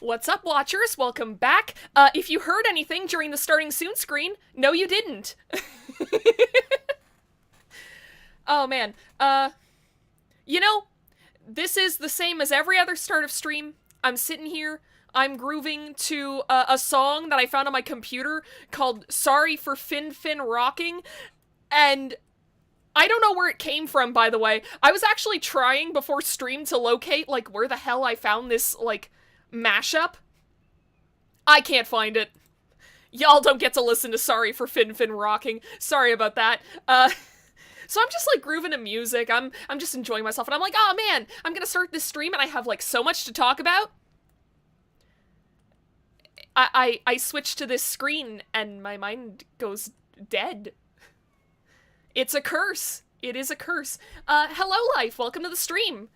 What's up, watchers? Welcome back. If you heard anything during the starting soon screen, no you didn't. Oh man, you know, this is the same as every other start of stream. I'm sitting here, I'm grooving to a song that I found on my computer called Sorry for Fin Rocking, and I don't know where it came from, by the way. I was actually trying before stream to locate, like, where the hell I found this, like, mashup. I can't find it. Y'all don't get to listen to Sorry for Fin Rocking. Sorry about that. So I'm just, like, grooving to music. I'm just enjoying myself, and I'm like, oh man, I'm gonna start this stream and I have, like, so much to talk about. I switch to this screen and my mind goes dead. It's a curse. It is a curse. Hello, life. Welcome to the stream.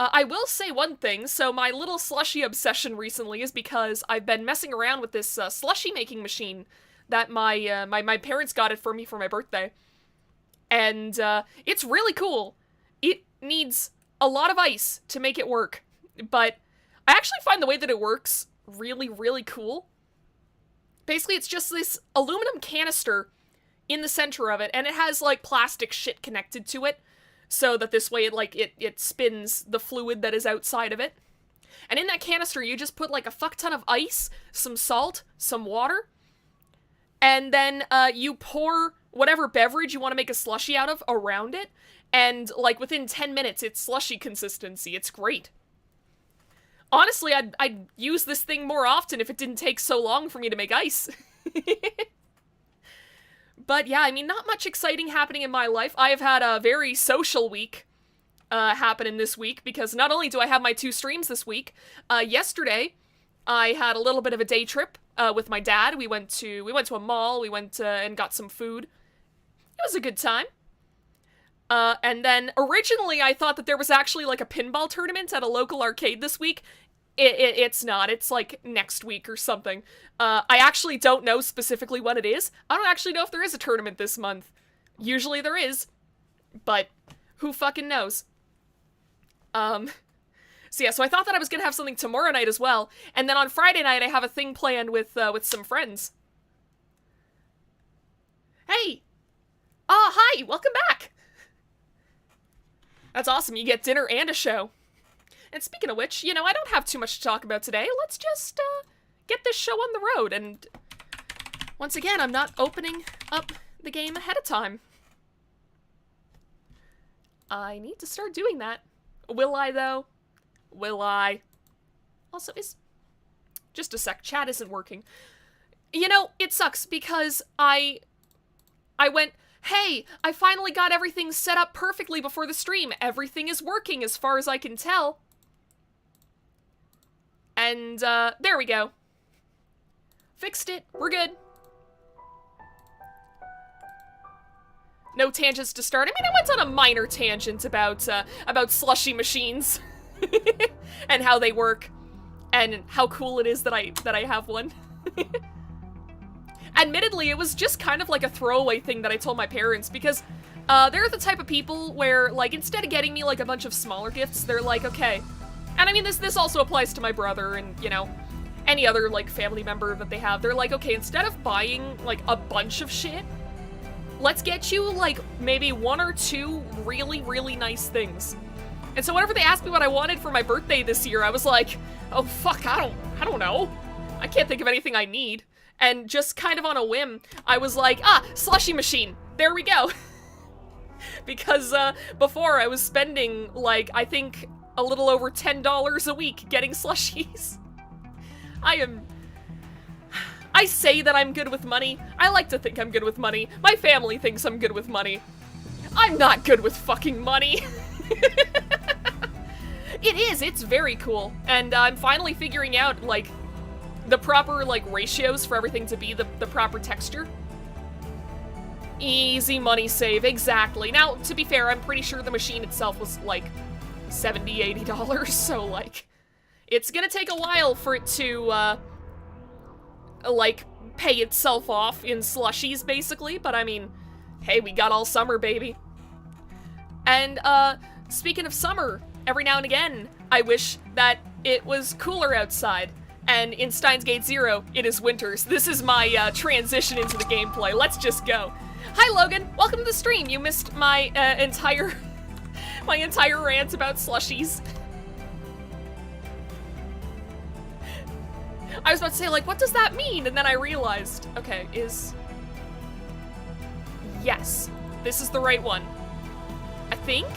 I will say one thing. So my little slushie obsession recently is because I've been messing around with this slushie making machine that my parents got it for me for my birthday. And it's really cool. It needs a lot of ice to make it work. But I actually find the way that it works really, really cool. Basically, it's just this aluminum canister in the center of it, and it has, like, plastic shit connected to it, so that this way it spins the fluid that is outside of it. And in that canister, you just put, like, a fuck ton of ice, some salt, some water, and then you pour whatever beverage you want to make a slushie out of around it, and, like, within 10 minutes, it's slushie consistency. It's great. Honestly, I'd use this thing more often if it didn't take so long for me to make ice. But yeah, I mean, not much exciting happening in my life. I have had a very social week happening this week, because not only do I have my 2 streams this week, yesterday I had a little bit of a day trip with my dad. We went to a mall, we went and got some food. It was a good time. And then originally I thought that there was actually like a pinball tournament at a local arcade this week. It's not. It's like next week or something. I actually don't know specifically what it is. I don't actually know if there is a tournament this month. Usually there is, but who fucking knows? So yeah, so I thought that I was gonna have something tomorrow night as well, and then on Friday night I have a thing planned with some friends. Hey! Hi! Welcome back! That's awesome, you get dinner and a show. And speaking of which, you know, I don't have too much to talk about today. Let's just, get this show on the road, and once again, I'm not opening up the game ahead of time. I need to start doing that. Will I, though? Will I? Also, just a sec, chat isn't working. You know, it sucks, because I went, hey, I finally got everything set up perfectly before the stream. Everything is working as far as I can tell. And, there we go. Fixed it. We're good. No tangents to start. I mean, I went on a minor tangent about slushie machines. And how they work. And how cool it is that I have one. Admittedly, it was just kind of like a throwaway thing that I told my parents, because they're the type of people where, like, instead of getting me, like, a bunch of smaller gifts, they're like, okay. And I mean, this also applies to my brother and, you know, any other, like, family member that they have. They're like, okay, instead of buying, like, a bunch of shit, let's get you, like, maybe 1 or 2 really, really nice things. And so whenever they asked me what I wanted for my birthday this year, I was like, oh, fuck, I don't know. I can't think of anything I need. And just kind of on a whim, I was like, slushie machine. There we go. Because before I was spending, like, I think a little over $10 a week getting slushies. I say that I'm good with money. I like to think I'm good with money. My family thinks I'm good with money. I'm not good with fucking money. It's very cool. And I'm finally figuring out, like, the proper, like, ratios for everything to be the proper texture. Easy money save, exactly. Now, to be fair, I'm pretty sure the machine itself was, like, $70, $80, so, like, it's gonna take a while for it to, like, pay itself off in slushies, basically, but I mean, hey, we got all summer, baby. And, speaking of summer, every now and again, I wish that it was cooler outside. And in Steins Gate 0, it is winters. This is my transition into the gameplay. Let's just go. Hi, Logan. Welcome to the stream. You missed my entire rant about slushies. I was about to say, like, what does that mean? And then I realized, okay, yes, this is the right one. I think?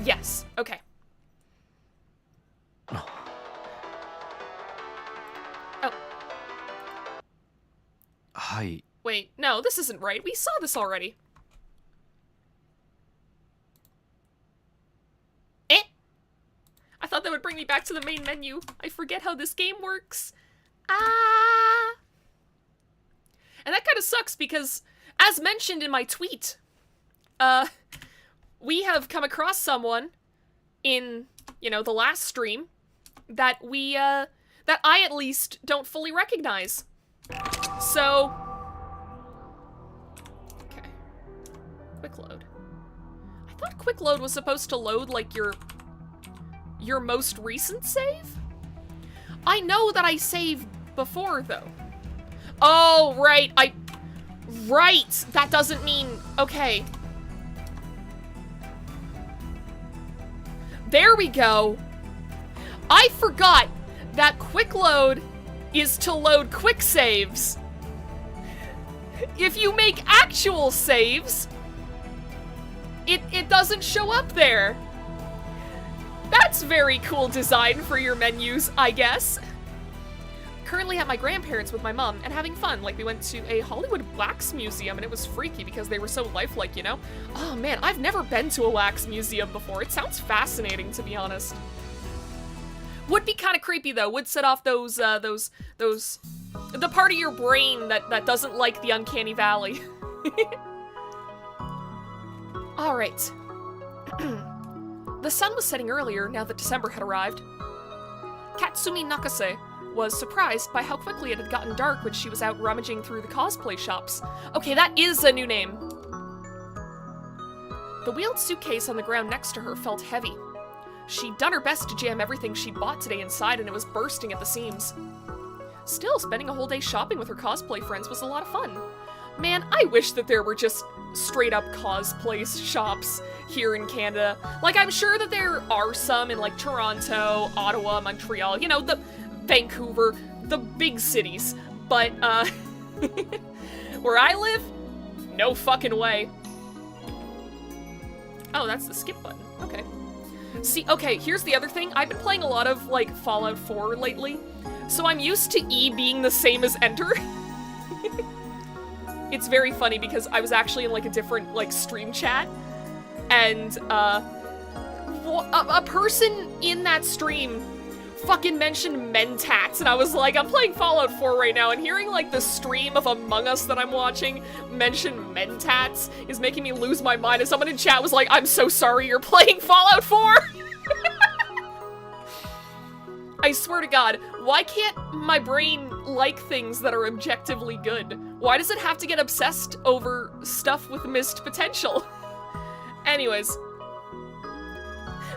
Yes, okay. Oh. Hi. Wait, no, this isn't right. We saw this already. I thought that would bring me back to the main menu. I forget how this game works. Ah! And that kind of sucks because, as mentioned in my tweet, we have come across someone in, you know, the last stream that that I at least don't fully recognize. So, okay. Quick load. I thought quick load was supposed to load, like, your most recent save? I know that I saved before, though. Oh, right, right! That doesn't mean, okay. There we go. I forgot that quick load is to load quick saves. If you make actual saves, it doesn't show up there. That's very cool design for your menus, I guess. Currently at my grandparents' with my mom and having fun. Like, we went to a Hollywood wax museum and it was freaky because they were so lifelike, you know? Oh man, I've never been to a wax museum before. It sounds fascinating, to be honest. Would be kind of creepy though. Would set off those, the part of your brain that doesn't like the uncanny valley. All right. The sun was setting earlier now that December had arrived. Katsumi Nakase was surprised by how quickly it had gotten dark when she was out rummaging through the cosplay shops. Okay, that is a new name. The wheeled suitcase on the ground next to her felt heavy. She'd done her best to jam everything she'd bought today inside and it was bursting at the seams. Still, spending a whole day shopping with her cosplay friends was a lot of fun. Man, I wish that there were just straight-up cosplay shops here in Canada. Like, I'm sure that there are some in, like, Toronto, Ottawa, Montreal, you know, the Vancouver, the big cities. But, where I live, no fucking way. Oh, that's the skip button. Okay. See, okay, here's the other thing. I've been playing a lot of, like, Fallout 4 lately, so I'm used to E being the same as Enter. It's very funny because I was actually in, like, a different, like, stream chat, and, a person in that stream fucking mentioned Mentats, and I was like, I'm playing Fallout 4 right now, and hearing, like, the stream of Among Us that I'm watching mention Mentats is making me lose my mind, and someone in chat was like, I'm so sorry you're playing Fallout 4! I swear to God, why can't my brain like things that are objectively good? Why does it have to get obsessed over stuff with missed potential? Anyways,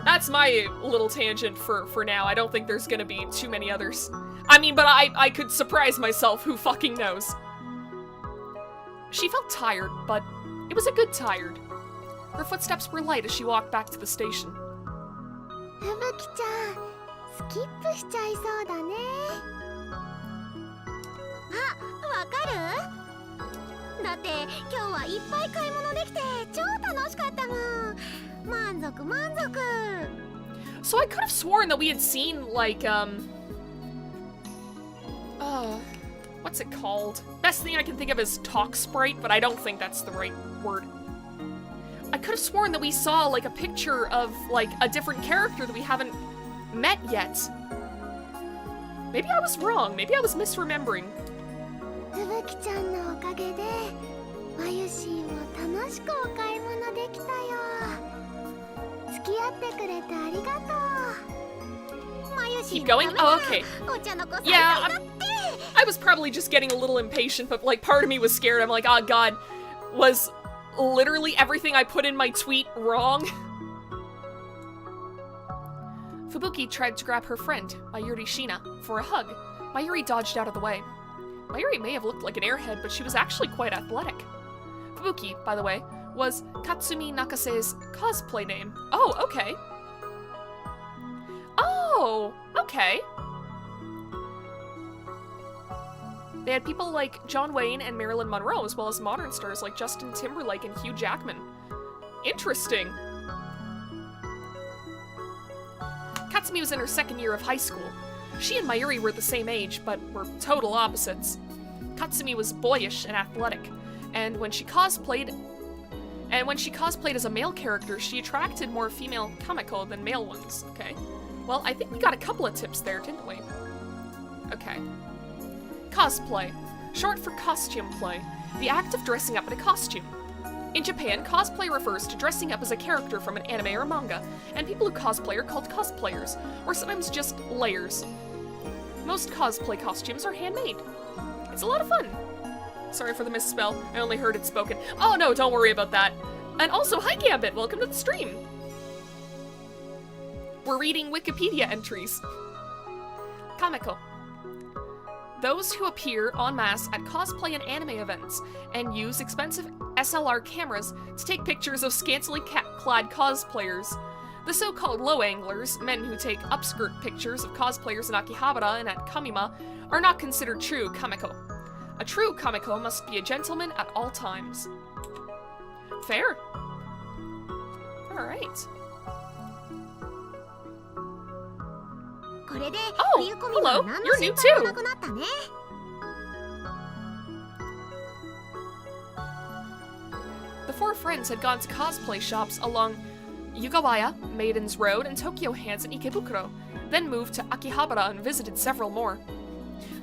that's my little tangent for now. I don't think there's gonna be too many others. I mean, but I could surprise myself, who fucking knows? She felt tired, but it was a good tired. Her footsteps were light as she walked back to the station. スキップしちゃいそうだね。あ、わかる？だって今日はいっぱい買い物できて超楽しかったもん。満足満足。So I could have sworn that we had seen, like, what's it called? Best thing I can think of is Talk Sprite, but I don't think that's the right word. I could have sworn that we saw, like, a picture of, like, a different character that we haven't met yet. Maybe I was wrong. Maybe I was misremembering. ふぶきちゃんのおかげでまゆしーも楽しくお買い物できたよ。付き合ってくれてありがとう。まゆしー Keep going? Oh, okay. お茶の子さん Yeah, だって。 I was probably just getting a little impatient, but, like, part of me was scared. I'm like, oh god, was literally everything I put in my tweet wrong? Fubuki tried to grab her friend, Mayuri Shina, for a hug. Mayuri dodged out of the way. Mayuri may have looked like an airhead, but she was actually quite athletic. Fubuki, by the way, was Katsumi Nakase's cosplay name. Oh, okay. Oh, okay. They had people like John Wayne and Marilyn Monroe, as well as modern stars like Justin Timberlake and Hugh Jackman. Interesting. Katsumi was in her second year of high school. She and Mayuri were the same age, but were total opposites. Katsumi was boyish and athletic, and when she cosplayed as a male character, she attracted more female kamiko than male ones. Okay. Well, I think we got a couple of tips there, didn't we? Okay. Cosplay. Short for costume play. The act of dressing up in a costume. In Japan, cosplay refers to dressing up as a character from an anime or manga, and people who cosplay are called cosplayers, or sometimes just layers. Most cosplay costumes are handmade. It's a lot of fun. Sorry for the misspell, I only heard it spoken. Oh no, don't worry about that. And also, hi Gambit, welcome to the stream. We're reading Wikipedia entries. Kamiko. Those who appear en masse at cosplay and anime events and use expensive SLR cameras to take pictures of scantily clad cosplayers. The so-called low anglers, men who take upskirt pictures of cosplayers in Akihabara and at Kamima, are not considered true kamiko. A true kamiko must be a gentleman at all times. Fair. Alright. Oh, hello, you're new too! The four friends had gone to cosplay shops along Yugawaya, Maiden's Road, and Tokyo Hands in Ikebukuro, then moved to Akihabara and visited several more.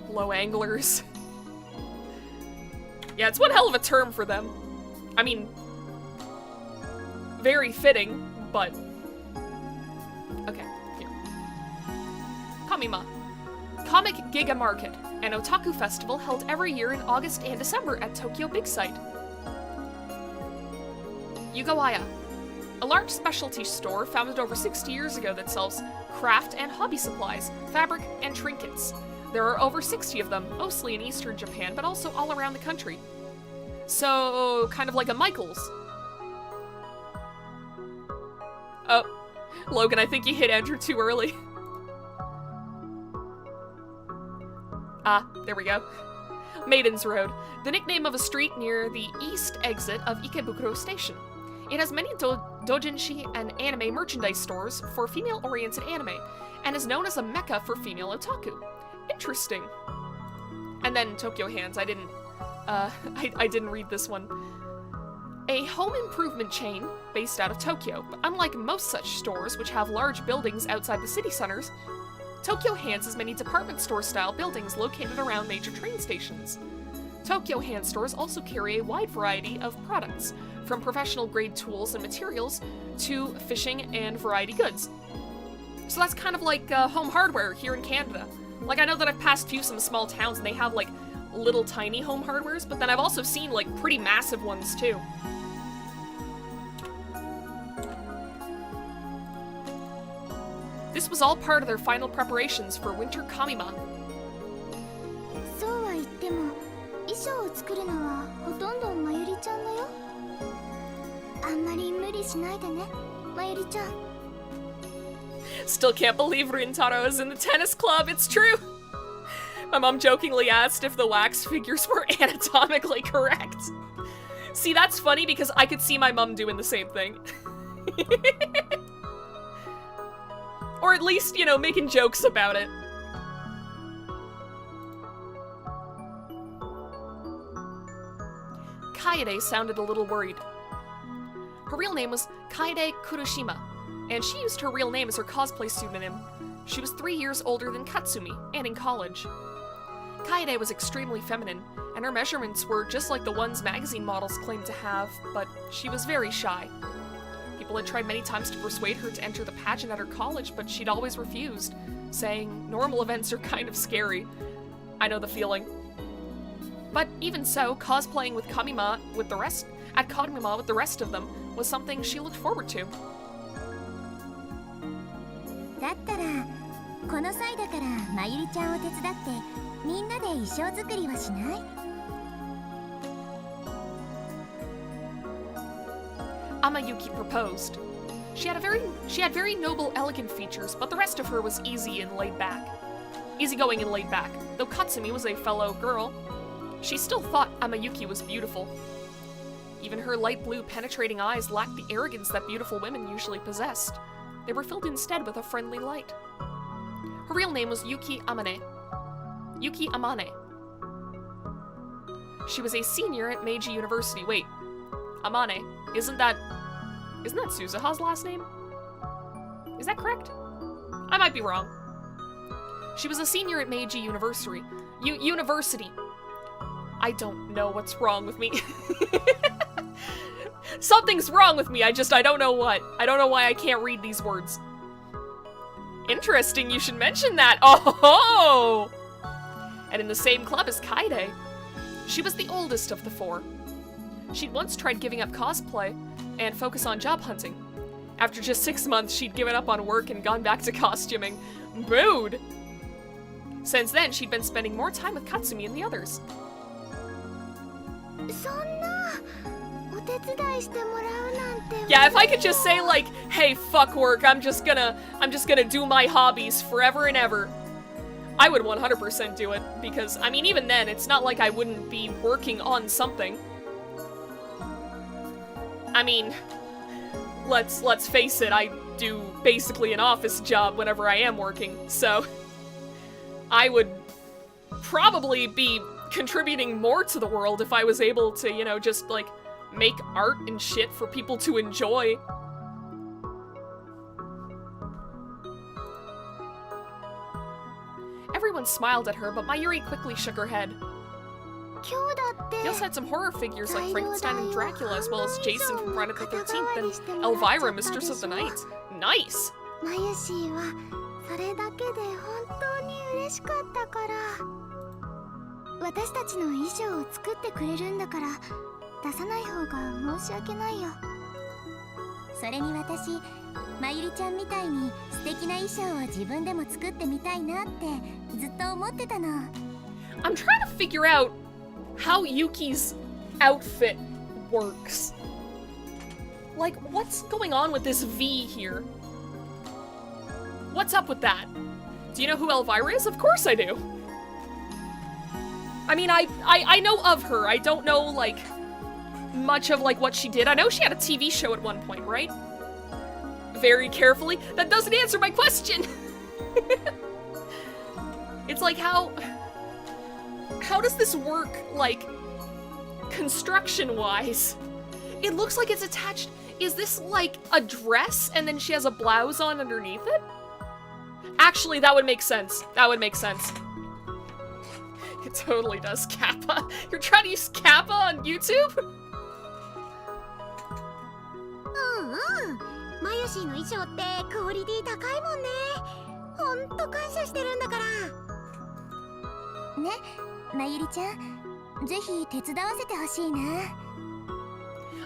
Low anglers. Yeah, it's one hell of a term for them. I mean, very fitting, but... Okay, here. Kamima. Comic Giga Market, an otaku festival held every year in August and December at Tokyo Big Sight. Yugawaya. A large specialty store founded over 60 years ago that sells craft and hobby supplies, fabric, and trinkets. There are over 60 of them, mostly in eastern Japan, but also all around the country. So, kind of like a Michael's. Oh, Logan, I think you hit Andrew too early. Ah, there we go. Maiden's Road, the nickname of a street near the east exit of Ikebukuro Station. It has many doujinshi and anime merchandise stores for female-oriented anime, and is known as a mecca for female otaku. Interesting. And then Tokyo Hands, I didn't read this one. A home improvement chain based out of Tokyo, but unlike most such stores which have large buildings outside the city centers, Tokyo Hands has many department store-style buildings located around major train stations. Tokyo Hands stores also carry a wide variety of products, from professional-grade tools and materials to fishing and variety goods. So that's kind of like home hardware here in Canada. Like, I know that I've passed through some small towns and they have, like, little tiny home hardwares, but then I've also seen, like, pretty massive ones, too. This was all part of their final preparations for Winter Kamima. そうは言っても衣装を作るのはほとんどまゆりちゃんだよ。あんまり無理しないでね、まゆりちゃん。 Still can't believe Rintaro is in the tennis club, it's true! My mom jokingly asked if the wax figures were anatomically correct. See, that's funny because I could see my mom doing the same thing. Or at least, you know, making jokes about it. Kaede sounded a little worried. Her real name was Kaede Kurushima, and she used her real name as her cosplay pseudonym. She was 3 years older than Katsumi, and in college. Kaede was extremely feminine, and her measurements were just like the ones magazine models claimed to have, but she was very shy. People had tried many times to persuade her to enter the pageant at her college, but she'd always refused, saying, "Normal events are kind of scary." I know the feeling. But even so, cosplaying with Kamima with the rest of them was something she looked forward to. だったらこの際だからまゆりちゃんを手伝ってみんなで衣装作りはしない？ Amayuki proposed. She had very noble, elegant features, but the rest of her was easygoing and laid back. Though Katsumi was a fellow girl, she still thought Amayuki was beautiful. Even her light blue, penetrating eyes lacked the arrogance that beautiful women usually possessed. They were filled instead with a friendly light. Her real name was Yuki Amane. Yuki Amane. She was a senior at Meiji University. Wait, Amane, isn't that Suzuha's last name? Is that correct? I might be wrong. She was a senior at Meiji University. University. I don't know what's wrong with me. Something's wrong with me, I don't know what. I don't know why I can't read these words. Interesting, you should mention that. Oh! And in the same club as Kaede. She was the oldest of the four. She'd once tried giving up cosplay and focus on job hunting. After just 6 months, she'd given up on work and gone back to costuming. Mood! Since then, she'd been spending more time with Katsumi and the others. Yeah, if I could just say like, hey, fuck work, I'm just gonna do my hobbies forever and ever, I would 100% do it, because, I mean, even then, it's not like I wouldn't be working on something. I mean, let's face it, I do basically an office job whenever I am working, so I would probably be contributing more to the world if I was able to, you know, just, like, make art and shit for people to enjoy. Everyone smiled at her, but Mayuri quickly shook her head. He also had some horror figures like Frankenstein and Dracula, as well as Jason from Friday the 13th and Elvira, Mistress of the Night. Nice! I'm trying to figure out how Yuki's outfit works. Like, what's going on with this V here? What's up with that? Do you know who Elvira is? Of course I do. I mean, I know of her. I don't know, like, much of, like, what she did. I know she had a TV show at one point, right? Very carefully. That doesn't answer my question! It's like, how does this work, like, construction-wise? It looks like it's attached. Is this, like, a dress and then she has a blouse on underneath it? Actually, that would make sense. That would make sense. It totally does, Kappa. You're trying to use Kappa on YouTube?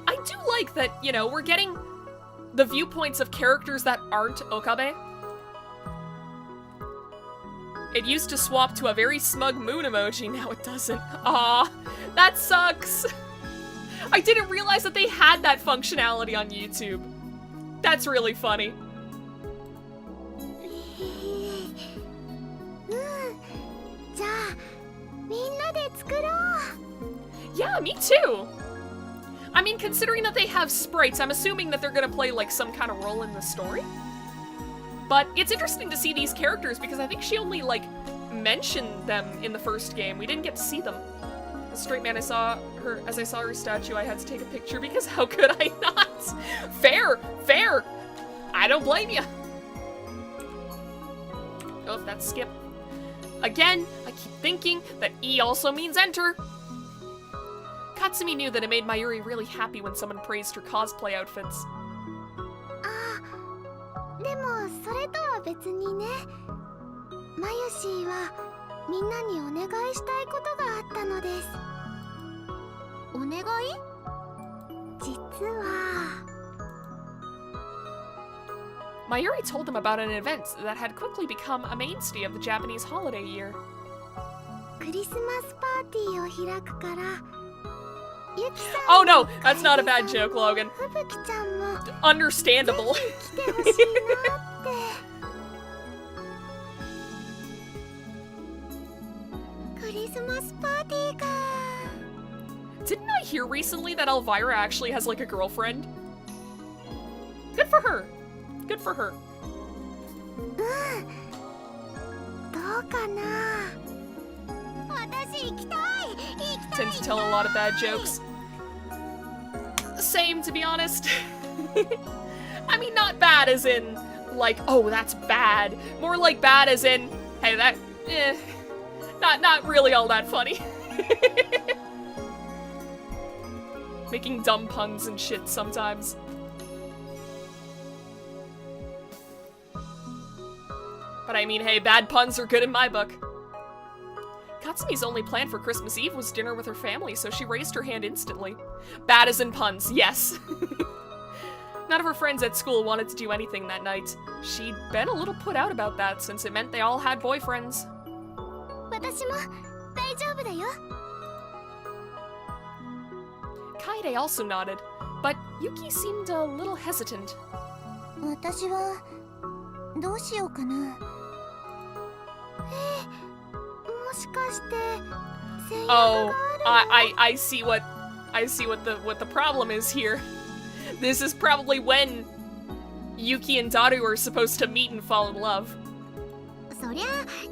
I do like that, you know, we're getting the viewpoints of characters that aren't Okabe. It used to swap to a very smug moon emoji, now it doesn't. Aw, that sucks. I didn't realize that they had that functionality on YouTube. That's really funny. Yeah, me too. I mean, considering that they have sprites, I'm assuming that they're gonna play, like, some kind of role in the story. But it's interesting to see these characters because I think she only, like, mentioned them in the first game. We didn't get to see them. As a straight man, as I saw her statue, I had to take a picture because how could I not? Fair, fair. I don't blame you. Oh, that's skip. Again, I keep thinking that E also means enter. Katsumi knew that it made Mayuri really happy when someone praised her cosplay outfits. Mayuri told them about an event that had quickly become a mainstay of the Japanese holiday year. クリスマスパーティーを開くからユキさん Oh no, that's not a bad joke, Logan. ふぶきちゃんも Understandable. 来てほしいなってクリスマスパーティーか Didn't I hear recently that Elvira actually has like a girlfriend? Good for her. Good for her. どうかな私行きたい Tend to tell a lot of bad jokes. Same, to be honest. I mean, not bad as in, like, oh, that's bad. More like bad as in, hey, that, not really all that funny. Making dumb puns and shit sometimes. But I mean, hey, bad puns are good in my book. Katsumi's only plan for Christmas Eve was dinner with her family, so she raised her hand instantly. Bad as in puns, yes. None of her friends at school wanted to do anything that night. She'd been a little put out about that, since it meant they all had boyfriends. 私も大丈夫だよ Kaede also nodded, but Yuki seemed a little hesitant. 私はどうしようかなもしかして制約が Oh, ある I see what the problem is here. This is probably when Yuki and Daru are supposed to meet and fall in love. そりゃ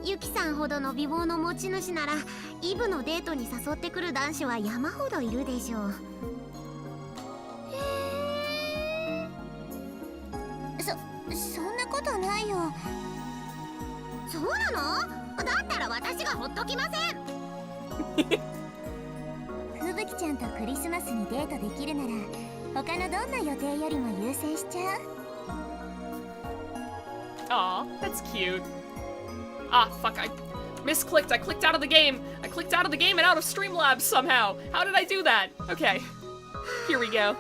ユキさんほどの美貌の持ち主ならイブのデートに誘ってくる男子は山ほどいるでしょうそんなことないよそうなのだったら私がほっときませんふぶきちゃんとクリスマスにデートできるなら他のどんな予定よりも優先しちゃう Aw, that's cute. Ah, fuck, I misclicked. I clicked out of the game. I clicked out of the game and out of Streamlabs somehow. How did I do that? Okay. Here we go.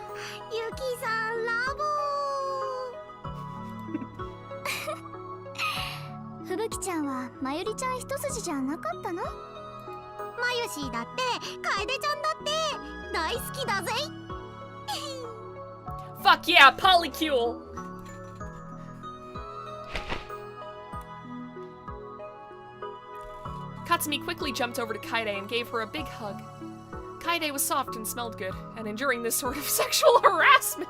ユキさんラボふぶきちゃんはまゆりちゃん一筋じゃなかったのまゆしーだってかえでちゃんだって大好きだぜ Fuck yeah, Polycule! Katsumi quickly jumped over to Kaede and gave her a big hug. Kaede was soft and smelled good, and enduring this sort of sexual harassment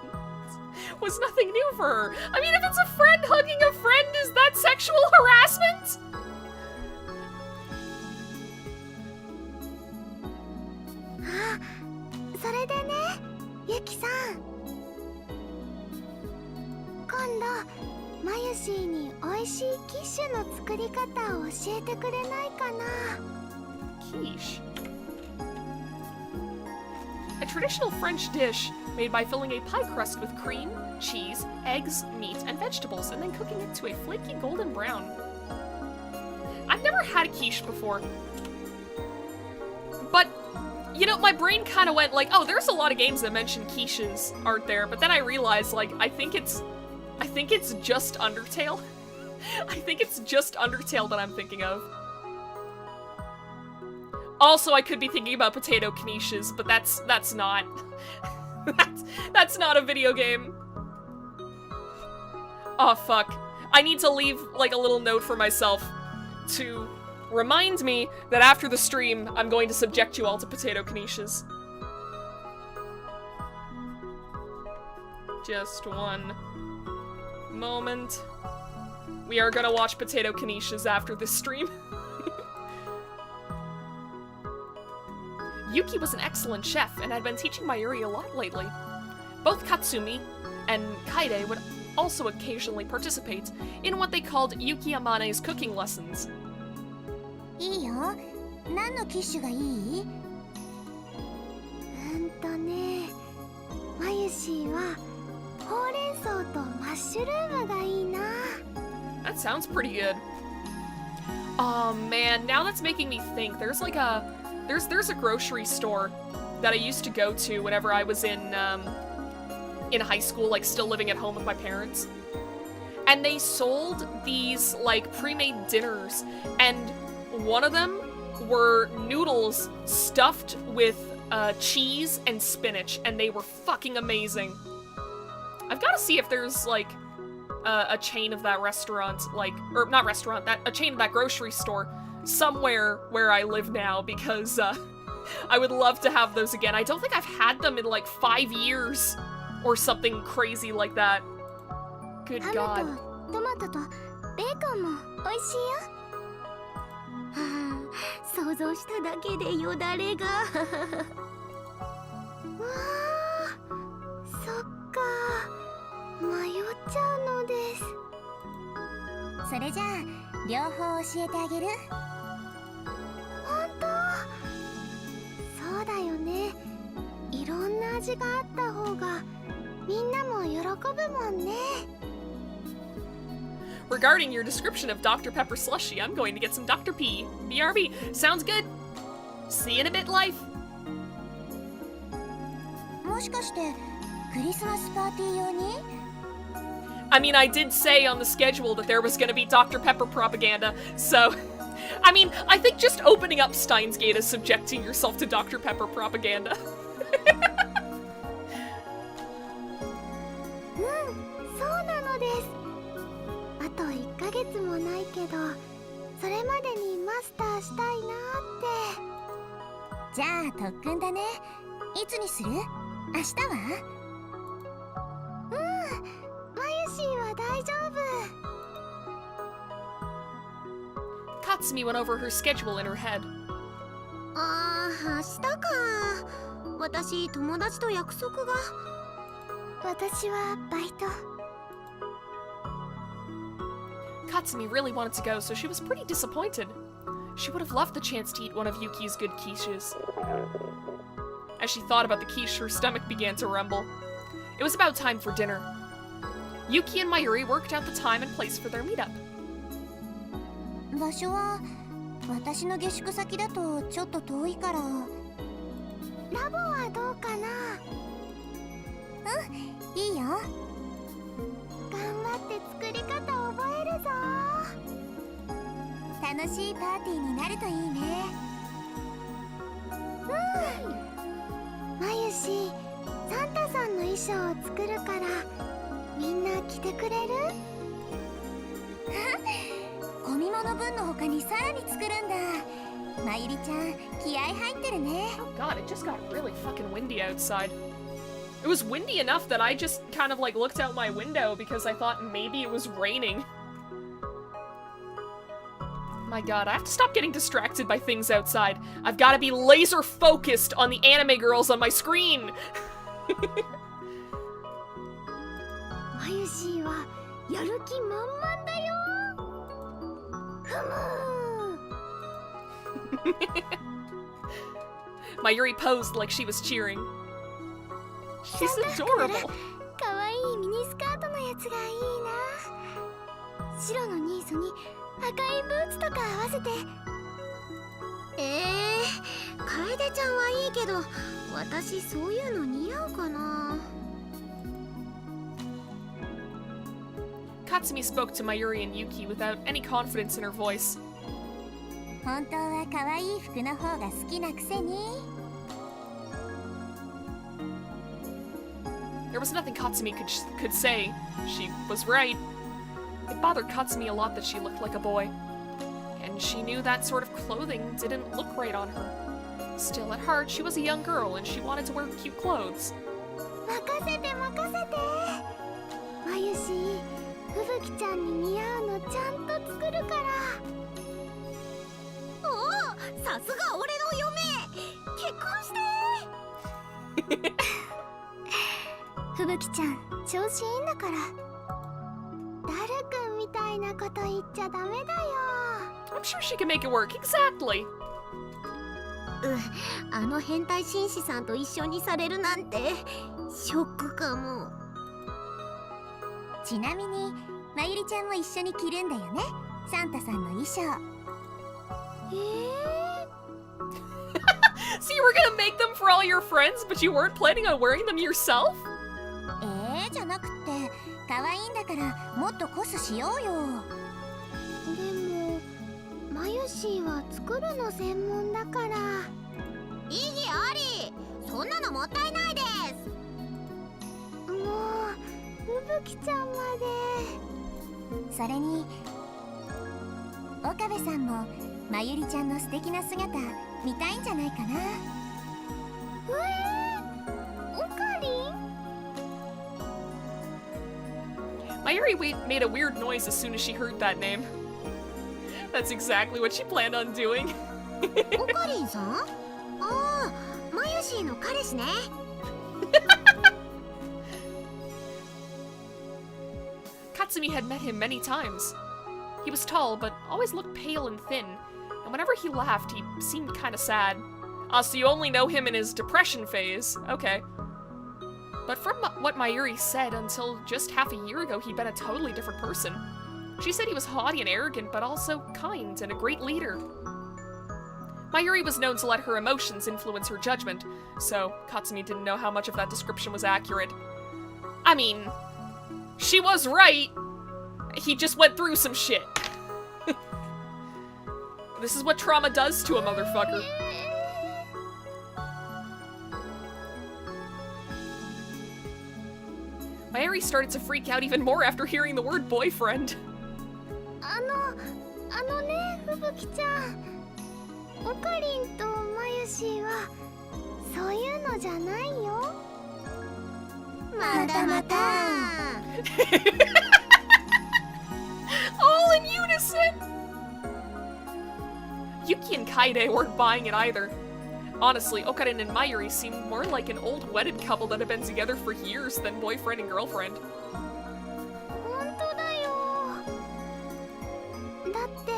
was nothing new for her. I mean, if it's a friend hugging a friend, is that sexual harassment? Ah, それでねゆきさん今度まゆしーに美味しいキッシュの作り方を教えてくれないかな Quiche. A traditional French dish made by filling a pie crust with cream, cheese, eggs, meat, and vegetables, and then cooking it to a flaky golden brown. I've never had a quiche before. But, you know, my brain kind of went like, oh, there's a lot of games that mention quiches, aren't there? But then I realized, like, I think it's just Undertale. I think it's just Undertale that I'm thinking of. Also, I could be thinking about potato quiches, but that's not. that's not a video game. Oh, fuck. I need to leave, like, a little note for myself to remind me that after the stream, I'm going to subject you all to potato quiches. Just one moment. We are gonna watch potato quiches after this stream. Yuki was an excellent chef and had been teaching Mayuri a lot lately. Both Katsumi and Kaede would also occasionally participate in what they called Yuki Amane's cooking lessons. いいよ何のキッシュがいいねまゆしーはほうれん草とマッシュルームがいいな That sounds pretty good. Oh man, now that's making me think. There's like a there's a grocery store that I used to go to whenever I was in high school, like still living at home with my parents. and they sold these, like, pre-made dinners, and one of them were noodles stuffed with cheese and spinach, and they were fucking amazing. I've got to see if there's, like, a chain of that restaurant, like, or not restaurant, a chain of that grocery store somewhere where I live now, because I would love to have those again. I don't think I've had them in like 5 years or something crazy like that. Good God. トマトとベーコンも美味しいよ。はあ、想像しただけでよだれが。わあ、そっか。迷っちゃうのです。それじゃあ両方教えてあげる。本当？そうだよね。いろんな味があった方がみんなも喜ぶもんね。Regarding your description of Dr. Pepper slushie, I'm going to get some Dr. P. BRB. Sounds good. See you in a bit, life. もしかしてクリスマスパーティー用に？ I mean, I did say on the schedule that there was going to be Dr. Pepper propaganda, so... I mean, I think just opening up Steins Gate is subjecting yourself to Dr. Pepper propaganda. そうなのです。あと1ヶ月もないけど、それまでにマスターしたいなって。じゃあ特訓だね。いつにする？明日は？マユシーは大丈夫。Katsumi went over her schedule in her head. ああ、明日か。私、友達と約束が。私はバイト。Katsumi really wanted to go, so she was pretty disappointed. She would have loved the chance to eat one of Yuki's good quiches. As she thought about the quiche, her stomach began to rumble. It was about time for dinner. Yuki and Mayuri worked out the time and place for their meetup. 場所は私の下宿先だとちょっと遠いから。ラボはどうかな？いいよ。頑張って作り方覚えるぞ。楽しいパーティーになるといいね。マユシ、サンタさんの衣装を作るからみんな着てくれる？ゴミ物分の他にさらに作るんだ。まゆりちゃん、気合入ってるね。Oh god, it just got really fucking windy outside. It was windy enough that I just kind of like looked out my window because I thought maybe it was raining. My god, I have to stop getting distracted by things outside. I've got to be laser focused on the anime girls on my screen. マユシーはやる気満々だよ。Mayuri posed like she was cheering. She's adorable. かわいいミニスカートのやつがいいな。白のニーズに赤いブーツとか合わせて。楓ちゃんはいいけど、私そういうの似合うかな。Katsumi spoke to Mayuri and Yuki without any confidence in her voice. 本当は可愛い服の方が好きなくせに。There was nothing Katsumi could say. She was right. It bothered Katsumi a lot that she looked like a boy. And she knew that sort of clothing didn't look right on her. Still, at heart, she was a young girl and she wanted to wear cute clothes. 任せて任せて。まゆし、ふぶきちゃんに似合うのちゃんと作るから。おお、さすが俺の嫁。結婚して。ふぶきちゃん、調子いいんだから。ダルくんみたいなこと言っちゃダメだよ。I'm sure she can make it work. Exactly. あの変態紳士さんと一緒にされるなんてショックかも。ちなみにまゆりちゃんも一緒に着るんだよね、サンタさんの衣装。So you were gonna make them for all your friends, but you weren't planning on wearing them yourself? じゃなくて可愛いんだからもっとコスしようよ。でもマユシーは作るの専門だから。意義あり。そんなのもったいないです。もうふぶきちゃんまで。それに岡部さんもまゆりちゃんの素敵な姿見たいんじゃないかな。オカリン。Mayuri made a weird noise as soon as she heard that name. That's exactly what she planned on doing. オカリンさん？ああ、マユシーの彼氏ね。Katsumi had met him many times. He was tall, but always looked pale and thin, and whenever he laughed, he seemed kinda sad. So you only know him in his depression phase. Okay. But from what Mayuri said, until just half a year ago, he'd been a totally different person. She said he was haughty and arrogant, but also kind and a great leader. Mayuri was known to let her emotions influence her judgment, so Katsumi didn't know how much of that description was accurate. I mean, she was right. He just went through some shit. This is what trauma does to a motherfucker. Mayuri started to freak out even more after hearing the word boyfriend. あのね、ふぶきちゃん。オカリンとマユシーはそういうのじゃないよ。またまた。All in unison! Yuki and Kaede weren't buying it either. Honestly, Okarin and Mayuri seemed more like an old wedded couple that had been together for years than boyfriend and girlfriend. 本当だよ。だって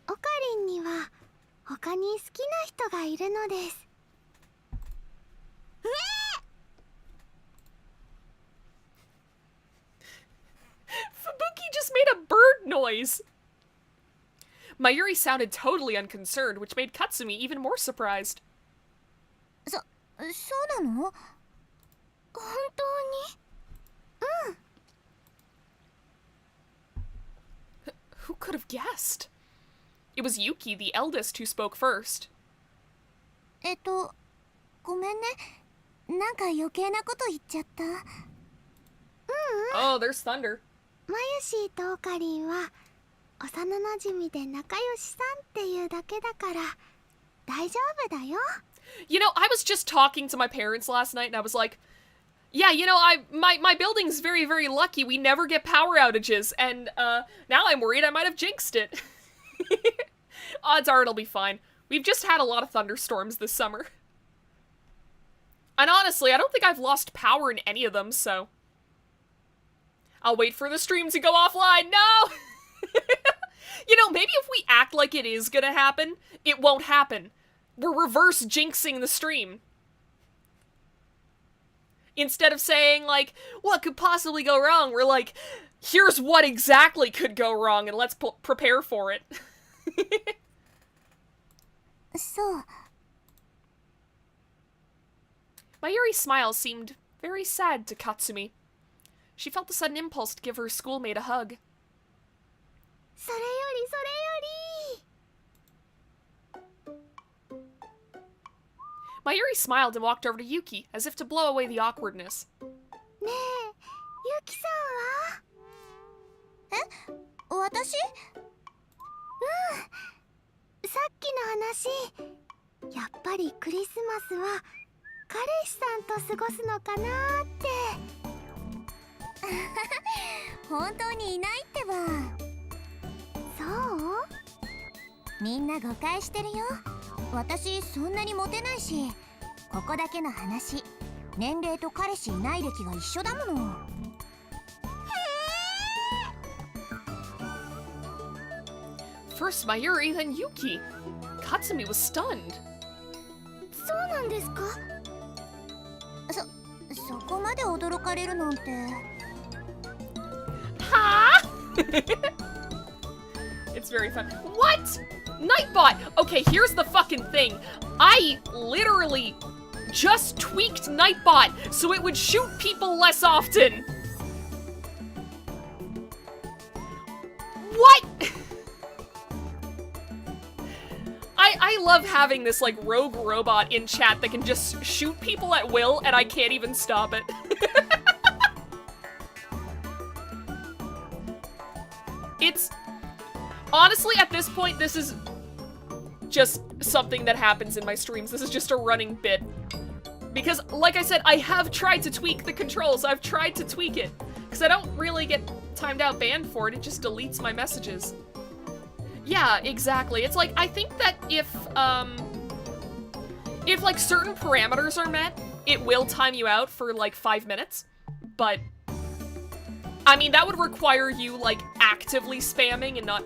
オカリンには他に好きな人がいるのです。Fubuki just made a bird noise! Mayuri sounded totally unconcerned, which made Katsumi even more surprised. そうなの？本当に？Who could have guessed? It was Yuki, the eldest, who spoke first. ごめんね。なんか余計なこと言っちゃった。Oh, there's thunder. マユシーとオカリンは幼なじみで仲良しさんっていうだけだから大丈夫だよ。You know, I was just talking to my parents last night and I was like, yeah, you know, my building's very, very lucky. We never get power outages, and now I'm worried I might have jinxed it. Odds are it'll be fine. We've just had a lot of thunderstorms this summer. And honestly, I don't think I've lost power in any of them, so I'll wait for the stream to go offline. No! You know, maybe if we act like it is gonna happen, it won't happen. We're reverse jinxing the stream. Instead of saying, like, what could possibly go wrong, we're like, here's what exactly could go wrong, and let's prepare for it. そう。 Mayuri's smile seemed very sad to Katsumi. She felt a sudden impulse to give her schoolmate a hug. それより。 Mayuri smiled and walked over to Yuki, as if to blow away the awkwardness. ねえ、ユキさんは？私？さっきの話、やっぱりクリスマスは彼氏さんと過ごすのかなって。本当にいないってば。そう？みんな誤解してるよ。私そんなにモテないし、ここだけの話、年齢と彼氏いない歴が一緒だもの。First Mayuri, then Yuki. Katsumi was stunned. そうなんですか？そこまで驚かれるなんて。Ha! It's very fun. What? Nightbot! Okay, here's the fucking thing. I literally just tweaked Nightbot so it would shoot people less often. love having this, like, rogue robot in chat that can just shoot people at will, and I can't even stop it. It's... Honestly, at this point, this is just something that happens in my streams. This is just a running bit. Because, like I said, I have tried to tweak the controls. I've tried to tweak it. Because I don't really get timed out banned for it. It just deletes my messages. Yeah, exactly. It's like, I think that if like, certain parameters are met, it will time you out for, like, 5 minutes. But, I mean, that would require you, like, actively spamming and not,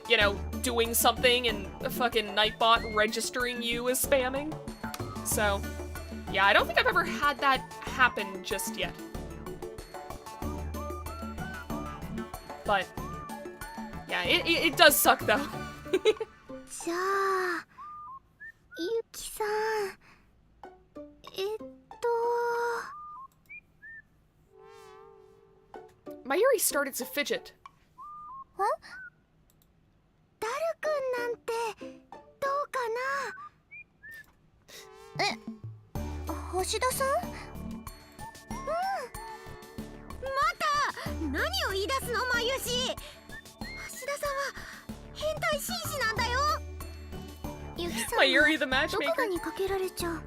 you know, doing something and a fucking Nightbot registering you as spamming. So, yeah, I don't think I've ever had that happen just yet. But, yeah, it does suck, though. じゃあゆきさんMayuri started to fidget. ダルくんなんてどうかな。橋田さん？また何を言い出すの、まゆし。橋田さんは変態紳士なんだよ。ゆきさんは Mayuri the ど matchmaker. こかにかけられちゃう。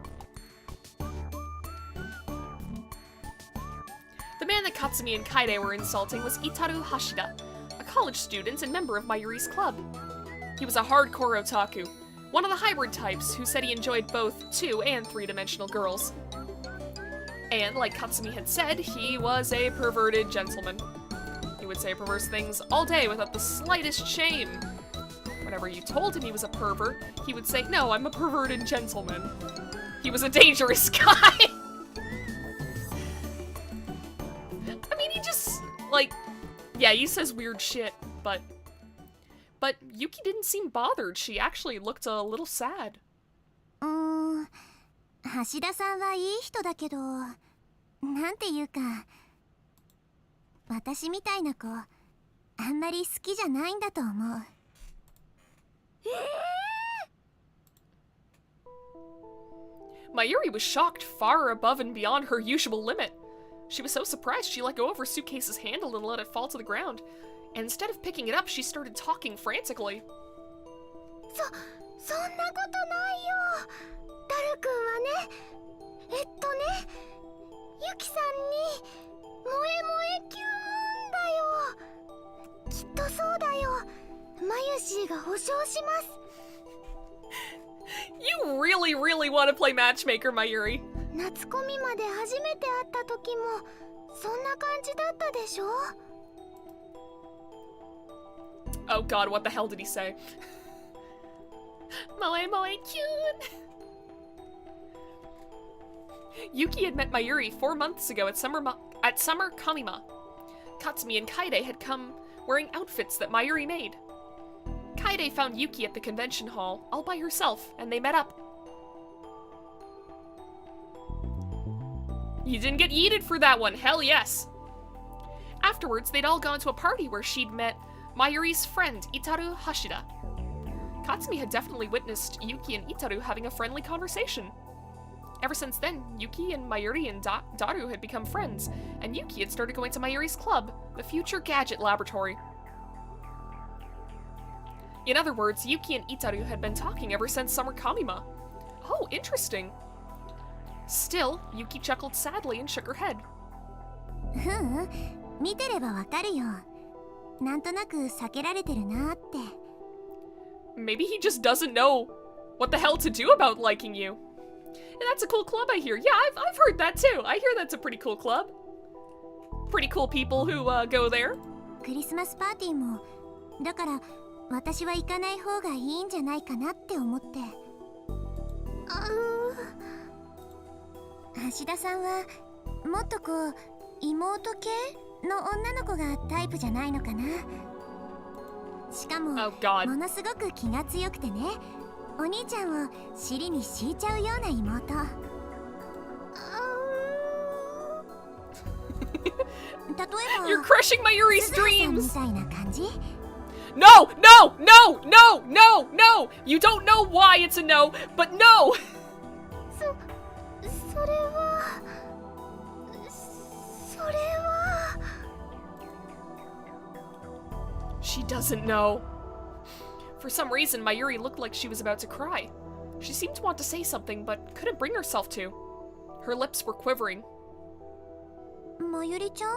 The man that Katsumi and Kaide were insulting was Itaru Hashida, a college student and member of Mayuri's club. He was a hardcore otaku, one of the hybrid types who said he enjoyed both 2- and 3-dimensional girls. And, like Katsumi had said, he was a perverted gentleman. He would say perverse things all day without the slightest shame. Whenever you told him he was a pervert, he would say, "No, I'm a perverted gentleman." He was a dangerous guy. I mean, he just, like, yeah, he says weird shit, but Yuki didn't seem bothered. She actually looked a little sad. 橋田さんはいい人だけど、なんていうか、私みたいな子、あんまり好きじゃないんだと思う。Mayuri was shocked far above and beyond her usual limit. She was so surprised she let go of her suitcase's handle and let it fall to the ground. And instead of picking it up, she started talking frantically. そんなことないよ。ダルくんはね、ユキさんに萌えキューンだよ。きっとそうだよ。マユシーが保証します。 You really, really want to play matchmaker, Mayuri. 夏コミまで初めて会った時もそんな感じだったでしょ。 Oh god, what the hell did he say? Moe cute! Yuki had met Mayuri 4 months ago at Summer Kamima. Katsumi and Kaide had come wearing outfits that Mayuri made. Kaide found Yuki at the convention hall, all by herself, and they met up. You didn't get yeeted for that one, hell yes! Afterwards, they'd all gone to a party where she'd met Mayuri's friend, Itaru Hashida. Katsumi had definitely witnessed Yuki and Itaru having a friendly conversation. Ever since then, Yuki and Mayuri and Daru had become friends, and Yuki had started going to Mayuri's club, the Future Gadget Laboratory. In other words, Yuki and Itaru had been talking ever since Summer Kamima. Oh, interesting. Still, Yuki chuckled sadly and shook her head. 見てればわかるよ。なんとなく避けられてるなって。 Maybe he just doesn't know what the hell to do about liking you. And that's a cool club, I hear. Yeah, I've heard that too. I hear that's a pretty cool club. Pretty cool people who go there. クリスマスパーティーも、だから私は行かない方がいいんじゃないかなって思って。橋田さんはもっとこう妹系の女の子がタイプじゃないのかな。しかも、Oh God. ものすごく気が強くてね、お兄ちゃんを尻に敷いちゃうような妹。例えば You're crushing Mayuri's 鈴葉さんみ dreams. たいな感じ。No! No! No! No! No! No! You don't know why it's a no, but no! それはそれは She doesn't know. For some reason, Mayuri looked like she was about to cry. She seemed to want to say something, but couldn't bring herself to. Her lips were quivering. まゆりちゃん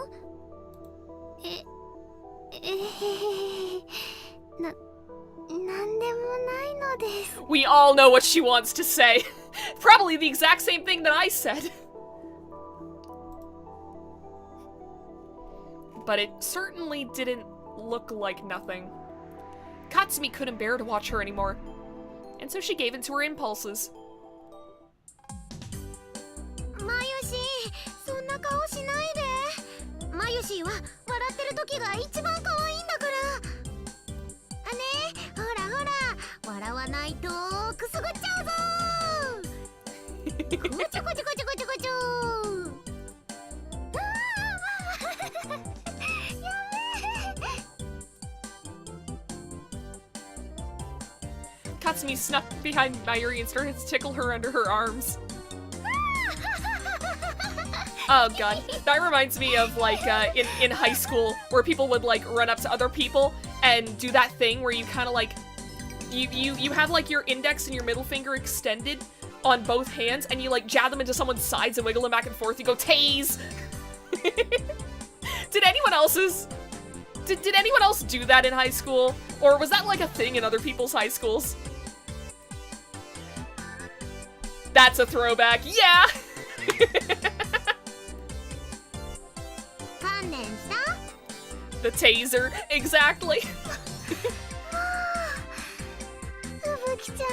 なんでもないのです。 We all know what she wants to say. Probably the exact same thing that I said. But it certainly didn't look like nothing. Katsumi couldn't bear to watch her anymore, and so she gave in to her impulses. まゆし、そんな顔しないで。まゆしは笑ってる時が一番可愛いんだから。ね、ほらほら、笑わないとくすぐっちゃうぞ。こちょこちょこちょこちょこちょ。Katsumi snuck behind Mayuri and started to tickle her under her arms. Oh god, that reminds me of like in high school where people would like run up to other people and do that thing where you kind of like you have like your index and your middle finger extended on both hands and you like jab them into someone's sides and wiggle them back and forth. You go tase. Did anyone else do that in high school, or was that like a thing in other people's high schools? That's a throwback. Yeah. The taser, exactly. ふぶきちゃんは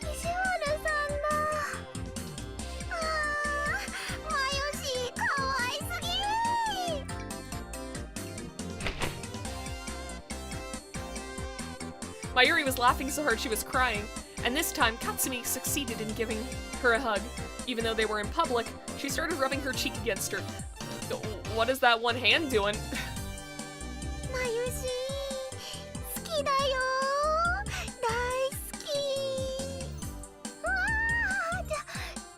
意地悪さんだ。まゆし、可愛すぎ。Mayuri was laughing so hard she was crying, and this time Katsumi succeeded in giving her a hug. Even though they were in public, she started rubbing her cheek against her. What is that one hand doing? まゆし、好きだよ。大好き。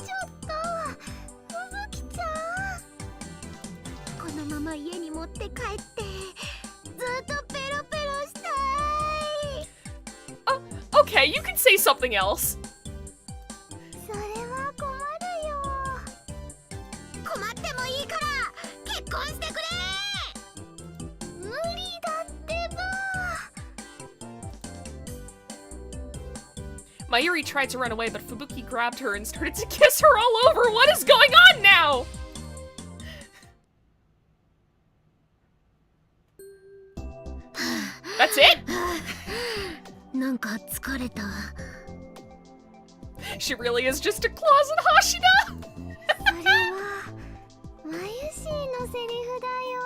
ちょっと、ふぶきちゃん。このまま家に持って帰って、ずっとペロペロしたい。 Okay, you can say something else. それは困るよ。困ってもいいから結婚してくれ。無理だってば。 Mayuri tried to run away, but Fubuki grabbed her and started to kiss her all over. What is going on now? That's it? なんか疲れた。 She really is just a closet Hashina! それはまゆしのセリフだよ。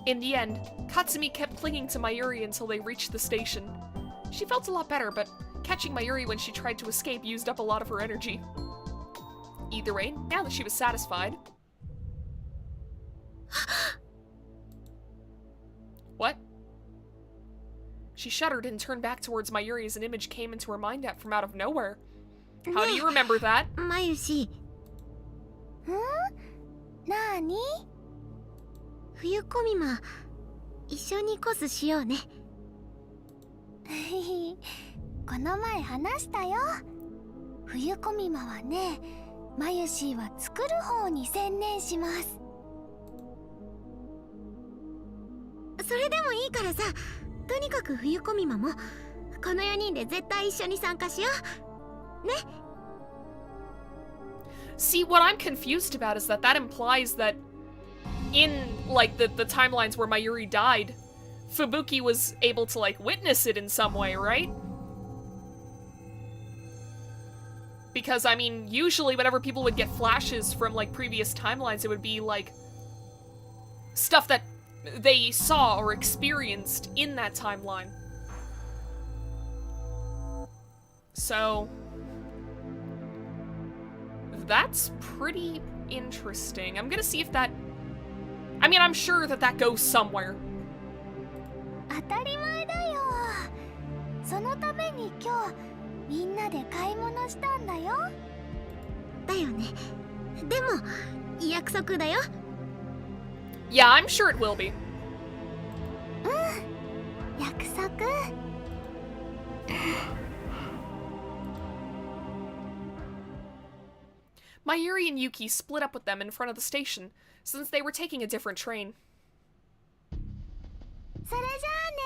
In the end, Katsumi kept clinging to Mayuri until they reached the station. She felt a lot better, but catching Mayuri when she tried to escape used up a lot of her energy. Either way, now that she was satisfied... What? She shuddered and turned back towards Mayuri as an image came into her mind from out of nowhere. How do you remember that? まゆし。なーに？冬コミマ、一緒にコスしようね。この前話したよ。冬コミマはね、まゆしは作る方に専念します。それでもいいからさ、とにかく冬コミマもこの4人で絶対一緒に参加しようね。 See, what I'm confused about is that implies that in, like, the timelines where Mayuri died, Fubuki was able to, like, witness it in some way, right? Because, I mean, usually whenever people would get flashes from, like, previous timelines, it would be, like, stuff that they saw or experienced in that timeline. So... that's pretty interesting. I'm gonna see if that... I mean, mean, I'm sure that goes somewhere. 当たり前だよ。そのために今日みんなで買い物したんだよ。だよね。でも約束だよ。Yeah, I'm sure it will be. 約束。Mayuri and Yuki split up with them in front of the station, since they were taking a different train. それじゃあね。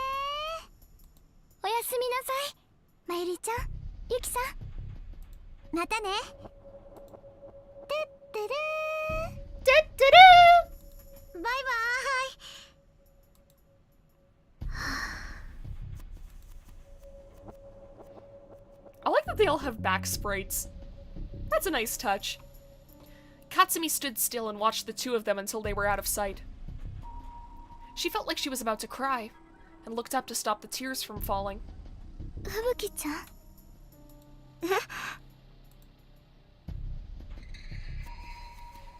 おやすみなさい。まゆりちゃん、ゆきさん。またね。てってるー。てってるー。バイバーイ。I like that they all have back sprites. That's a nice touch. Katsumi stood still and watched the two of them until they were out of sight. She felt like she was about to cry, and looked up to stop the tears from falling. ふぶきちゃん。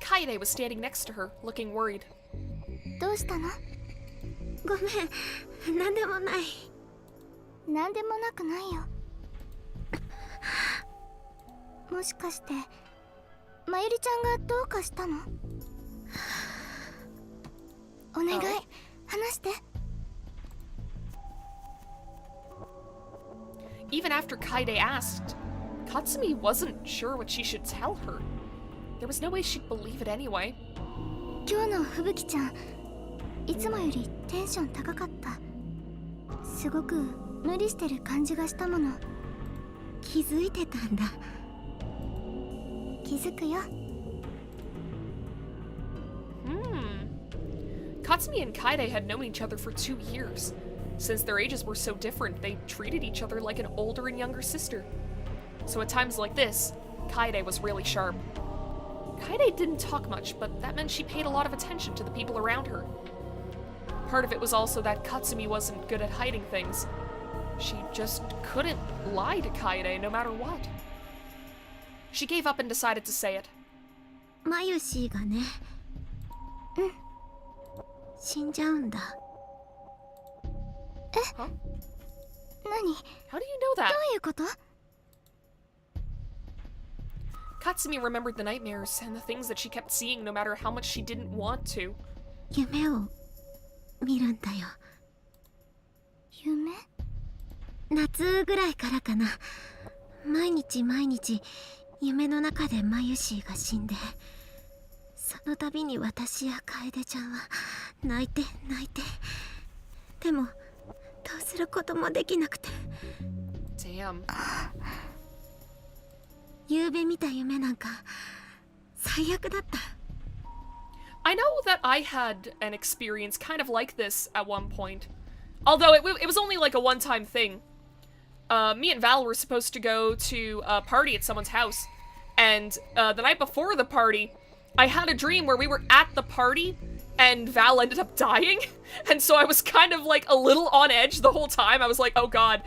Kaede was standing next to her, looking worried. どうしたの？ごめん、なんでもない。なんでもなくないよ。もしかしてまゆりちゃんがどうかしたの？お願い、話して。Even after Kaede asked, Katsumi wasn't sure what she should tell her. There was no way she'd believe it anyway. 今日のふぶきちゃん、いつもよりテンション高かった。すごく無理してる感じがしたもの。気づいてたんだ。気づくよ。Katsumi and Kaede had known each other for 2 years. Since their ages were so different, they treated each other like an older and younger sister. So at times like this, Kaede was really sharp. Kaede didn't talk much, but that meant she paid a lot of attention to the people around her. Part of it was also that Katsumi wasn't good at hiding things. She just couldn't lie to Kaede no matter what. She gave up and decided to say it. まゆしがね。死んじゃうんだ。Huh? 何？ How do you know that? どういうこと？ Katsumi remembered the nightmares and the things that she kept seeing no matter how much she didn't want to. 夢を見るんだよ。夢？夏ぐらいからかな。毎日夢の中でまゆしが死んで、その度に私や楓ちゃんは泣いて。でもどうすることもできなくて。Damn. 夕べ見た夢なんか最悪だった。I know that I had an experience kind of like this at one point. Although it was only like a one-time thing. Me and Val were supposed to go to a party at someone's house. And the night before the party, I had a dream where we were at the party and Val ended up dying. And so I was kind of like a little on edge the whole time. I was like, oh god.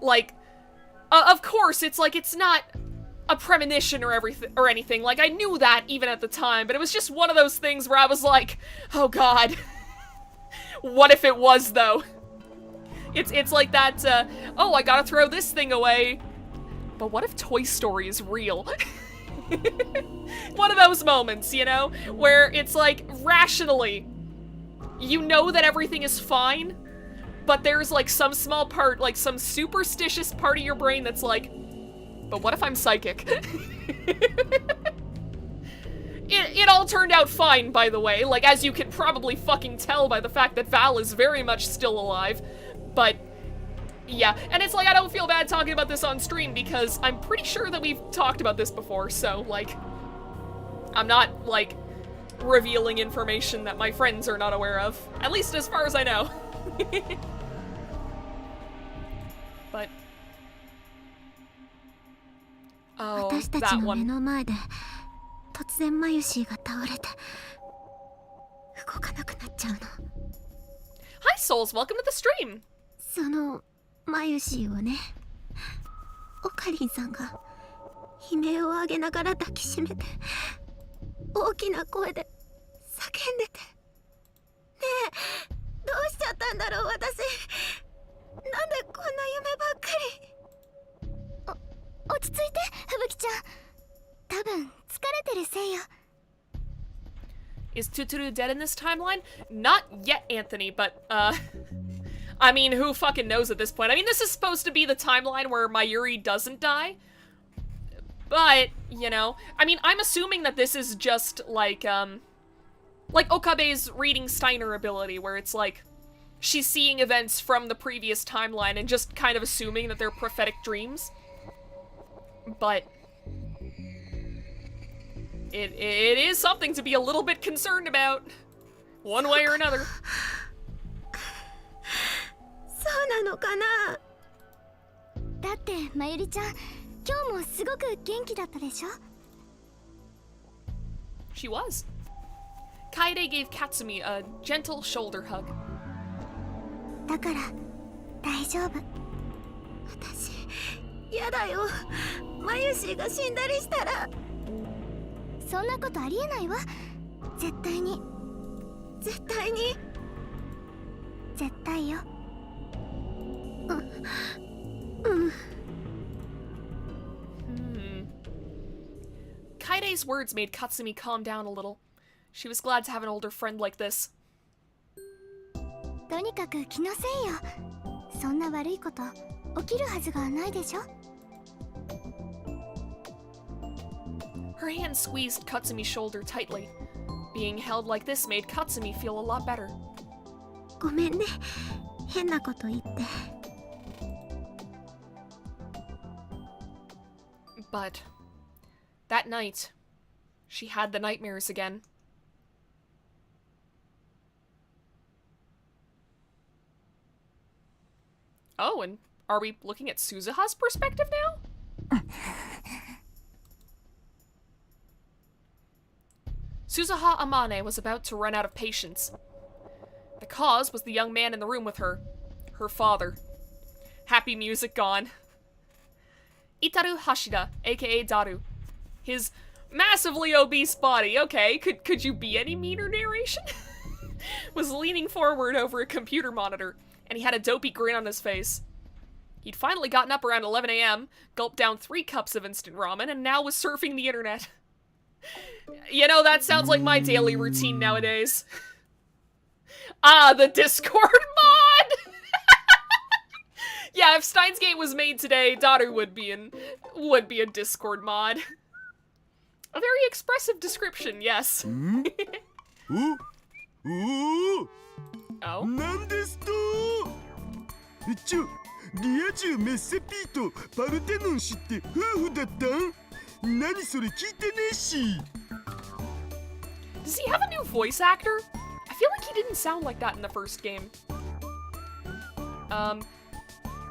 Like, of course, it's like, it's not a premonition or anything. Like, I knew that even at the time, but it was just one of those things where I was like, oh god. What if it was, though? It's like that, oh, I gotta throw this thing away. But what if Toy Story is real? One of those moments, you know? Where it's like, rationally, you know that everything is fine, but there's like some small part, like some superstitious part of your brain that's like, but what if I'm psychic? It all turned out fine, by the way, like, as you can probably fucking tell by the fact that Val is very much still alive, but, yeah, and it's like, I don't feel bad talking about this on stream, because I'm pretty sure that we've talked about this before, so, like, I'm not, like, revealing information that my friends are not aware of, at least as far as I know. But, oh, that one. 突然マユシーが倒れて動かなくなっちゃうの。 Hi souls, welcome to the stream. そのマユシーをね、オカリンさんが悲鳴を上げながら抱きしめて大きな声で叫んでて。ねえ、どうしちゃったんだろう私。なんでこんな夢ばっかり。落ち着いて、ふぶきちゃん。多分疲れてるせいよ。Is Tuturu dead in this timeline? Not yet, Anthony, but, I mean, who fucking knows at this point? I mean, this is supposed to be the timeline where Mayuri doesn't die. But, you know, I mean, I'm assuming that this is just, like Okabe's reading Steiner ability, where it's like, she's seeing events from the previous timeline and just kind of assuming that they're prophetic dreams. But it is something to be a little bit concerned about, one way or another. そうなのかな。だってまゆりちゃん、今日もすごく元気だったでしょ。She was. Kaede gave Katsumi a gentle shoulder hug. だから大丈夫。私やだよ。まゆしが死んだりしたら。そんなことありえないわ。絶対に。絶対に。絶対よ。Kaide's words made Katsumi calm down a little. She was glad to have an older friend like this. とにかく気のせいよ。そんな悪いこと起きるはずがないでしょ。Her hand squeezed Katsumi's shoulder tightly. Being held like this made Katsumi feel a lot better. ごめんね。変なこと言って。But that night, she had the nightmares again. Oh, and are we looking at Suzuha's perspective now? Suzuha Amane was about to run out of patience. The cause was the young man in the room with her. Her father. Happy music gone. Itaru Hashida, aka Daru. His massively obese body, okay, could you be any meaner narration? Was leaning forward over a computer monitor, and he had a dopey grin on his face. He'd finally gotten up around 11 a.m., gulped down 3 cups of instant ramen, and now was surfing the internet. You know, that sounds like my daily routine nowadays. Ah, the Discord mod! Yeah, if Steins Gate was made today, Daru would be a Discord mod. A very expressive description, yes. Oh? なんですとリア充メッセピーとパルテノン氏って夫婦だったん何それ聞いてねえし Does he have a new voice actor? I feel like he didn't sound like that in the first game.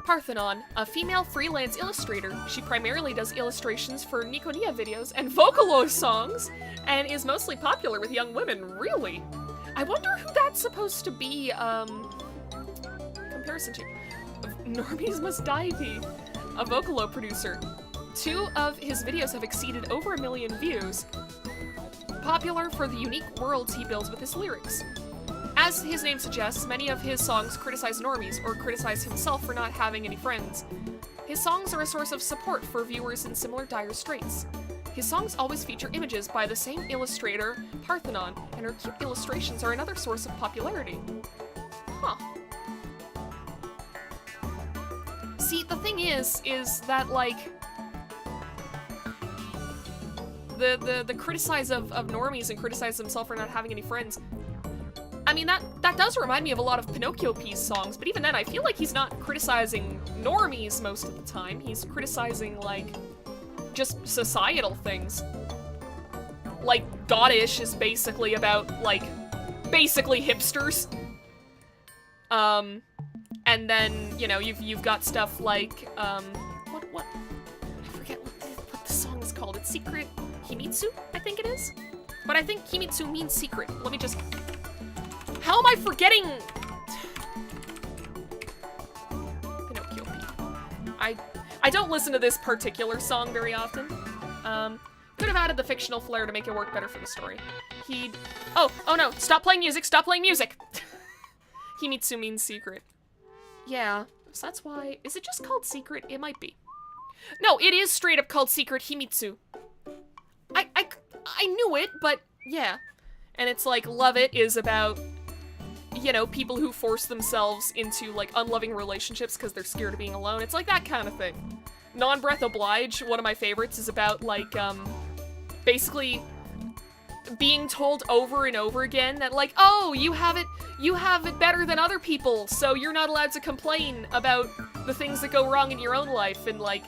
Parthenon, a female freelance illustrator. She primarily does illustrations for Nikoniya videos and Vocaloid songs, and is mostly popular with young women, really. I wonder who that's supposed to be, comparison to. Normies Must Die V, a Vocaloid producer. 2 of his videos have exceeded over 1 million views. Popular for the unique worlds he builds with his lyrics. As his name suggests, many of his songs criticize normies or criticize himself for not having any friends. His songs are a source of support for viewers in similar dire straits. His songs always feature images by the same illustrator, Parthenon, and her cute illustrations are another source of popularity. Huh. See, the thing is that, like, the criticize of normies and criticize himself for not having any friends, I mean, that does remind me of a lot of Pinocchio P's songs, but even then, I feel like he's not criticizing normies most of the time. He's criticizing, like, just societal things. Like, Goddish is basically about, like, basically hipsters. And then, you know, you've got stuff like, what? I forget what the song is called. It's Secret Himitsu, I think it is? But I think Himitsu means secret. Let me just... How am I forgetting? Pinocchio P. I don't listen to this particular song very often. Could have added the fictional flair to make it work better for the story. he'd... Oh no, stop playing music, stop playing music! Himitsu means secret. Yeah, so that's why... Is it just called secret? It might be. No, it is straight up called secret Himitsu. I knew it, but yeah. And it's like, Love It is about, you know, people who force themselves into, like, unloving relationships because they're scared of being alone. It's like that kind of thing. Non-Breath Oblige, one of my favorites, is about, like, basically being told over and over again that, like, oh, you have it better than other people, so you're not allowed to complain about the things that go wrong in your own life, and, like,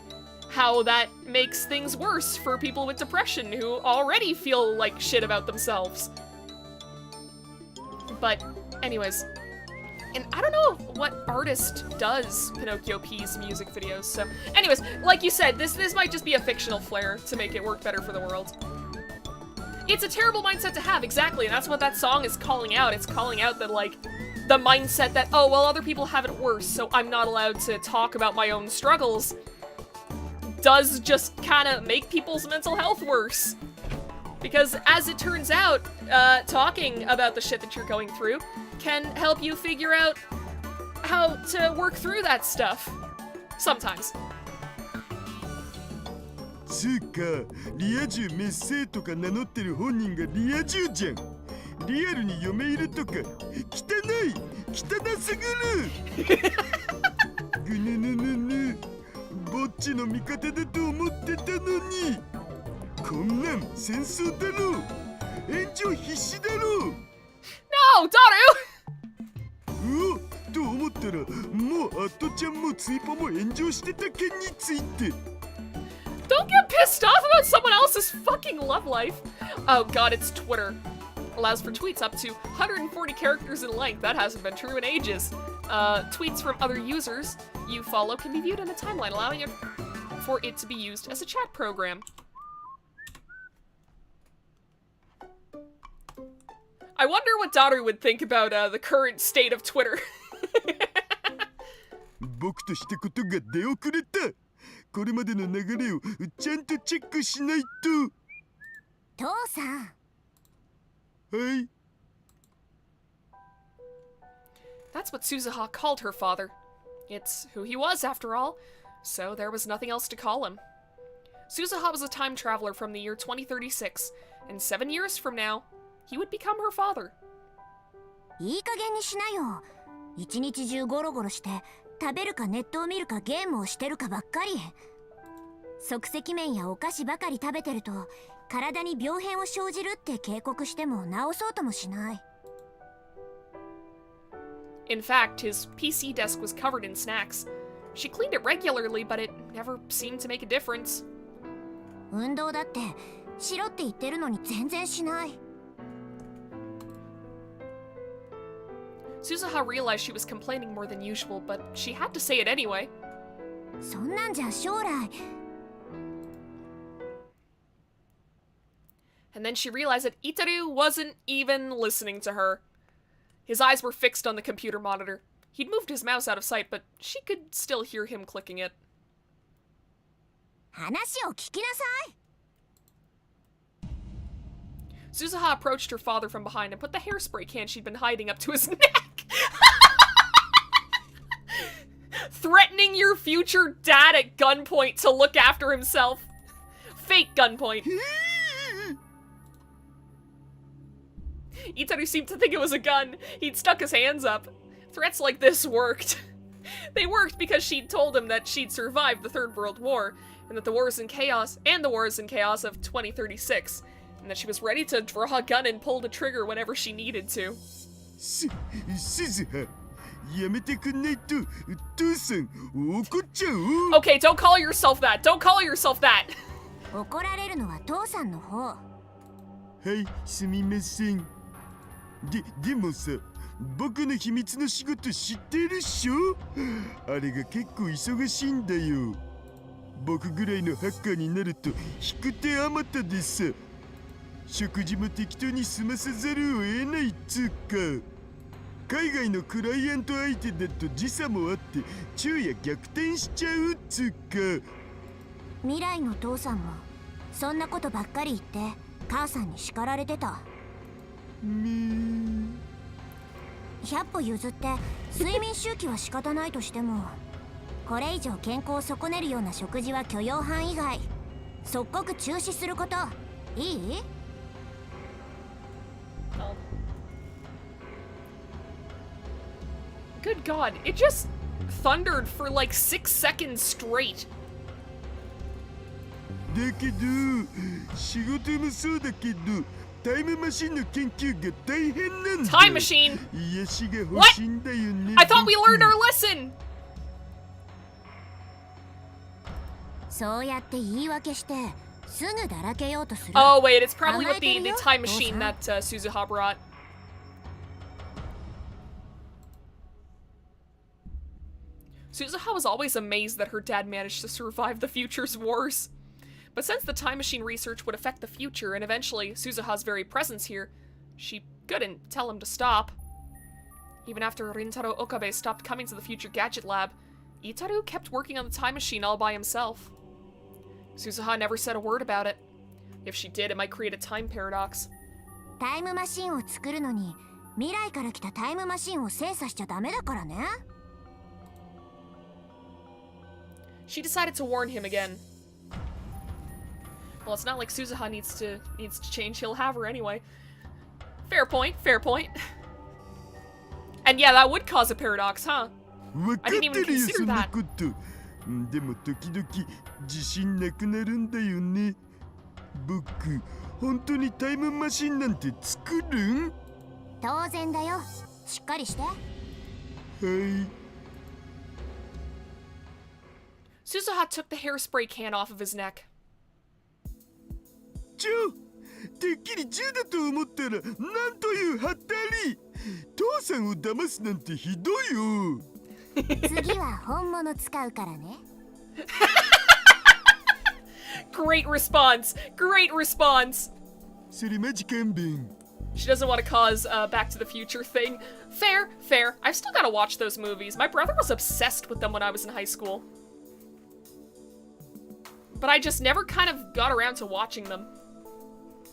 how that makes things worse for people with depression who already feel like shit about themselves. But, anyways. And I don't know what artist does Pinocchio P's music videos, so... Anyways, like you said, this might just be a fictional flair to make it work better for the world. It's a terrible mindset to have, exactly, and that's what that song is calling out. It's calling out that, like, the mindset that, oh, well, other people have it worse, so I'm not allowed to talk about my own struggles, does just kind of make people's mental health worse. Because, as it turns out, talking about the shit that you're going through can help you figure out how to work through that stuff. Sometimes. つうか、リア充メッセーとか名乗ってる本人がリア充じゃん。リアルに嫁いるとか、汚い、汚すぎる。ぐぬぬぬぬ、ぼっちの味方だと思ってたのに。こんなん戦争だろう。炎上必至だろう。No, Daru! おと思ったら、もうアットちゃんもツイポも炎上してた件について。Don't get pissed off about someone else's fucking love life. Oh god, it's Twitter. Allows for tweets up to 140 characters in length. That hasn't been true in ages. Tweets from other users you follow can be viewed in a timeline, allowing it for it to be used as a chat program. I wonder what Daru would think about the current state of Twitter. 僕としたことが出遅れた。これまでの流れをちゃんとチェックしないと。父さん。はい。That's what Suzuha called her father. It's who he was, after all, so there was nothing else to call him. Suzuha was a time traveler from the year 2036, and 7 years from now, he would become her father. いい加減にしなよ。一日中ゴロゴロして食べるかネットを見るかゲームをしてるかばっかり。即席麺やお菓子ばかり食べてると体に病変を生じるって警告しても治そうともしない。In fact, his PC desk was covered in snacks. She cleaned it regularly, but it never seemed to make a difference. 運動だってしろって言ってるのに全然しない。Suzuha realized she was complaining more than usual, but she had to say it anyway. そんなんじゃ将来。And then she realized that Itaru wasn't even listening to her. His eyes were fixed on the computer monitor. He'd moved his mouse out of sight, but she could still hear him clicking it. 話を聞きなさい。Suzuha approached her father from behind and put the hairspray can she'd been hiding up to his neck. Threatening your future dad at gunpoint to look after himself. Fake gunpoint. Itaru seemed to think it was a gun. He'd stuck his hands up. Threats like this worked. They worked because she'd told him that she'd survived the Third World War, and that the wars and chaos of 2036, and that she was ready to draw a gun and pull the trigger whenever she needed to. 鈴葉、やめてくんないと父さん怒っちゃう。Okay, don't call yourself that. Don't call yourself that. 怒られるのは父さんの方。はい、すみません。でもさ、僕の秘密の仕事知ってるっしょ？あれが結構忙しいんだよ。僕ぐらいのハッカーになると引く手あまたでさ、食事も適当に済まさざるを得ないっつうか。海外のクライアント相手だと時差もあって昼夜逆転しちゃうっつうか。未来の父さんもそんなことばっかり言って母さんに叱られてた。め100歩譲って睡眠周期は仕方ないとしても、これ以上健康を損ねるような食事は許容範囲外。即刻中止すること。いい？ Good God, it just thundered for like 6 seconds straight. だけど仕事もそうだけどタイムマシンの研究が大変なんだ。 Time machine! 癒しが欲しいんだよね。 I thought we learned our lesson! そうやって言い訳してすぐだらけようとする。 Oh wait, it's probably with the time machine that Suzuha brought. Suzuha was always amazed that her dad managed to survive the future's wars. But since the time machine research would affect the future and eventually Suzuha's very presence here, she couldn't tell him to stop. Even after Rintaro Okabe stopped coming to the future gadget lab, Itaru kept working on the time machine all by himself. Suzuha never said a word about it. If she did, it might create a time paradox. タイムマシンを作るのに未来から来たタイムマシンを精査しちゃダメだからね。 She decided to warn him again. Well, it's not like Suzuha needs to change. He'll have her anyway. Fair point, fair point. And yeah, that would cause a paradox, huh? 分か I っ didn't て even るよ consider そんな that. こと。でも時々自信なくなるんだよね。僕本当にタイムマシンなんて作るん？当然だよ。しっかりして。はい。 Suzuha took the hairspray can off of his neck. てっきり銃だと思ったらなんというはったり。父さんを騙すなんてひどいよ。次は本物使うからね。Great response! Great response! それマジ勘弁。 She doesn't want to cause a Back to the Future thing. Fair, fair. I've still got to watch those movies. My brother was obsessed with them when I was in high school. But I just never kind of got around to watching them.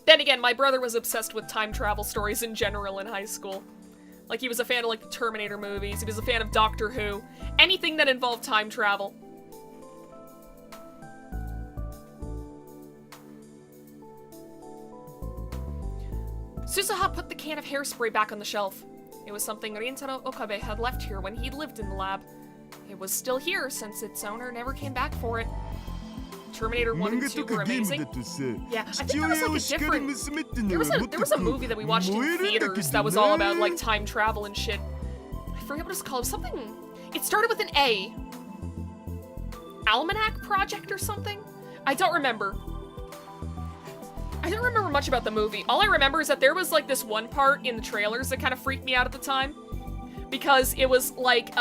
Then again, my brother was obsessed with time travel stories in general in high school. Like, he was a fan of, like, the Terminator movies. He was a fan of Doctor Who. Anything that involved time travel. Suzuha put the can of hairspray back on the shelf. It was something Rintaro Okabe had left here when he lived in the lab. It was still here since its owner never came back for it. Terminator 1 and 2 were amazing. Yeah, I think there was like a different... There was a movie that we watched in theaters that was all about like time travel and shit. I forget what it's called. Something... It started with an A. Almanac Project or something? I don't remember. I don't remember much about the movie. All I remember is that there was like this one part in the trailers that kind of freaked me out at the time. Because it was like,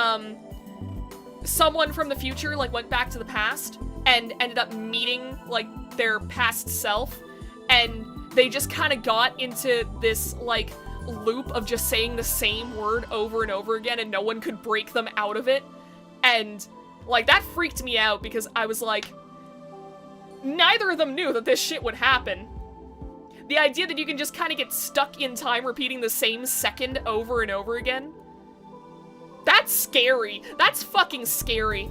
someone from the future like went back to the past and ended up meeting like their past self, and they just kind of got into this like loop of just saying the same word over and over again and no one could break them out of it. And like that freaked me out because I was like, neither of them knew that this shit would happen. The idea that you can just kind of get stuck in time repeating the same second over and over again. That's scary. That's fucking scary.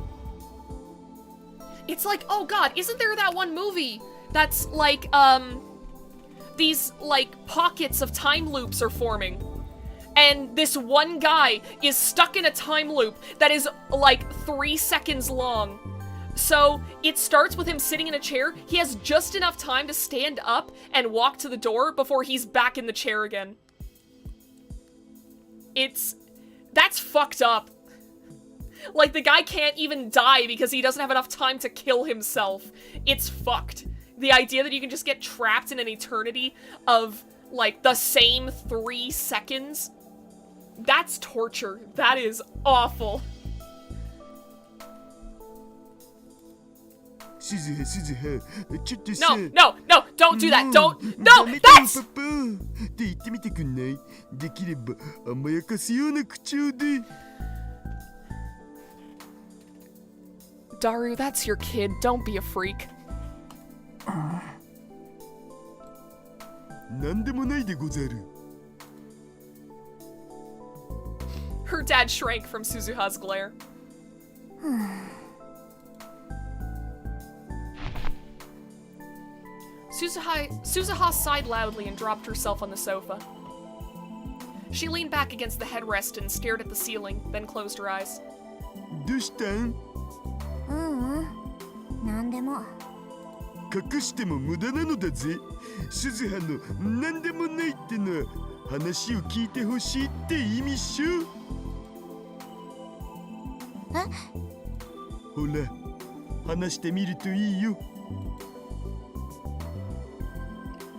It's like, oh god, isn't there that one movie that's like, these, like, pockets of time loops are forming. And this one guy is stuck in a time loop that is, like, 3 seconds long. So, it starts with him sitting in a chair. He has just enough time to stand up and walk to the door before he's back in the chair again. That's fucked up. Like, the guy can't even die because he doesn't have enough time to kill himself. It's fucked. The idea that you can just get trapped in an eternity of, like, the same 3 seconds, that's torture. That is awful. No, no, no, don't do that. Don't. No, that's... Daru, that's your kid. Don't be a freak. なんでもないでござる。Her dad shrank from Suzuha's glare. Suzuha sighed loudly and dropped herself on the sofa. She leaned back against the headrest and stared at the ceiling, then closed her eyes. どうしたん？なんでも。隠しても無駄なのだぜ。鈴葉のなんでもないってのは話を聞いてほしいって意味っしょ。え？ほら、話してみるといいよ。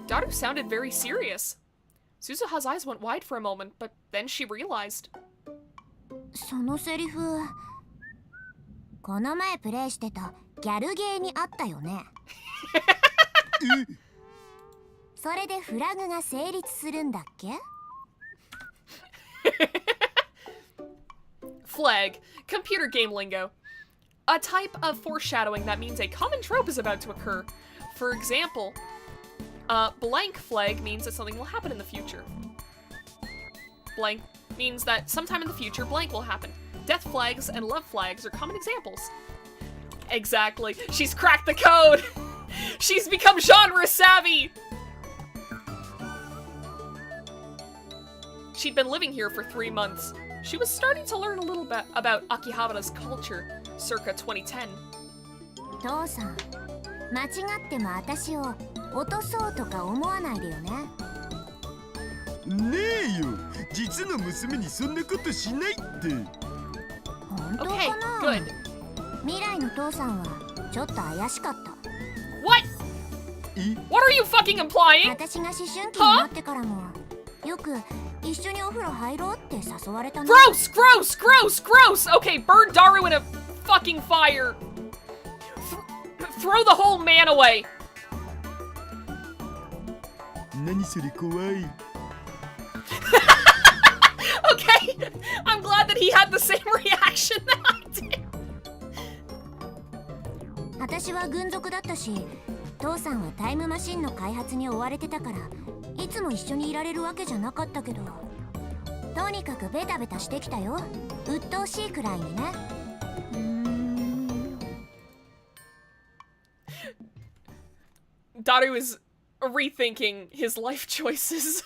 Daru sounded very serious. Suzuha's eyes went wide for a moment, but then she realized. そのセリフ、この前プレイしてたギャルゲーにあったよね。それでフラグが成立するんだっけ？ Flag, computer game lingo. A type of foreshadowing that means a common trope is about to occur. For example, blank flag means that something will happen in the future. Blank means that sometime in the future blank will happen. Death flags and love flags are common examples. Exactly. She's cracked the code! She's become genre savvy! She'd been living here for 3 months. She was starting to learn a little bit about Akihabara's culture, circa 2010. 父さん、間違っても私を落とそうとか思わないでよね。ねえよ、実の娘にそんなことしないって。本当か Okay, な？ good. 未来の父さんはちょっと怪しかった。 What? え？ What are you fucking implying? 私が思春期になってからもよく一緒にお風呂入ろうって誘われたの。 Gross! Gross! Gross! Gross! Okay, burn Daru in a fucking fire. Throw the whole man away. 何それ怖い。Okay, I'm glad that he had the same reaction that I did. 私は軍属だったし、父さんはタイムマシンの開発に追われてたからいつも一緒にいられるわけじゃなかったけど、とにかくベタベタしてきたよ。鬱陶しいくらいにね。Daru is rethinking his life choices.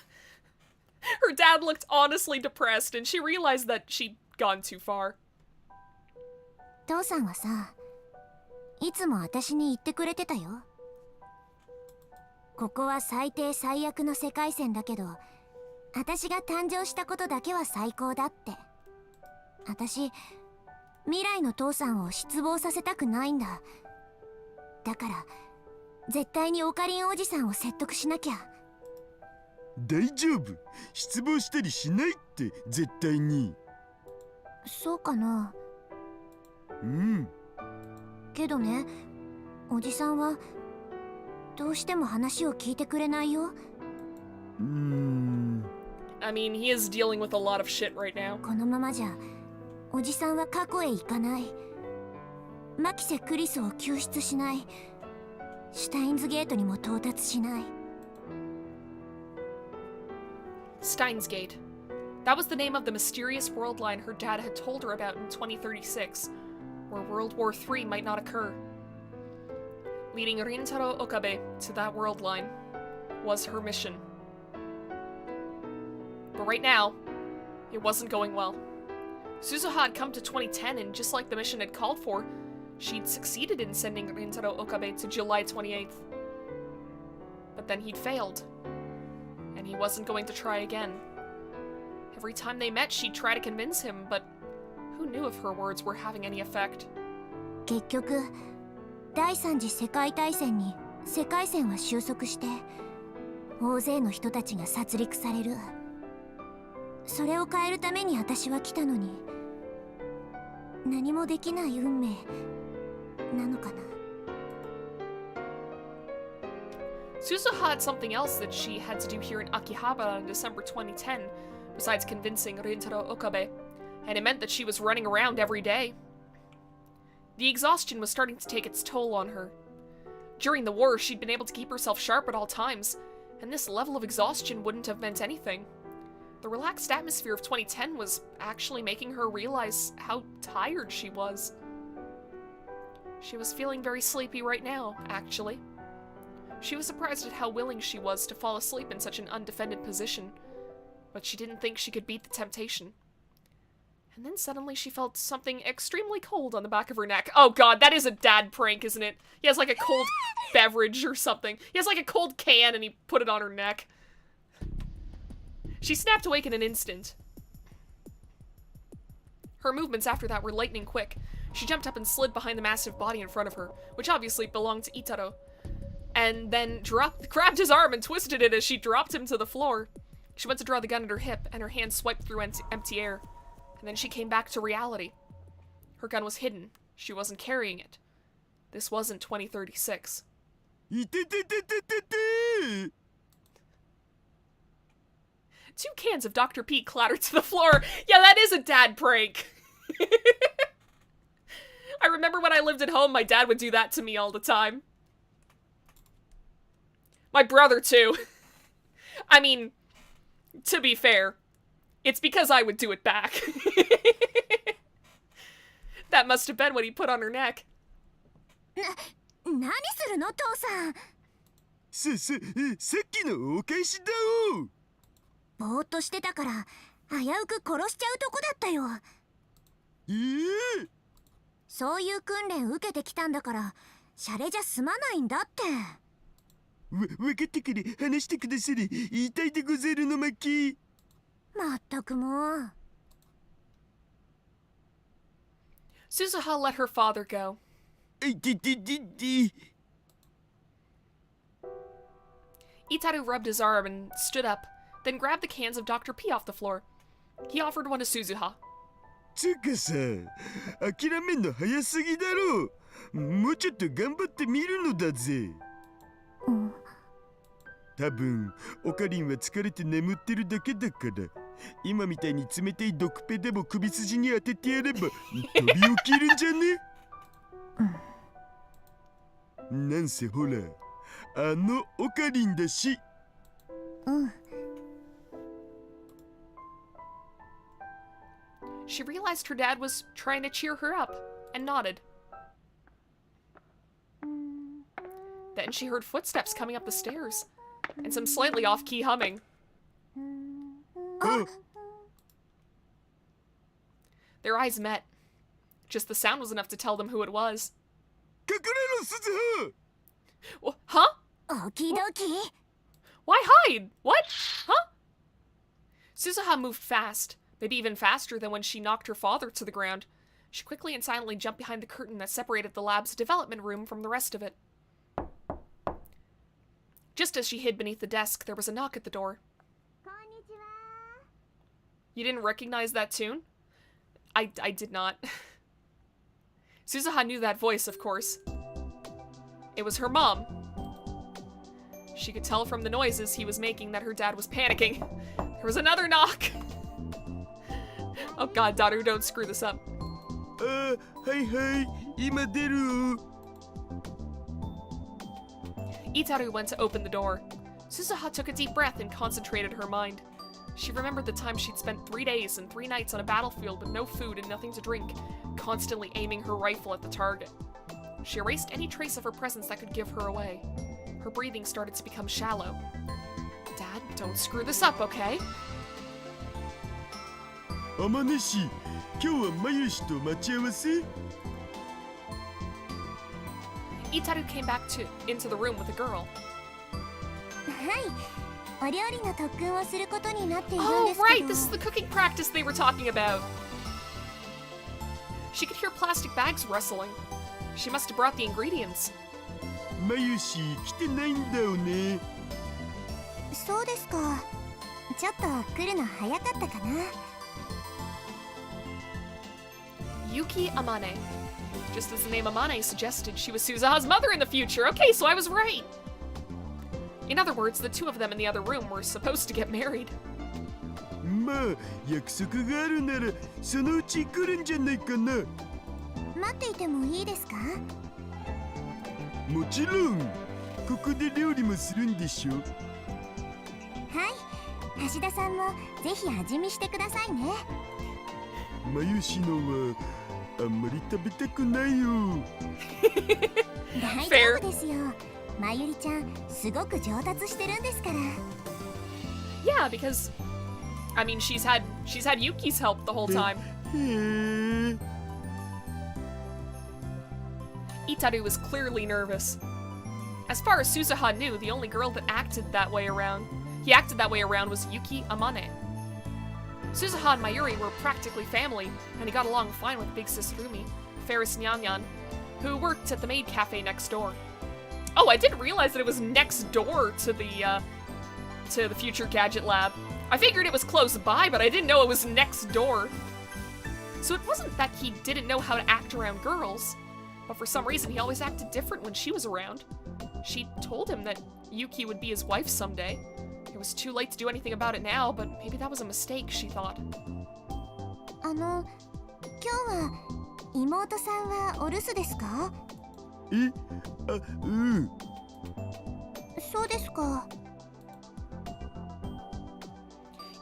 Her dad looked honestly depressed, and she realized that she'd gone too far. 父さんはさ、いつも私に言ってくれてたよ。ここは最低最悪の世界線だけど、私が誕生したことだけは最高だって。私、未来の父さんを失望させたくないんだ。だから、絶対にオカリンおじさんを説得しなきゃ。大丈夫。失望したりしないって絶対に。そうかな。うん。けどね、おじさんはどうしても話を聞いてくれないよ。I mean, he is dealing with a lot of shit right now. このままじゃおじさんは過去へ行かない。マキセ・クリスを救出しない。シュタインズゲートにも到達しない。 Steins Gate. That was the name of the mysterious world line her dad had told her about in 2036, where World War III might not occur. Leading Rintaro Okabe to that world line was her mission. But right now, it wasn't going well. Suzuha had come to 2010, and just like the mission had called for, she'd succeeded in sending Rintaro Okabe to July 28th. But then he'd failed, and he wasn't going to try again. Every time they met, she'd try to convince him, but who knew if her words were having any effect? 結局、第三次世界大戦に世界線は収束して、大勢の人たちが殺戮される。それを変えるために私は来たのに、何もできない運命なのかな。Suzuha had something else that she had to do here in Akihabara in December 2010, besides convincing Rintaro Okabe, and it meant that she was running around every day. The exhaustion was starting to take its toll on her. During the war, she'd been able to keep herself sharp at all times, and this level of exhaustion wouldn't have meant anything. The relaxed atmosphere of 2010 was actually making her realize how tired she was. She was feeling very sleepy right now, actually. She was surprised at how willing she was to fall asleep in such an undefended position, but she didn't think she could beat the temptation. And then suddenly she felt something extremely cold on the back of her neck. Oh god, that is a dad prank, isn't it? He has like a cold beverage or something. He has like a cold can and he put it on her neck. She snapped awake in an instant. Her movements after that were lightning quick. She jumped up and slid behind the massive body in front of her, which obviously belonged to Itaro, and then grabbed his arm and twisted it as she dropped him to the floor. She went to draw the gun at her hip, and her hand swiped through empty air. And then she came back to reality. Her gun was hidden. She wasn't carrying it. This wasn't 2036. 2 cans of Dr. P clattered to the floor. Yeah, that is a dad prank. I remember when I lived at home, my dad would do that to me all the time. My brother, too. I mean, to be fair, it's because I would do it back. That must have been what he put on her neck. 何するの父さん。さっきのお返しだお。ぼーっとしてたから危うく殺しちゃうとこだったよ。そういう訓練受けてきたんだからシャレじゃ済まないんだって。わかったから話してくださり。言いたいでござるの巻。まったくもう。Suzuha let her father go. Itaru rubbed his arm and stood up, then grabbed the cans of Dr. P off the floor. He offered one to Suzuha. つかさ、諦めんの早すぎだろう。もうちょっと頑張ってみるのだぜ。多分オカリンは疲れて眠ってるだけだから、今みたいに冷たい毒ペでも首筋に当ててやれば飛び起きるんじゃね？なんせほら、あのオカリンだし。She realized her dad was trying to cheer her up, and nodded. Then she heard footsteps coming up the stairs, and some slightly off-key humming. Their eyes met. Just the sound was enough to tell them who it was. Huh? Okie dokie. Why hide? What? Huh? Suzuha moved fast, maybe even faster than when she knocked her father to the ground. She quickly and silently jumped behind the curtain that separated the lab's development room from the rest of it. Just as she hid beneath the desk, there was a knock at the door. You didn't recognize that tune? I did not. Suzuha knew that voice, of course. It was her mom. She could tell from the noises he was making that her dad was panicking. There was another knock. Oh god, Daru, don't screw this up. Hi, 今出る。Itaru went to open the door. Suzuha took a deep breath and concentrated her mind. She remembered the time she'd spent 3 days and 3 nights on a battlefield with no food and nothing to drink, constantly aiming her rifle at the target. She erased any trace of her presence that could give her away. Her breathing started to become shallow. Dad, don't screw this up, okay? 天音氏、今日はまゆしと待ち合わせ？ Itaru came back into the room with a girl. はい、お料理の特訓をすることになっているん Oh, ですけ right! ど。 This is the cooking practice they were talking about. She could hear plastic bags rustling. She must have brought the ingredients. まゆし、来てないんだよね。そうですか。ちょっと来るの早かったかな。Yuki Amane. Just as the name Amane suggested, she was Suzuha's mother in the future. Okay, so I was right. In other words, the two of them in the other room were supposed to get married. まあ、約束があるならそのうち来るんじゃないかな。待っていてもいいですか？もちろん。ここで料理もするんでしょ？はい、橋田さんもぜひ味見してくださいね。まゆしのはあんまり食べたくないよ。大丈夫ですよ。まゆりちゃんすごく上達してるんですから。Yeah, because I mean she's had Yuki's help the whole time. へえ。 Itaru was clearly nervous. As far as Suzuha knew, the only girl that acted that way around was Yuki Amane. Suzuha and Mayuri were practically family, and he got along fine with big sis Rumi, Ferris Nyanyan, who worked at the maid cafe next door. Oh, I didn't realize that it was next door to the future gadget lab. I figured it was close by, but I didn't know it was next door. So it wasn't that he didn't know how to act around girls, but for some reason he always acted different when she was around. She told him that Yuki would be his wife someday. It was too late to do anything about it now, but maybe that was a mistake, she thought. 今日は妹さんはお留守ですか？え、あ、うん。そうですか。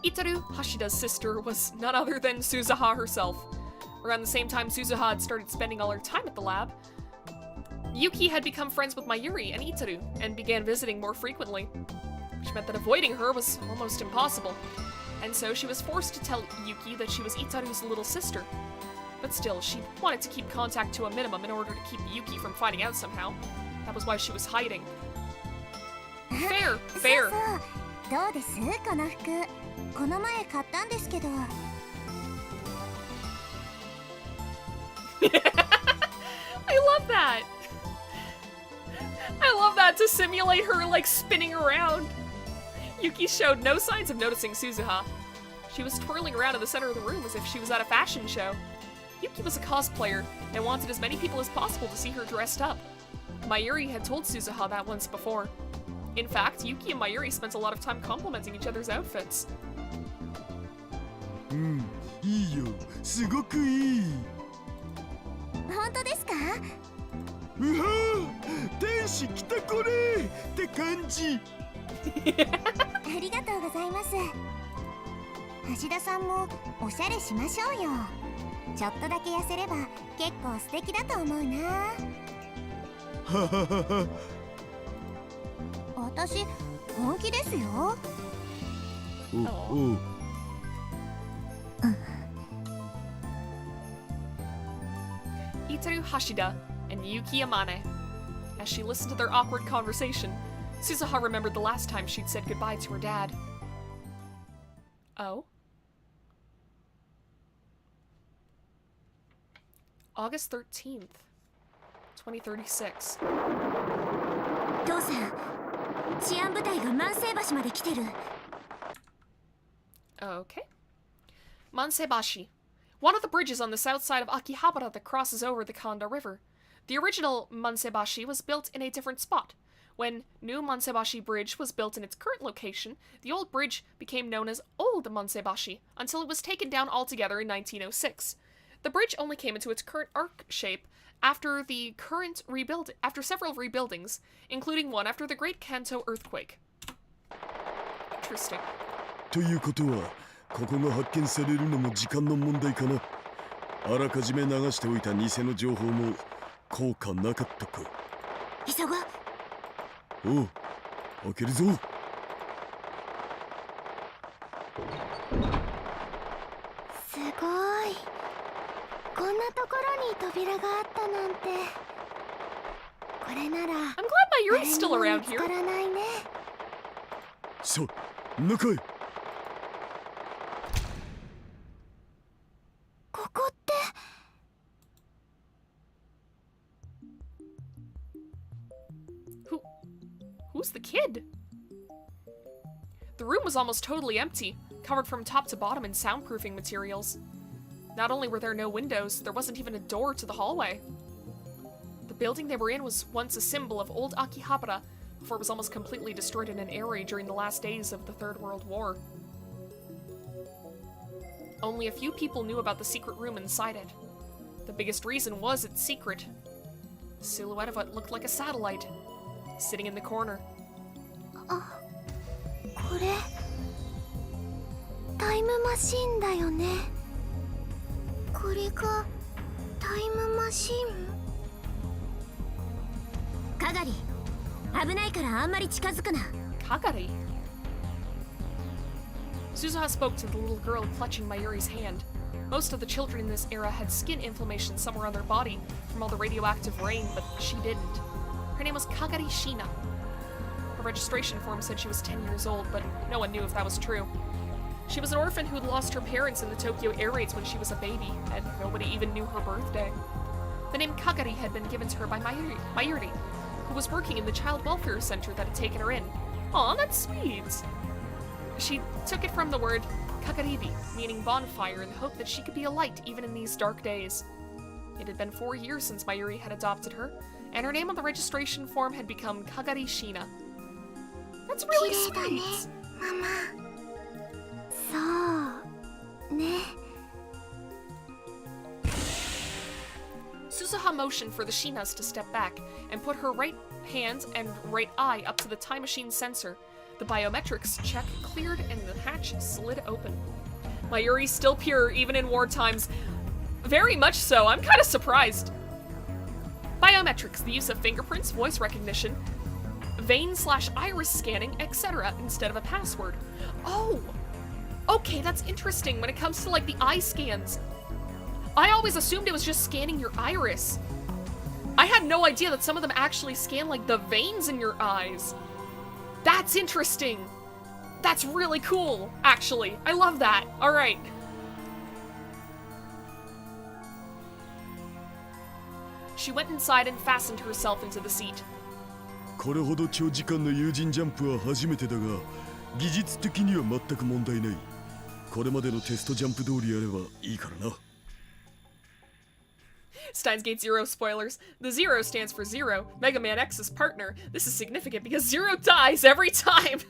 Itaru, Hashida's sister, was none other than Suzuha herself. Around the same time Suzuha had started spending all her time at the lab, Yuki had become friends with Mayuri and Itaru and began visiting more frequently, which meant that avoiding her was almost impossible. And so she was forced to tell Yuki that she was Itaru's little sister. But still, she wanted to keep contact to a minimum in order to keep Yuki from finding out somehow. That was why she was hiding. Fair, fair. そうそう。どうです？この服。この前買ったんですけど。I love that. I love that to simulate her like spinning around. Yuki showed no signs of noticing Suzuha. She was twirling around in the center of the room as if she was at a fashion show. Yuki was a cosplayer and wanted as many people as possible to see her dressed up. Mayuri had told Suzuha that once before. In fact, Yuki and Mayuri spent a lot of time complimenting each other's outfits. うん、いいよ。すごくいい。本当ですか？うわー、天使来たこれって感じ。ありがとうございます。橋田さんもおしゃれしましょうよ。ちょっとだけ痩せれば結構素敵だと思うな。はははは。私本気ですよ。おお。Itaru Hashida and Yuki Amane. As she listened to their awkward conversation, Suzuha remembered the last time she'd said goodbye to her dad. Oh? August 13th, 2036. 父さん、治安部隊が万世橋まで来てる。Okay. Mansebashi. One of the bridges on the south side of Akihabara that crosses over the Kanda River. The original Mansebashi was built in a different spot. When new Mansebashi Bridge was built in its current location, the old bridge became known as Old Mansebashi until it was taken down altogether in 1906. The bridge only came into its current arc shape after several rebuildings, including one after the Great Kanto earthquake. Interesting. ということは、ここが発見されるのも時間の問題かな。あらかじめ流しておいた偽の情報も効果なかったか。急ごう。おう、開けるぞ。すごい。こんなところに扉があったなんて。これなら I'm glad Mayuri's still around 見つ here. からないね。さあ、中へ。ここって。Who's the kid? The room was almost totally empty, covered from top to bottom in soundproofing materials. Not only were there no windows, there wasn't even a door to the hallway. The building they were in was once a symbol of old Akihabara, before it was almost completely destroyed in an air raid during the last days of the Third World War. Only a few people knew about the secret room inside it. The biggest reason was its secret. The silhouette of what looked like a satellite, sitting in the corner. あ、これ。タイムマシンだよね。これがタイムマシン？かがり、危ないからあんまり近づくな。Kagari. Suzuha spoke to the little girl clutching Mayuri's hand. Most of the children in this era had skin inflammation somewhere on their body from all the radioactive rain, but she didn't. Her name was Kagari Shina. Her registration form said she was 10 years old, but no one knew if that was true. She was an orphan who'd lost her parents in the Tokyo air raids when she was a baby, and nobody even knew her birthday. The name Kagari had been given to her by Mayuri, who was working in the child welfare center that had taken her in. Aw, that's sweet. She took it from the word Kagaribi, meaning bonfire, in the hope that she could be a light even in these dark days. It had been 4 years since Mayuri had adopted her, and her name on the registration form had become Kagari Shina. That's really 綺麗だね sweet. ママ。そうね。 Suzuha motioned for the Shinas to step back and put her right hand and right eye up to the time machine sensor. The biometrics check cleared and the hatch slid open. Mayuri's still pure, even in war times. Very much so. I'm kind of surprised. Biometrics, the use of fingerprints, voice recognition, vein/iris scanning, etc., instead of a password. Oh! Okay, that's interesting when it comes to, like, the eye scans. I always assumed it was just scanning your iris. I had no idea that some of them actually scan, like, the veins in your eyes. That's interesting. That's really cool, actually. I love that. All right. She went inside and fastened herself into the seat. これほど長時間の有人ジャンプは初めてだが、技術的には全く問題ない。これまでのテストジャンプ通りやればいいからな。Steins Gate Zero spoilers. The zero stands for Zero, Mega Man X's partner. This is significant because Zero dies every time.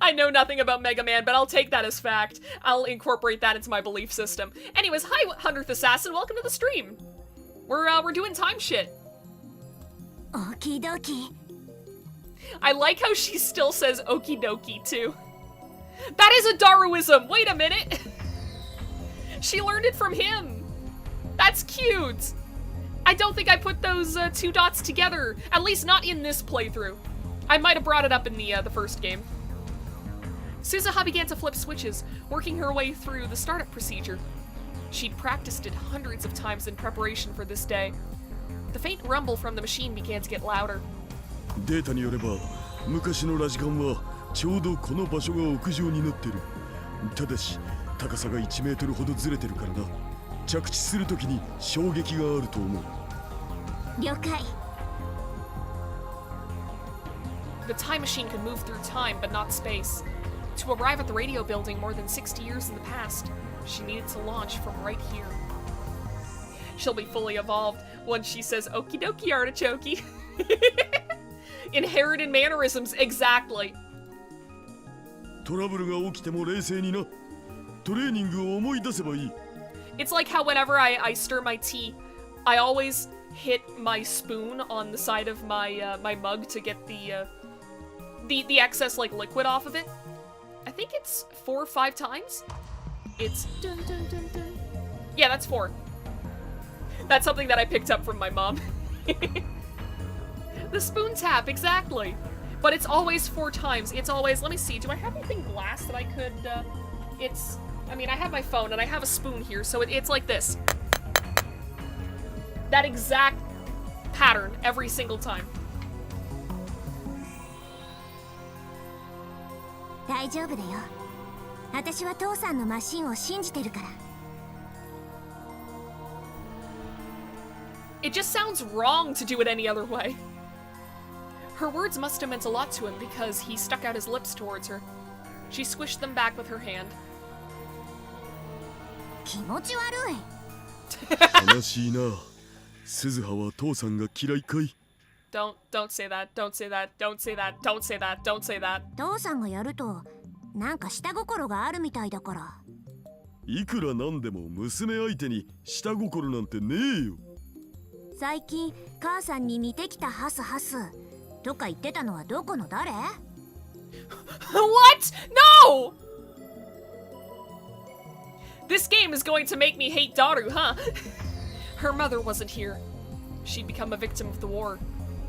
I know nothing about Mega Man, but I'll take that as fact. I'll incorporate that into my belief system. Anyways, hi 100th Assassin, welcome to the stream. We're doing time shit. Okie dokie. I like how she still says okie dokie too. That is a Daruism. Wait a minute. She learned it from him. That's cute. I don't think I put those 2 dots together, at least not in this playthrough. I might have brought it up in the first game. Suzuha began to flip switches, working her way through the startup procedure. She'd practiced it hundreds of times in preparation for this day. The faint rumble from the machine began to get louder. データによれば、昔のラジカンはちょうどこの場所が屋上になってる。ただし、高さが1メートルほどずれてるからな。着地するときに衝撃があると思う。了解。The time machine could move through time, but not space. To arrive at the radio building more than 60 years in the past, she needed to launch from right here. She'll be fully evolved once she says okie dokie artichoke. Inherited mannerisms, exactly. トラブルが起きても冷静にな。トレーニングを思い出せばいい。It's like how whenever I stir my tea, I always hit my spoon on the side of my my mug to get the excess like liquid off of it. I think it's 4 or 5 times. It's dun dun dun dun. Yeah, that's 4. That's something that I picked up from my mom. The spoon tap, exactly. But it's always 4 times. It's always, let me see, do I have anything glass that I could, I mean, I have my phone and I have a spoon here, so it's like this. That exact pattern every single time. 大丈夫だよ。私は父さんのマシンを信じてるから。It just sounds wrong to do it any other way. Her words must have meant a lot to him because he stuck out his lips towards her. She squished them back with her hand. 気持ち悪い。悲しいな。鈴葉は父さんが嫌いかい。Don't say that, don't say that, don't say that, don't say that, don't say that. 父さんがやるとなんか下心があるみたいだから。いくらなんでも娘相手に下心なんてねえよ。最近母さんに似てきたハスハスとか言ってたのはどこの誰？ What? No! This game is going to make me hate Daru, huh? Her mother wasn't here. She'd become a victim of the war,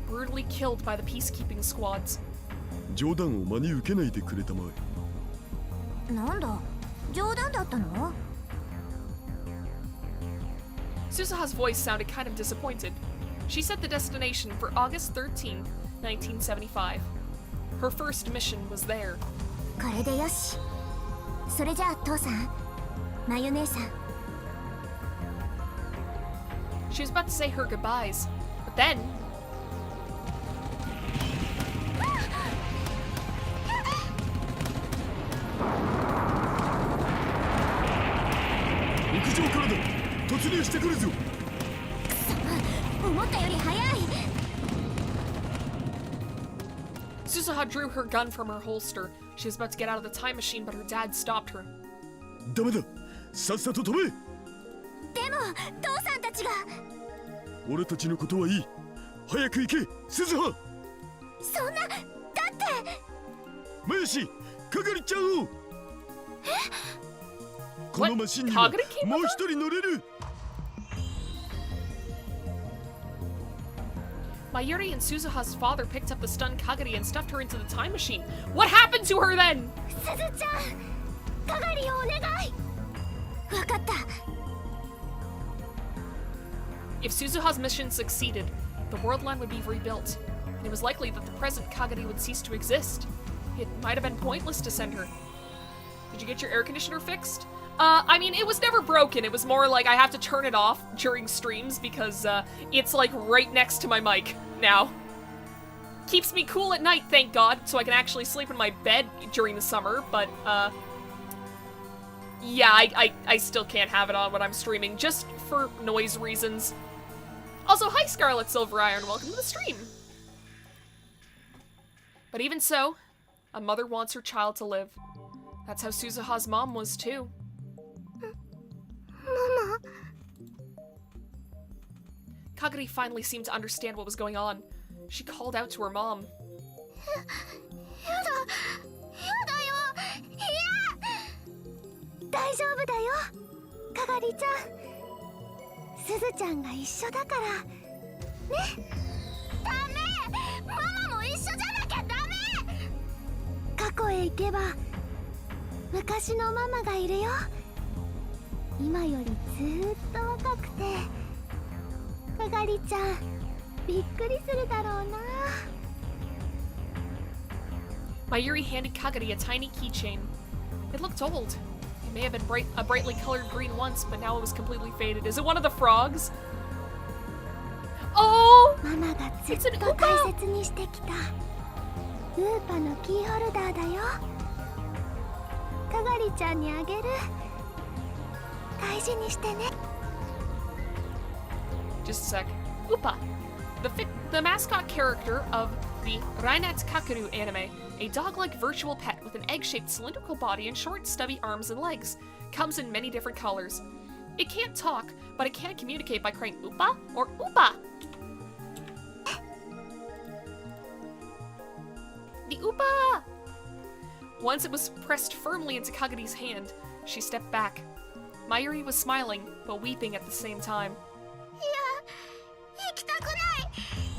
brutally killed by the peacekeeping squads. 冗談を真に受けないでくれたまえ。なんだ、冗談だったの？ Suzuha's voice sounded kind of disappointed. She set the destination for August 13th, 1975. Her first mission was there. これでよし。それじゃあ父さん、まゆ姉さん。 She was about to say her goodbyes, but then... Suzuha drew her gun from her holster. She was about to get out of the time machine, but her dad stopped her. ダメだ。さっさと飛べ。でも父さんたちが。俺たちのことはいい。早く行け、鈴葉。そんな、だって。マヤシ、かがりちゃんを。このマシンにはもう一人乗れる。Mayuri and Suzuha's father picked up the stunned Kagari and stuffed her into the time machine. What happened to her then? すずちゃん、かがりをお願い。わかった。 If Suzuha's mission succeeded, the world line would be rebuilt, and it was likely that the present Kagari would cease to exist. It might have been pointless to send her. Did you get your air conditioner fixed? I mean, it was never broken. It was more like I have to turn it off during streams because, it's like right next to my mic now. Keeps me cool at night, thank God, so I can actually sleep in my bed during the summer, but, yeah, I still can't have it on when I'm streaming, just for noise reasons. Also, hi Scarlet Silver Iron, welcome to the stream! But even so, a mother wants her child to live. That's how Suzuha's mom was too. Mama. Kagari finally seemed to understand what was going on. She called out to her mom. やだよ。大丈夫だよ、かがりちゃん。すずちゃんが一緒だからね。ダメ、ママも一緒じゃなきゃダメ。過去へ行けば昔のママがいるよ。今よりずーっと若くて、かがりちゃんびっくりするだろうな。 Mayuri handed Kagari a tiny keychain. It looked old. It may have been a brightly colored green once, but now it was completely faded. Is it one of the frogs? Oh! ママがずっと大切にしてきたウーパのキーホルダーだよ。かがりちゃんにあげる。大事にしてね。 Just a sec. Upa, the mascot character of the Rainet Kakuru anime, a dog-like virtual pet with an egg-shaped cylindrical body and short, stubby arms and legs, comes in many different colors. It can't talk, but it can communicate by crying Upa or Upa. The Upa! Once it was pressed firmly into Kagari's hand, she stepped back. Mayuri was smiling, but weeping at the same time. いや、行きたくない。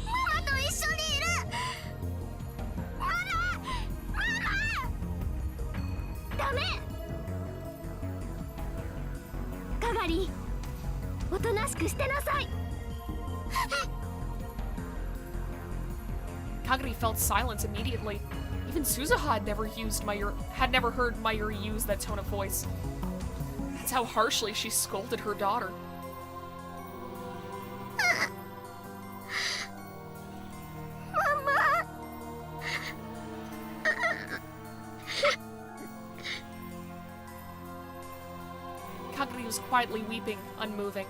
ママと一緒にいる。ママ、ダメ。かがり、おとなしくしてなさい。Kagari felt silence immediately. Even Suzuha had never heard Mayuri use that tone of voice. That's how harshly she scolded her daughter. Mama. Kagari was quietly weeping, unmoving.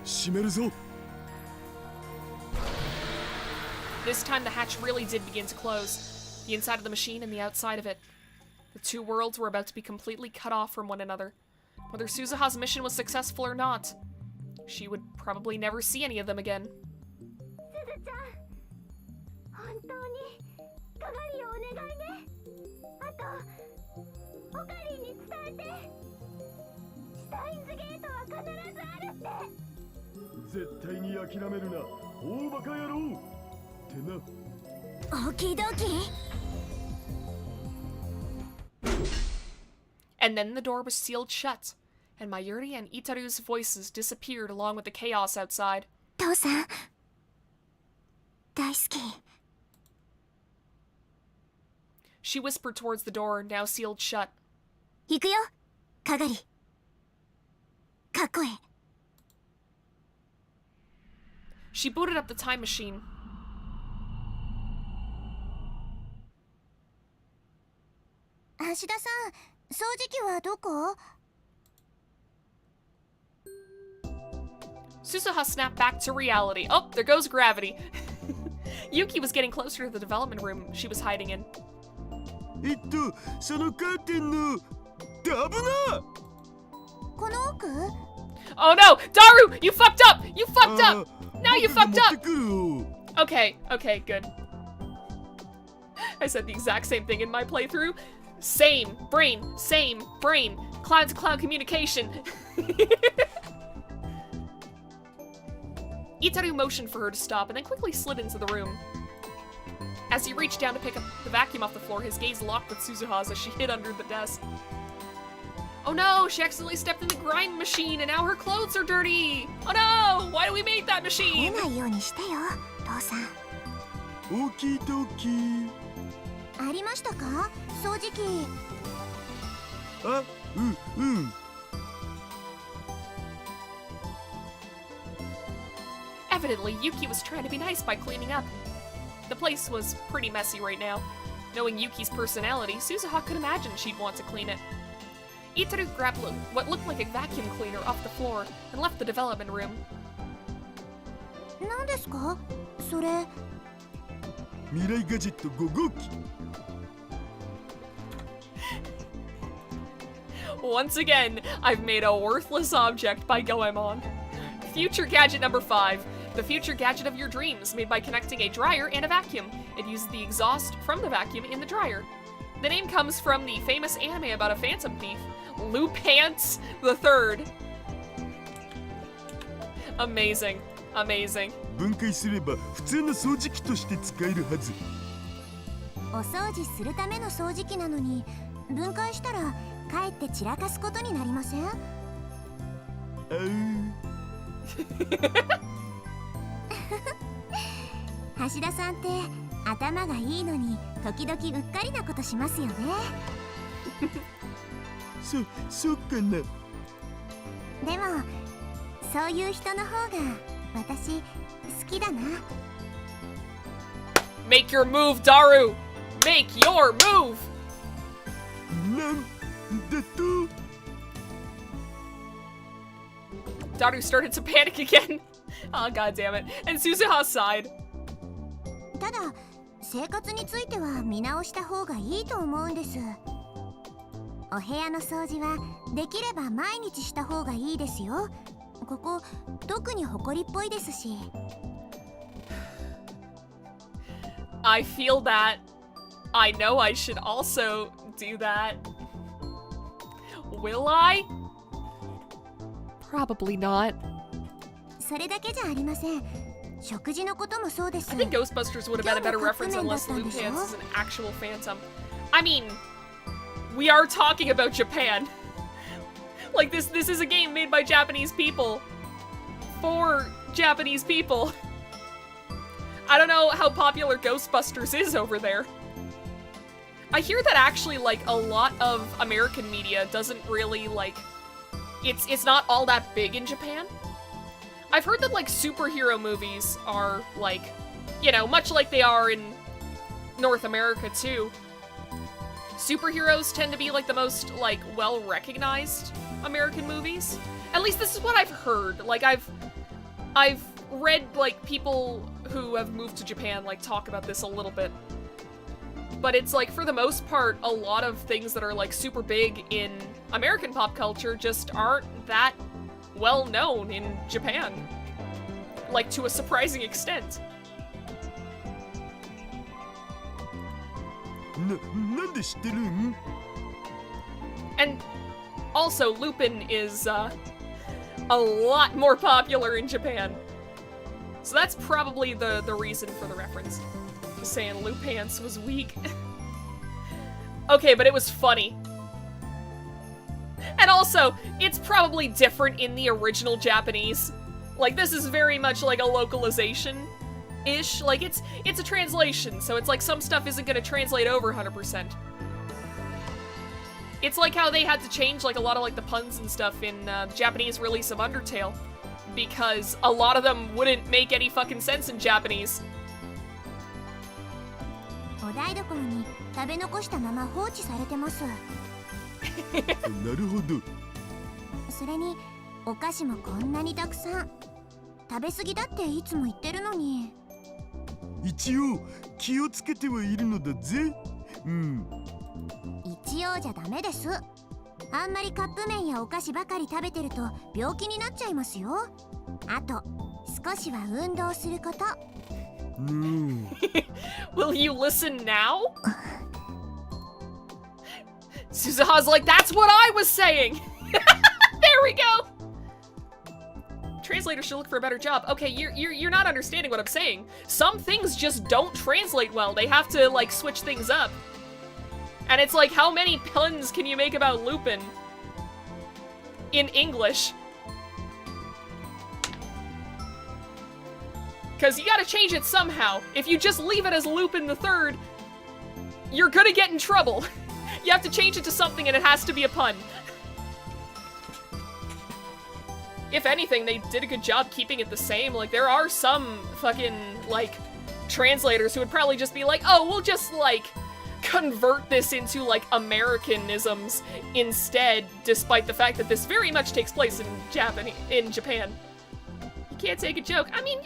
閉めるぞ。 This time the hatch really did begin to close. The inside of the machine and the outside of it. The two worlds were about to be completely cut off from one another. Whether Suzuha's mission was successful or not, she would probably never see any of them again. すずちゃん、本当にかがりをお願いね。あと、おかりに伝えて。タインズゲートは必ずあるって。絶対に諦めるな、大バカ野郎ってな。オーキードーキー。 And then the door was sealed shut, and Mayuri and Itaru's voices disappeared along with the chaos outside. 父さん大好き。 She whispered towards the door, now sealed shut. 行くよかがり。かっこええ。 She booted up the time machine. 橋田さん、掃除機はどこ？ Suzuha snapped back to reality. Oh, there goes gravity. Yuki was getting closer to the development room she was hiding in. そのカーテンの危な。この奥？ Oh no! Daru! You fucked up! You fucked up! Now you fucked up! 持ってくるよ。 Okay, okay, good. I said the exact same thing in my playthrough. Same brain, cloud to cloud communication. Itaru motioned for her to stop and then quickly slid into the room. As he reached down to pick up the vacuum off the floor, his gaze locked with Suzuha's as she hid under the desk. Oh no, she accidentally stepped in the grind machine and now her clothes are dirty! Oh no, why do we make that 出 machine? ないようにしてよ父さん。大きいドキー。ありましたか掃除機？あ、うん。 Evidently, Yuki was trying to be nice by cleaning up. The place was pretty messy right now. Knowing Yuki's personality, Suzuha could imagine she'd want to clean it. Itaru grabbed what looked like a vacuum cleaner off the floor and left the development room. 何ですかそれ？未来ガジェット5号機。 Once again, I've made a worthless object by Goemon. Future gadget number 5. The future gadget of your dreams, made by connecting a dryer and a vacuum. It uses the exhaust from the vacuum in the dryer. The name comes from the famous anime about a phantom thief, Lupance III. Amazing. Amazing. 分解すれば普通の掃除機として使えるはず。お掃除するための掃除機なのに分解したらかえって散らかすことになりません？あ橋田さんって頭がいいのに時々うっかりなことしますよね。そうかな。でもそういう人の方が私好きだな。 Make your move, Daru! Make your move! なんだと。 Daru started to panic again. Oh, god damn it. And Suzuha sighed. ただ生活については見直した方がいいと思うんです。お部屋の掃除はできれば毎日した方がいいですよ。ここ特に埃っぽいですし。 I feel that. I know I should also do that. Will I? Probably not. それだけじゃありません。食事のこともそうです。 I think Ghostbusters would have been a better reference unless Lupance is an actual phantom. I mean, we are talking about Japan. Like this is a game made by Japanese people. For Japanese people. I don't know how popular Ghostbusters is over there. I hear that actually, like, a lot of American media doesn't really, like... It's not all that big in Japan. I've heard that, like, superhero movies are, like, you know, much like they are in North America, too. Superheroes tend to be, like, the most, like, well-recognized American movies. At least this is what I've heard. Like, I've read, like, people who have moved to Japan, like, talk about this a little bit. But it's, like, for the most part, a lot of things that are, like, super big in American pop culture just aren't that well known in Japan. Like, to a surprising extent. なんで知ってるん？ And Also, Lupin is, a lot more popular in Japan. So that's probably the reason for the reference. Just saying Lupance was weak. Okay, but it was funny. And also, it's probably different in the original Japanese. Like, this is very much like a localization-ish. Like, it's a translation, so it's like some stuff isn't gonna translate over 100%. It's like how they had to change, like, a lot of, like, the puns and stuff in the Japanese release of Undertale. Because a lot of them wouldn't make any fucking sense in Japanese. お台所に食べ残したまま放置されてます。なるほど。それにお菓子もこんなにたくさん。食べ過ぎだっていつも言ってるのに。一応気をつけてはいるのだぜ。うん。一応じゃダメです。あんまりカップ麺やお菓子ばかり食べてると病気になっちゃいますよ。あと少しは運動すること。No. Will you listen now? Suzuha's like, that's what I was saying! There we go! Translator should look for a better job. Okay, you're not understanding what I'm saying. Some things just don't translate well. They have to, like, switch things up. And it's like, how many puns can you make about Lupin in English? Because you gotta change it somehow. If you just leave it as Lupin the Third, you're gonna get in trouble. You have to change it to something and it has to be a pun. If anything, they did a good job keeping it the same. Like, there are some fucking, like, translators who would probably just be like, oh, we'll just, like, convert this into, like, Americanisms instead, despite the fact that this very much takes place in Japan. You can't take a joke. I mean,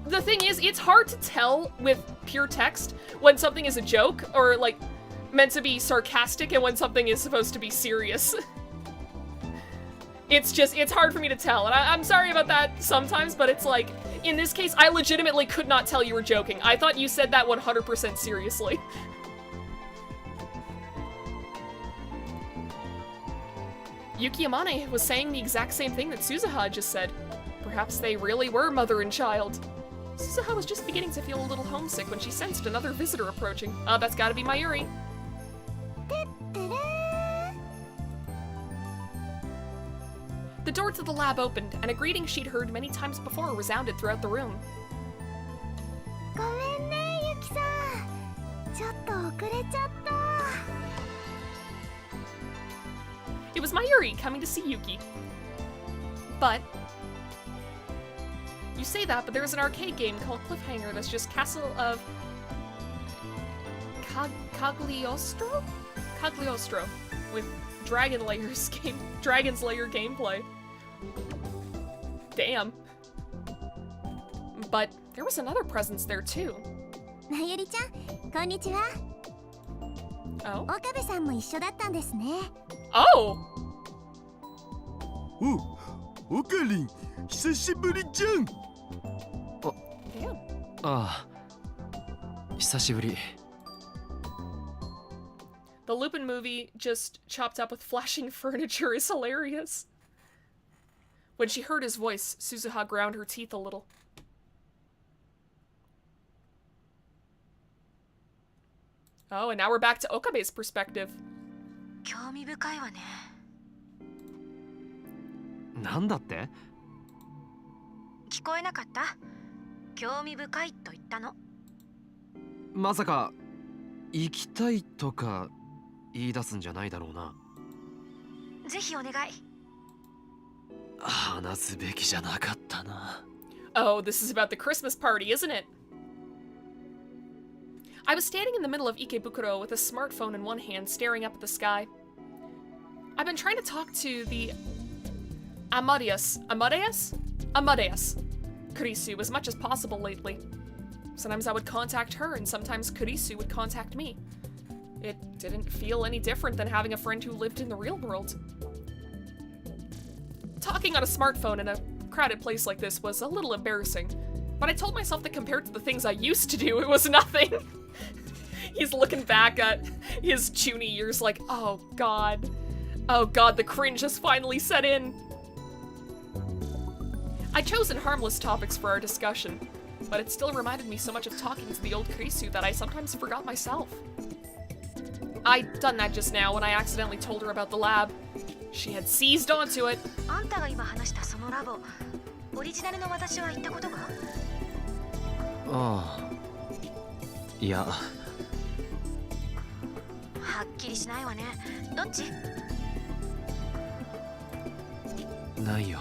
the thing is, it's hard to tell with pure text when something is a joke, or, like, meant to be sarcastic, and when something is supposed to be serious. It's hard for me to tell, and I'm sorry about that sometimes, but it's like, in this case, I legitimately could not tell you were joking. I thought you said that 100% seriously. Yuki Amane was saying the exact same thing that Suzuha just said. Perhaps they really were mother and child. Suzuha was just beginning to feel a little homesick when she sensed another visitor approaching. That's gotta be Mayuri. The door to the lab opened, and a greeting she'd heard many times before resounded throughout the room. ごめんね、ゆきさん。ちょっと遅れちゃった。It was Mayuri coming to see Yuki. But you say that, but there's an arcade game called Cliffhanger that's just Castle of Cagliostro? Cagliostro, with Dragon's Lair gameplay. Damn. But there was another presence there too. まゆりちゃん、こんにちは。Oh? 岡部さんも一緒だったんですね。Oh! お、オカリン、久しぶりじゃん。Damn. ああ、久しぶり。The Lupin movie, just chopped up with flashing furniture, is hilarious. When she heard his voice, Suzuha ground her teeth a little. Oh, and now we're back to Okabe's perspective. 興味深いわね。なんだって？聞こえなかった？興味深いと言ったの。まさか行きたいとか言い出すんじゃないだろうな。ぜひお願い。話すべきじゃなかったな。Oh, this is about the Christmas party, isn't it? I was standing in the middle of Ikebukuro with a smartphone in one hand, staring up at the sky. I've been trying to talk to the Amadeus Kurisu as much as possible lately. Sometimes I would contact her, and sometimes Kurisu would contact me. It didn't feel any different than having a friend who lived in the real world. Talking on a smartphone in a crowded place like this was a little embarrassing, but I told myself that compared to the things I used to do, it was nothing. He's looking back at his chuny years like, oh god, Oh god, the cringe has finally set in. I'd chosen harmless topics for our discussion, but it still reminded me so much of talking to the old Kurisu that I sometimes forgot myself. I'd done that just now when I accidentally told her about the lab. She had seized onto it. あんたが今話したそのラボ、オリジナルの私は行ったことが？ああ、いや。はっきりしないわね。どっち？ないよ。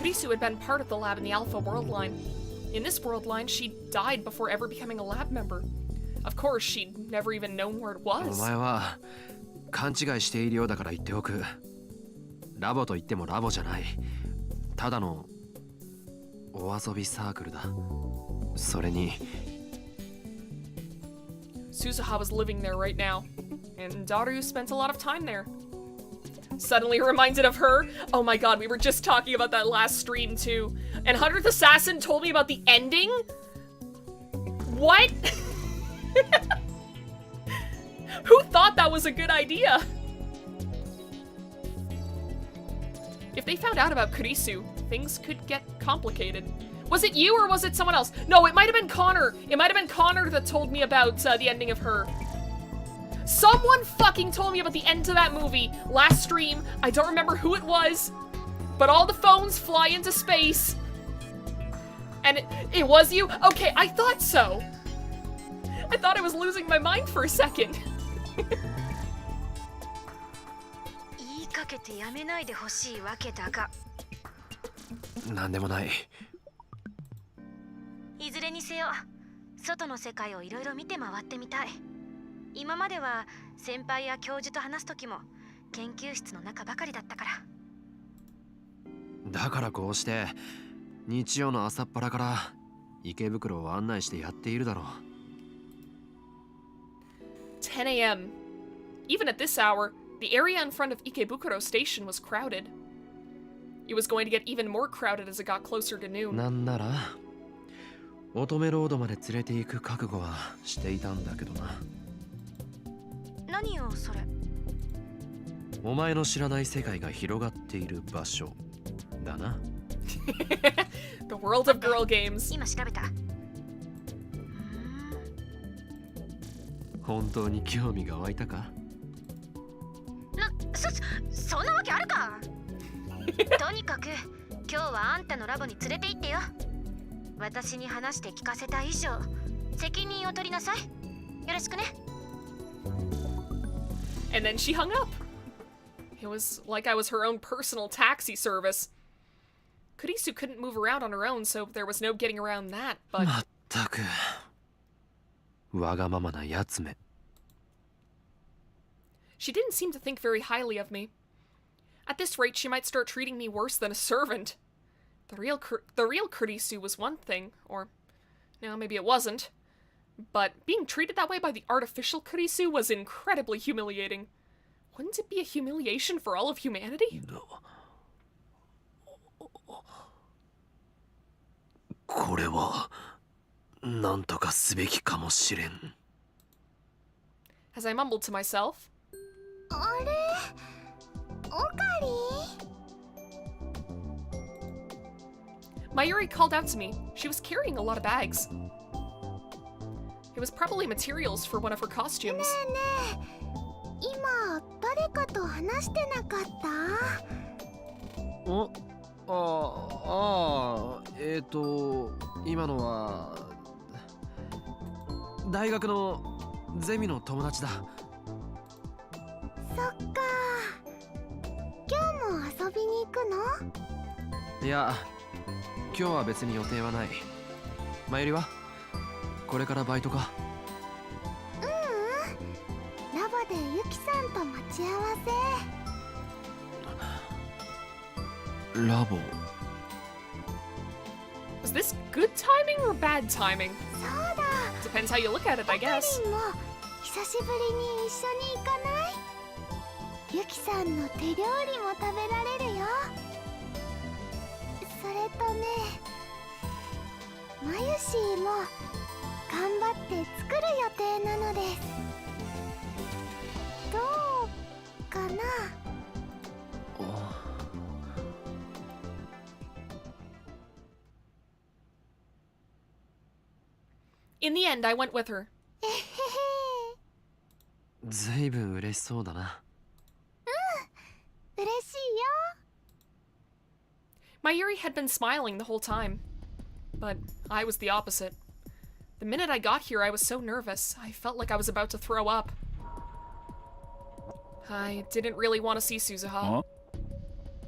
Kurisu had been part of the lab in the Alpha world line. In this world line, she died before ever becoming a lab member. Of course, she'd never even known where it お was. 前は勘違いしているようだから言っておく。ラボと言ってもラボじゃない。ただのお遊びサークルだ。それに Suzuha was living there right now, and Daru spent a lot of time there. Suddenly reminded of her. Oh my god, we were just talking about that last stream too. And 100th Assassin told me about the ending? What? Who thought that was a good idea? If they found out about Kurisu, things could get complicated. Was it you or was it someone else? No, it might have been Connor. It might have been Connor that told me about the ending of her. Someone fucking told me about the end to that movie last stream. I don't remember who it was, but all the phones fly into space. And it was you? Okay, I thought so. I thought I was losing my mind for a second. 言いかけてやめないでほしいわけだが。なんでもない。いずれにせよ、外の世界をいろいろ見て回ってみたい。今までは先輩や教授と話す時も研究室の中ばかりだったから。だからこうして日曜の朝っぱらから池袋を案内してやっているだろう。10 a.m. Even at this hour, the area in front of Ikebukuro Station was crowded. It was going to get even more crowded as it got closer to noon. なんなら乙女ロードまで連れて行く覚悟はしていたんだけどな。何よそれ？お前の知らない世界が広がっている場所だな。The world of girl games. 今調べた。本当に興味が湧いたか？そんなわけあるか。とにかく今日はあんたのラボに連れて行ってよ。私に話して聞かせた以上、責任を取りなさい。よろしくね。And then she hung up. It was like I was her own personal taxi service. Kurisu couldn't move around on her own, so there was no getting around that, but... まったくわがままなやつめ。She didn't seem to think very highly of me. At this rate, she might start treating me worse than a servant. The real Kurisu was one thing, or... No, maybe it wasn't. But being treated that way by the artificial Kurisu was incredibly humiliating. Wouldn't it be a humiliation for all of humanity? これはなんとかすべきかもしれん。As I mumbled to myself. あれ？オカリ？ Mayuri called out to me. She was carrying a lot of bags. It was probably materials for one of her costumes. ねえねえ、今誰かと話してなかった？今のは大学のゼミの友達だ。そっか。今日も遊びに行くの？いや、今日は別に予定はない。まゆりはこれからバイトか？ラボでユキさんと待ち合わせ。ラボ。Was this good timing or bad timing? そうだ。 Depends how you look at it, I オカ guess. リンも久しぶりに一緒に行かない？ユキさんの手料理も食べられるよ。それとね、マユシーも頑張って作る予定なのです。どう？ In the end, I went with her. えへへ。ずいぶん嬉しそうだな。嬉しいよ。 Mayuri had been smiling the whole time. But I was the opposite. The minute I got here, I was so nervous. I felt like I was about to throw up. I didn't really want to see Suzuha.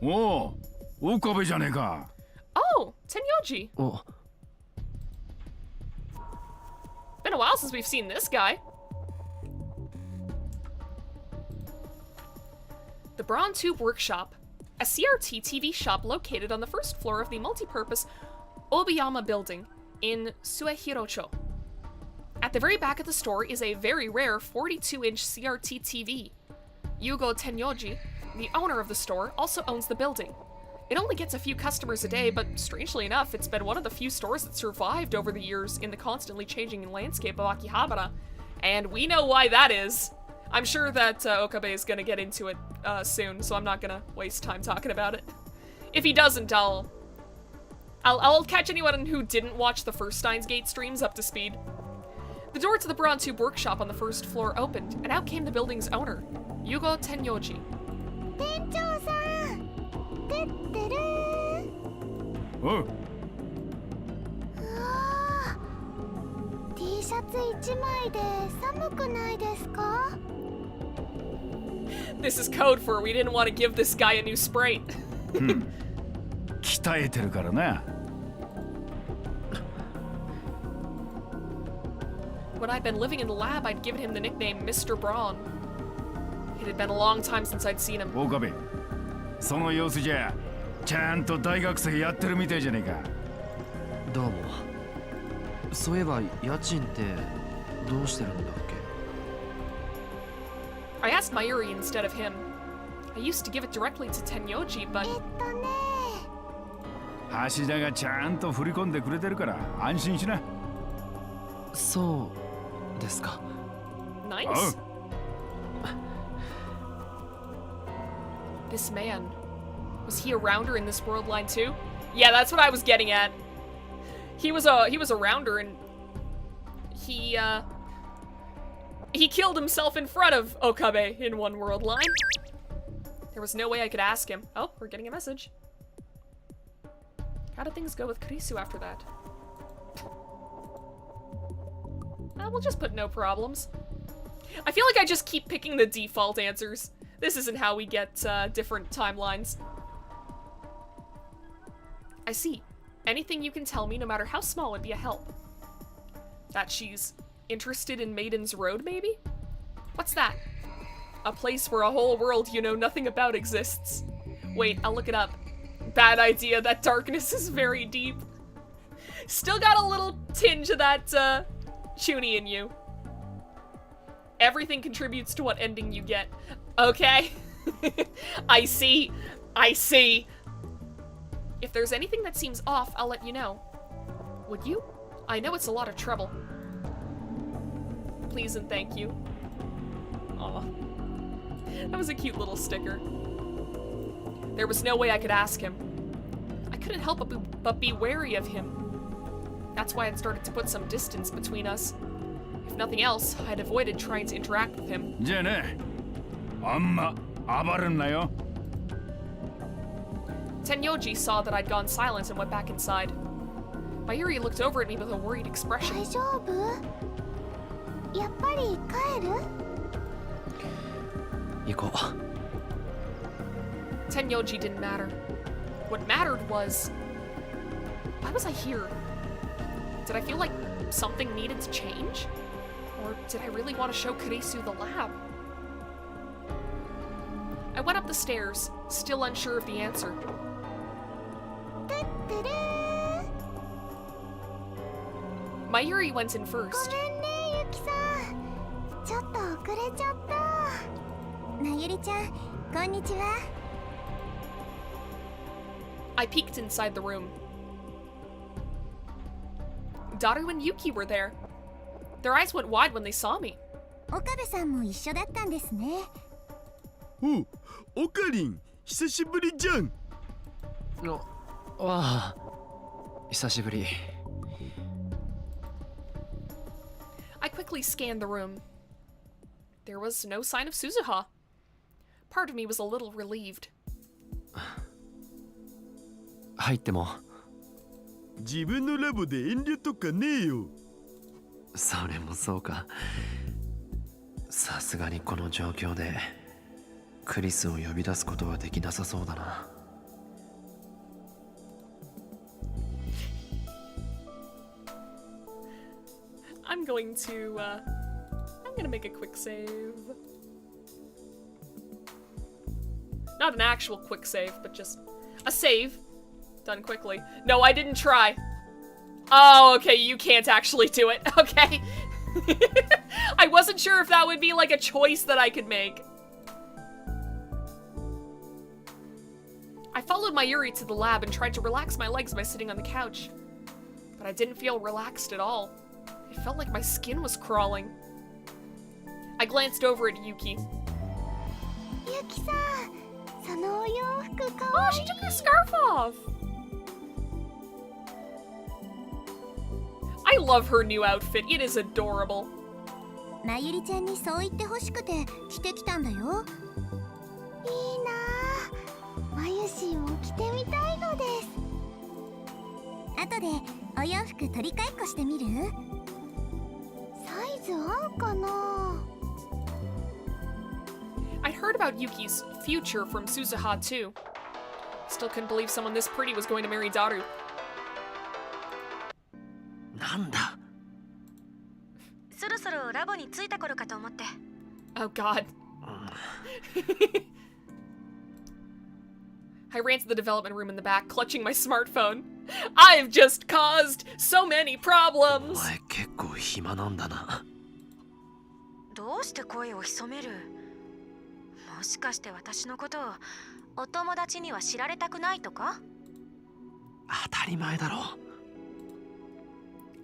おお、岡部じゃねえか。 Oh, Tenyoji. お、 Been a while since we've seen this guy. The Braun Tube Workshop, a CRT TV shop located on the first floor of the multi-purpose Obiyama building in Suehirocho. At the very back of the store is a very rare 42-inch CRT TV. Yugo Tenyoji, the owner of the store, also owns the building. It only gets a few customers a day, but strangely enough, it's been one of the few stores that survived over the years in the constantly changing landscape of Akihabara. And we know why that is. I'm sure that Okabe is gonna get into it soon, so I'm not gonna waste time talking about it. If he doesn't, I'll catch anyone who didn't watch the first Steins Gate streams up to speed. The door to the Braun Tube Workshop on the first floor opened, and out came the building's owner, Yugo Tenyoji. 店長さん。てってる。おう、うわー。T シャツ1枚で寒くないですか？ This is code for we didn't want to give this guy a new sprite. 鍛えてるからな。 When I'd been living in the lab, I'd given him the nickname Mr. Braun. It had been a long time since I'd seen him. 岡部、その様子じゃちゃんと大学生やってるみたいじゃねえか。どうも。そういえば家賃ってどうしてるんだっけ？ I asked Mayuri instead of him. I used to give it directly to Tenyoji, but ね橋田がちゃんと振り込んでくれてるから安心しな。そうですか。 nice. This man, was he a rounder in this world line too? Yeah, that's what I was getting at. He was a rounder, and he killed himself in front of Okabe in one world line. There was no way I could ask him. Oh, we're getting a message. How did things go with Kurisu after that? We'll just put no problems. I feel like I just keep picking the default answers. This isn't how we get different timelines. I see. Anything you can tell me, no matter how small, would be a help. That she's interested in Maiden's Road, maybe? What's that? A place where a whole world you know nothing about exists. Wait, I'll look it up. Bad idea, that darkness is very deep. Still got a little tinge of that, Chuny in you. Everything contributes to what ending you get. Okay. I see. I see. If there's anything that seems off, I'll let you know. Would you? I know it's a lot of trouble. Please and thank you. Aw. That was a cute little sticker. There was no way I could ask him. I couldn't help but be wary of him. That's why I'd started to put some distance between us. If nothing else, I'd avoided trying to interact with him. じゃあね、あんま暴るんなよ。 Tenyoji saw that I'd gone silent and went back inside. Mayuri looked over at me with a worried 大 expression. 丈夫？やっぱり帰る？行こう。 Tenyoji didn't matter. What mattered was... why was I here? Did I feel like something needed to change? Or did I really want to show Kurisu the lab? I went up the stairs, still unsure of the answer. てってる。 Mayuri went in ご first. めんね、ゆきさん。ちょっと遅れちゃった。なゆりちゃん、こんにちは。 I peeked inside the room. Daru and Yuki were there. Their eyes went wide when they saw me. 岡部さんも一緒だったんですね。お、オカリン、久しぶりじゃん。わあ、久しぶり。quickly scanned the room. There was no sign of Suzuha. Part of me was a little relieved. 入っても。自分のラボで遠慮とかねえよ。それもそうか。さすがにこの状況でクリスを呼び出すことはできなさそうだな。I'm going to make a quick save. Not an actual quick save, but just a save. Done quickly. No, I didn't try. Oh, okay, you can't actually do it. Okay. I wasn't sure if that would be like a choice that I could make. I followed Mayuri to the lab and tried to relax my legs by sitting on the couch. But I didn't feel relaxed at all. It felt like my skin was crawling. I glanced over at Yuki. ゆきさん、そのお洋服か Oh, わい she い。 took her scarf off! I love her new outfit. It is adorable. まゆりちゃんにそう言ってほしくて着てきたんだよ。いいなあ。まゆしも着てみたいのです。後でお洋服取り替えっこしてみる？サイズ合うかな。 I heard about Yuki's future from Suzuha too. Still couldn't believe someone this pretty was going to marry Daru. なんだ。そろそろラボに着いた頃かと思って。 Oh god. I ran to the development room in the back, clutching my smartphone. I've just caused so many お problems! 前結構暇なんだな。どうして声を潜める？もしかして私のことをお友達には知られたくないとか？当たり前だろ。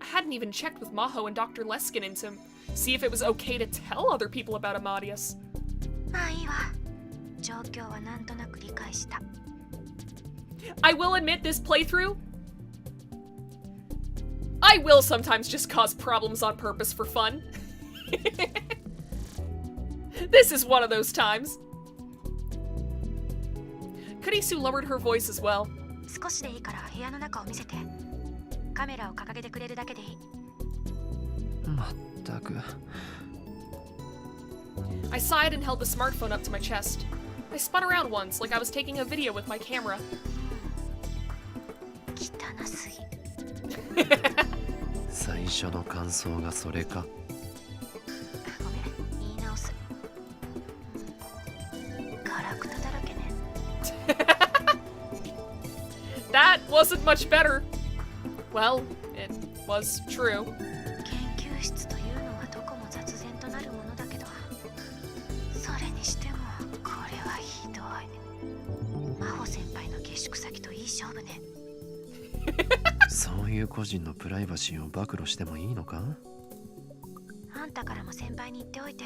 I hadn't even checked with Maho and Dr. Leskin to see if it was okay to tell other people about Amadius. まあいいわ。状況はなんとなく理解した。I will admit this playthrough, I will sometimes just cause problems on purpose for fun. This is one of those times. Kurisu lowered her voice as well. 少しでいいから部屋の中を見せて。カメラを掲げてくれるだけでいい。まったく。I sighed and held the smartphone up to my chest. I spun around once, like I was taking a video with my camera. 汚すぎ。最初の感想がそれか。ごめん、言い直す。ガラクタだらけね。That wasn't much better. Well, it was true. 研究室というのはどこも雑然となるものだけど、それにしてもこれはひどい。真帆先輩の下宿先といい勝負ね。そういう個人のプライバシーを暴露してもいいのか？あんたからも先輩に言っておいて。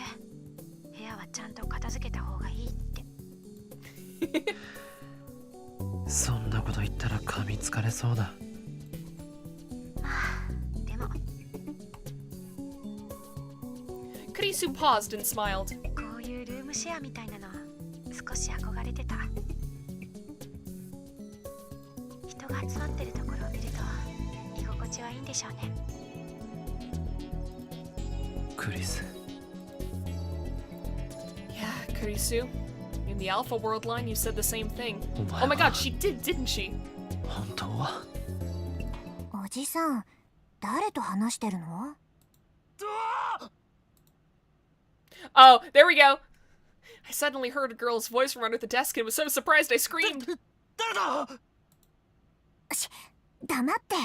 部屋はちゃんと片付けた方がいいって。そんなこと言ったら噛みつかれそうだ。まあ、でも Kurisu paused and smiled. こういうルームシェアみたいなの少し憧れてた。人が集まってるところを見ると居心地はいいんでしょうね。クリス。Yeah, Kurisu. In the Alpha World line, you said the same thing. お前は Oh my god, she did, didn't she? 本当はおじさん、誰と話してるの？ Oh, there we go. I suddenly heard a girl's voice from under the desk and was so surprised I screamed. 黙って。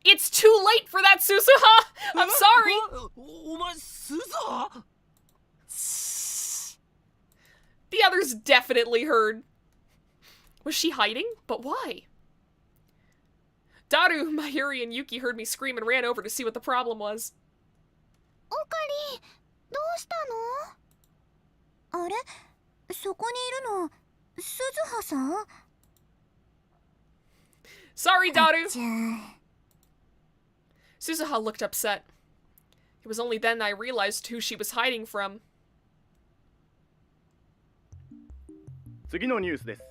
It's too late for that, Suzuha! I'm sorry! お前スザー The others definitely heard. Was she hiding? But why? Daru, Mayuri, and Yuki heard me scream and ran over to see what the problem was. おかり、どうしたの？あれ？そこにいるの、鈴葉さん？ Sorry, Daru! じゃあ。 Suzuha looked upset. It was only then I realized who she was hiding from. 次のニュースです。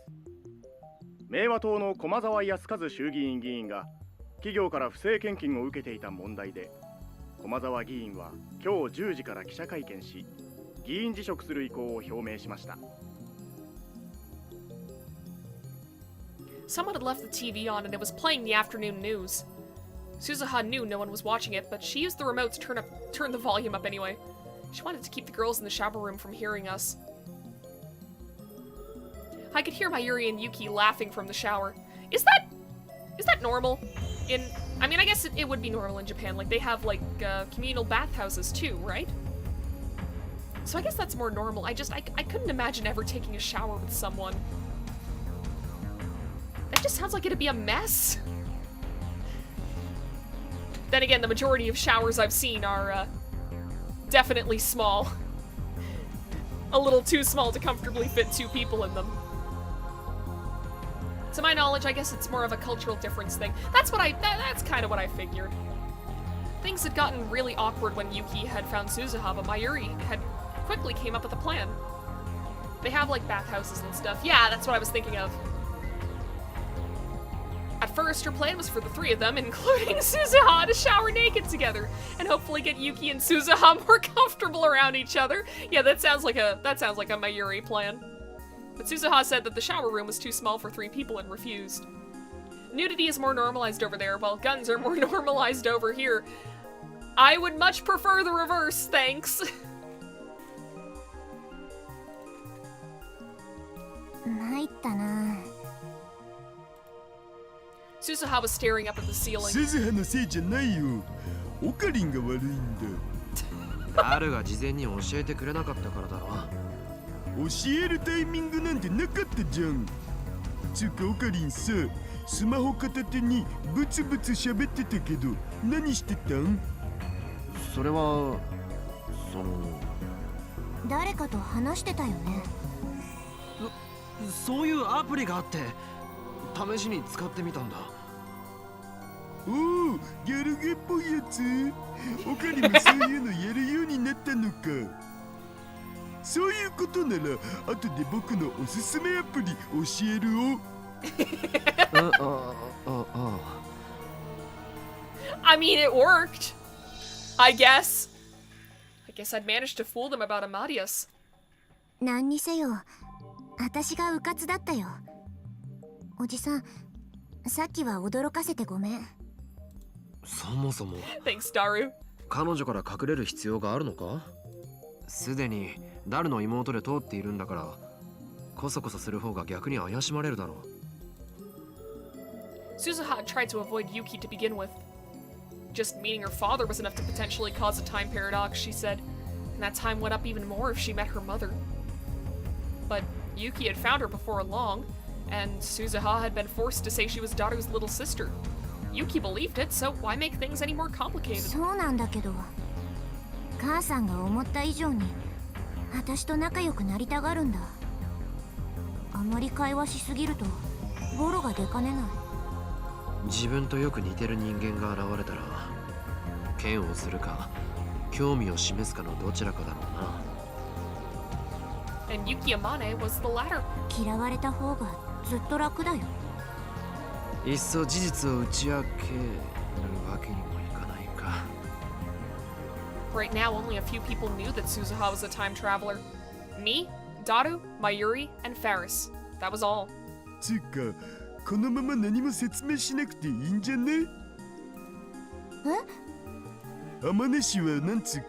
明和党の駒沢康和衆議院議員が企業から不正献金を受けていた問題で、駒沢議員は今日10時から記者会見し、議員辞職する意向を表明しました。Someone had left the TV on and it was playing the afternoon news. Suzuha knew no one was watching it, but she used the remote to turn the volume up anyway. She wanted to keep the girls in the shower room from hearing us. I could hear Mayuri and Yuki laughing from the shower. Is that normal? I mean, I guess it would be normal in Japan. Like, they have, like, communal bathhouses too, right? So I guess that's more normal. I couldn't imagine ever taking a shower with someone. That just sounds like it'd be a mess. Then again, the majority of showers I've seen are, definitely small. A little too small to comfortably fit 2 people in them. To my knowledge, I guess it's more of a cultural difference thing. That's kind of what I figured. Things had gotten really awkward when Yuki had found Suzuha, but Mayuri had quickly came up with a plan. They have, like, bathhouses and stuff. Yeah, that's what I was thinking of. At first, her plan was for the 3 of them, including Suzuha, to shower naked together, and hopefully get Yuki and Suzuha more comfortable around each other. Yeah, that sounds like a Mayuri plan. But Suzuha said that the shower room was too small for 3 people and refused. Nudity is more normalized over there, while guns are more normalized over here. I would much prefer the reverse, thanks. Suzuha was staring up at the ceiling. 鈴葉のせいじゃないよ。オカリンが悪いんだ。ダルが事前に教えてくれなかったからだろ。教えるタイミングなんてなかったじゃん。つうかオカリンさ、スマホ片手にブツブツ喋ってたけど何してたん？それは誰かと話してたよね。そういうアプリがあって試しに使ってみたんだ。おお、ギャルゲっぽいやつ。オカリもそういうのやるようになったのか。そういうことなら後で僕のおすすめアプリ教えるお。I mean, it worked. I guess I'd managed to fool them about Amadius. 何にせよ、私がうかつだったよ。おじさん、さっきは驚かせてごめん。そもそも Thanks, Daru. 彼女から隠れる必要があるのか？すでにダルの妹で通っているんだから、コソコソする方が逆に怪しまれるだろう。Suzuha tried to avoid Yuki to begin with. Just meeting her father was enough to potentially cause a time paradox, she said, and that time went up even more if she met her mother. But Yuki had found her before long, and Suzuha had been forced to say she was Daru's little sister. Yuki believed it, so why make things any more complicated? そうなんだけど、母さんが思った以上に私と仲良くなりたがるんだ。あまり会話しすぎるとボロが出かねない。自分とよく似てる人間が現れたら嫌悪するか興味を示すかのどちらかだろうな。 And Yuki Amane was the latter. 嫌われた方がずっと楽だよ。いっそ事実を打ち明けるわけにもいかないか。Right now, only a few people knew that Suzuha was a time traveler. Me, Daru, Mayuri, and Ferris. That was all. つうか、このまま何も説明しなくていいんじゃね？天音氏はなんつうか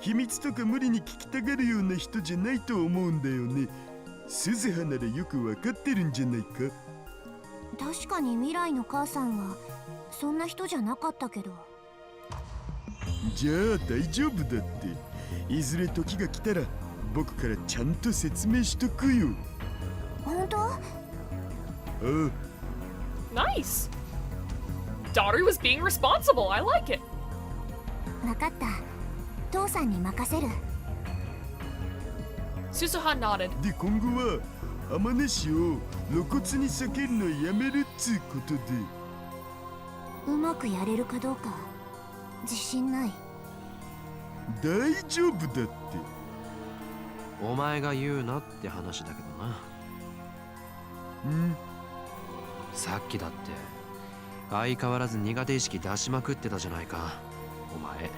秘密とか無理に聞きたがるような人じゃないと思うんだよね。鈴葉ならよくわかってるんじゃないか。確かに未来の母さんはそんな人じゃなかったけど。じゃあ大丈夫だって。いずれ時が来たら僕からちゃんと説明しとくよ。本当？Nice. Daru was being responsible. I like it. わかった。父さんに任せる。Suzuha nodded. で今後は天音氏を露骨に避けるのやめるっつうことで。うまくやれるかどうか自信ない。大丈夫だって。お前が言うなって話だけどな。さっきだって相変わらず苦手意識出しまくってたじゃないか、お前。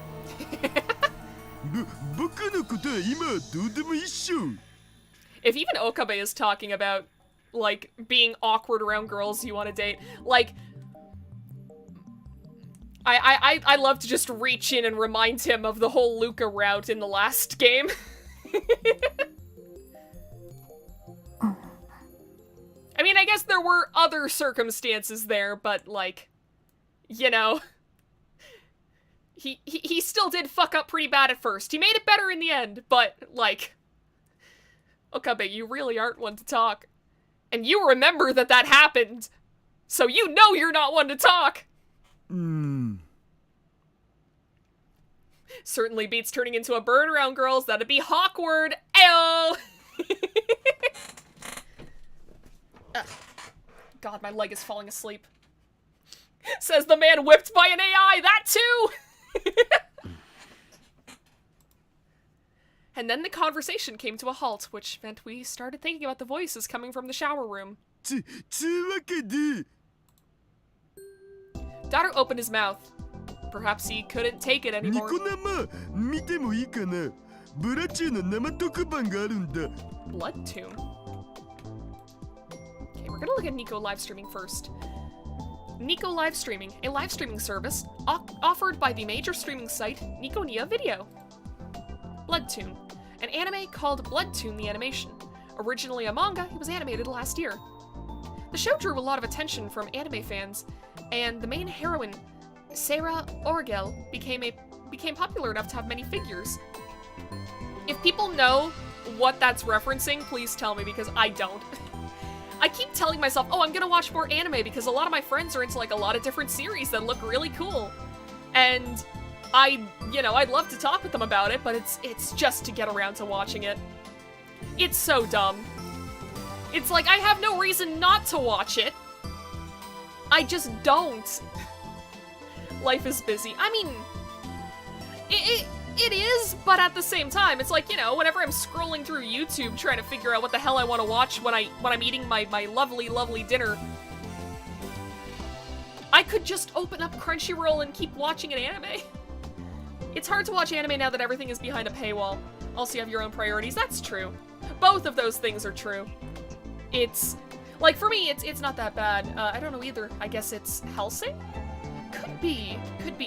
僕のことは今はどうでもいいっしょ。 If even Okabe is talking about, like, being awkward around girls you want to date, like, I'd love to just reach in and remind him of the whole Luca route in the last game. I mean, I guess there were other circumstances there, but, like, you know, he still did fuck up pretty bad at first. He made it better in the end, but, like, Okabe, you really aren't one to talk. And you remember that that happened, so you know you're not one to talk. Certainly beats turning into a bird around girls. That'd be Hawkward. Ayo! God, my leg is falling asleep. Says the man whipped by an AI. That too! And then the conversation came to a halt, which meant we started thinking about the voices coming from the shower room. Daru opened his mouth. Perhaps he couldn't take it anymore. ニコ生見てもいいかな。ブラチューの生特番があるんだ。 Blood Tune. Okay, we're gonna look at Nico live streaming first. Nico live streaming, a live streaming service offered by the major streaming site Niconia Video. Blood Tune, an anime called Blood Tune the Animation. Originally a manga, it was animated last year. The show drew a lot of attention from anime fans, and the main heroine, Sarah Orgel, became popular enough to have many figures. If people know what that's referencing, please tell me, because I don't. I keep telling myself, oh, I'm gonna watch more anime because a lot of my friends are into, like, a lot of different series that look really cool. And I'd love to talk with them about it, but it's just to get around to watching it. It's so dumb. It's like, I have no reason not to watch it. I just don't. Life is busy. I mean, it is, but at the same time, it's like, you know, whenever I'm scrolling through YouTube trying to figure out what the hell I want to watch when I'm eating my lovely, lovely dinner, I could just open up Crunchyroll and keep watching an anime. It's hard to watch anime now that everything is behind a paywall. Also, you have your own priorities. That's true. Both of those things are true. It's, like, for me, it's not that bad. I don't know either. I guess it's Hellsing? Could be.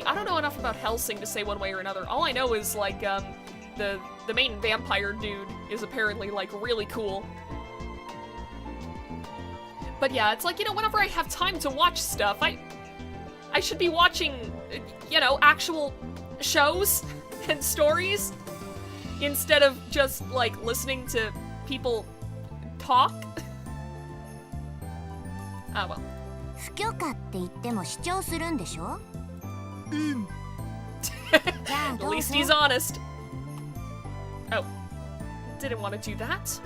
I don't know enough about Hellsing to say one way or another. All I know is, like, the main vampire dude is apparently, like, really cool. But yeah, it's like, you know, whenever I have time to watch stuff, I should be watching, you know, actual shows and stories instead of just, like, listening to people talk. Ah, well. 不許可って言っても主張するんでしょ？じゃあ At どう least ぞ。 he's honest. Oh. Didn't want to do that.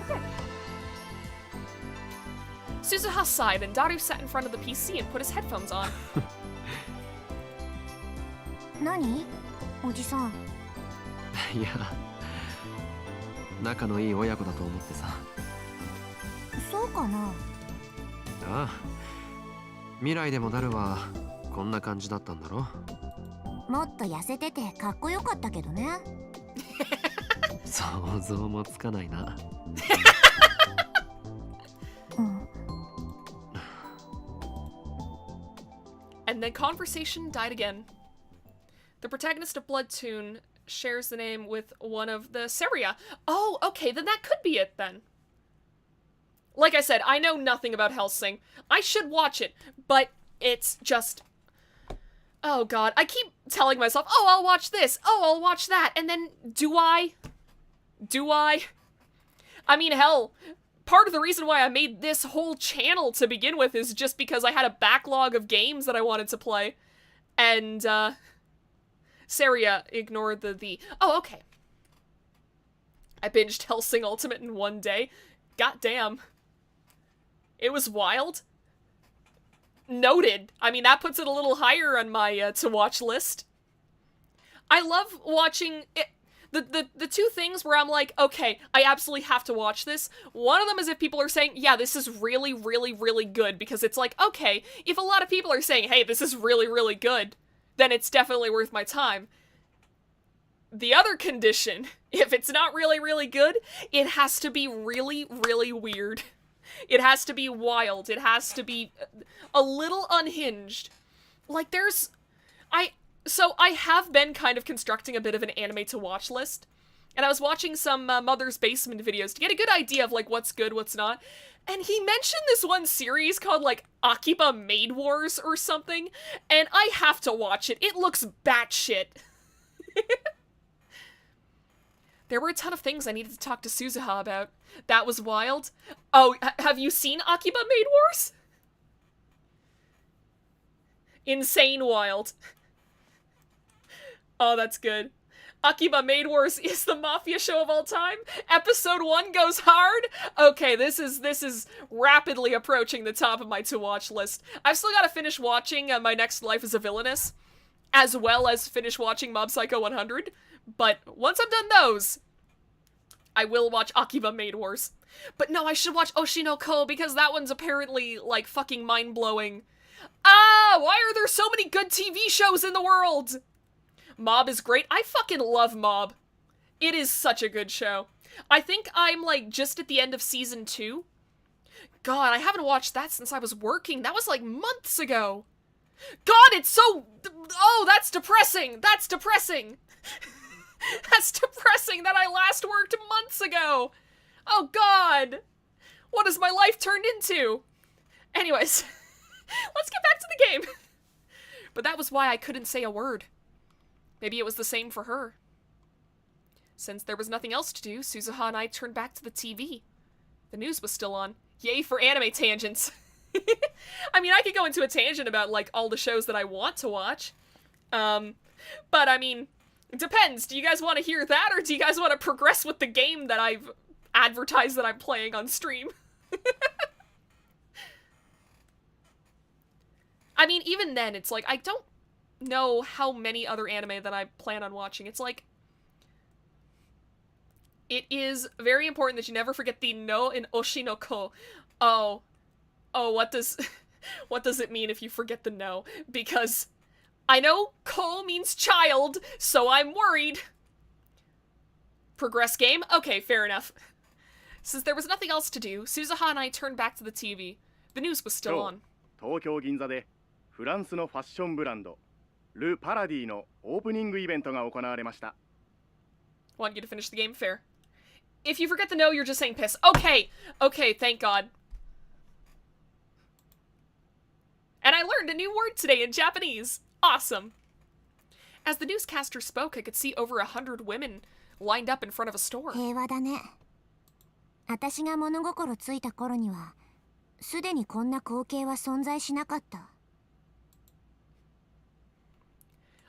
Okay. Suzuha sighed and Daru sat in front of the PC and put his headphones on. 何？おじさん。いや、仲のいい親子だと思ってさ。そうかな。ああ、未来でもダルはこんな感じだったんだろ。もっと痩せててかっこよかったけどね。想像もつかないな。And then conversation died again. The protagonist of Blood Tune shares the name with one of the Seria. Oh, okay, then that could be it then. Like I said, I know nothing about Hellsing. I should watch it, but it's just... Oh god, I keep telling myself, oh, I'll watch this, oh, I'll watch that, and then do I? Do I? I mean, hell, part of the reason why I made this whole channel to begin with is just because I had a backlog of games that I wanted to play. And, Saria ignored the... Oh, okay. I binged Hellsing Ultimate in one day. God damn. It was wild. Noted. I mean, that puts it a little higher on my to-watch list. I love watching it. The two things where I'm like, okay, I absolutely have to watch this. One of them is if people are saying, yeah, this is really, really, really good, because it's like, okay, if a lot of people are saying, hey, this is really, really good, then it's definitely worth my time. The other condition, if it's not really, really good, it has to be really, really weird. It has to be wild. It has to be a little unhinged. Like, So I have been kind of constructing a bit of an anime to watch list, and I was watching some Mother's Basement videos to get a good idea of, like, what's good, what's not, and he mentioned this one series called, like, Akiba Maid Wars or something, and I have to watch it. It looks batshit. There were a ton of things I needed to talk to Suzuha about. That was wild. Oh, have you seen Akiba Maid Wars? Insane wild. Oh, that's good. Akiba Maid Wars is the mafia show of all time. Episode 1 goes hard. Okay, this is rapidly approaching the top of my to-watch list. I've still got to finish watching My Next Life as a Villainess, as well as finish watching Mob Psycho 100. But once I'm done those, I will watch Akiba Maid Wars. But no, I should watch Oshinoko, because that one's apparently, like, fucking mind-blowing. Ah, why are there so many good TV shows in the world? Mob is great. I fucking love Mob. It is such a good show. I think I'm, like, just at the end of season 2. God, I haven't watched that since I was working. That was, like, months ago. God, it's so... Oh, that's depressing. That's depressing. That's depressing that I last worked months ago. Oh, God. What has my life turned into? Anyways, let's get back to the game. But that was why I couldn't say a word. Maybe it was the same for her. Since there was nothing else to do, Suzuha and I turned back to the TV. The news was still on. Yay for anime tangents. I mean, I could go into a tangent about, like, all the shows that I want to watch. But, I mean, it depends. Do you guys want to hear that, or do you guys want to progress with the game that I've advertised that I'm playing on stream? I mean, even then, it's like, I don't know how many other anime that I plan on watching. It's like, it is very important that you never forget the no in Oshinoko. Oh, what does it mean if you forget the no? Because I know ko means child, so I'm worried. Progress game? Okay, fair enough. Since there was nothing else to do, Suzuha and I turned back to the TV. The news was still on. 東京銀座でフランスのファッションブランドル・パラディのオープニングイベントが行われました。 Want you to finish the game? Fair. If you forget the no, you're just saying piss. Okay, thank God. And I learned a new word today in Japanese. Awesome. As the newscaster spoke, I could see over 100 women lined up in front of a store. 平和だね。私が物心ついた頃にはすでにこんな光景は存在しなかった。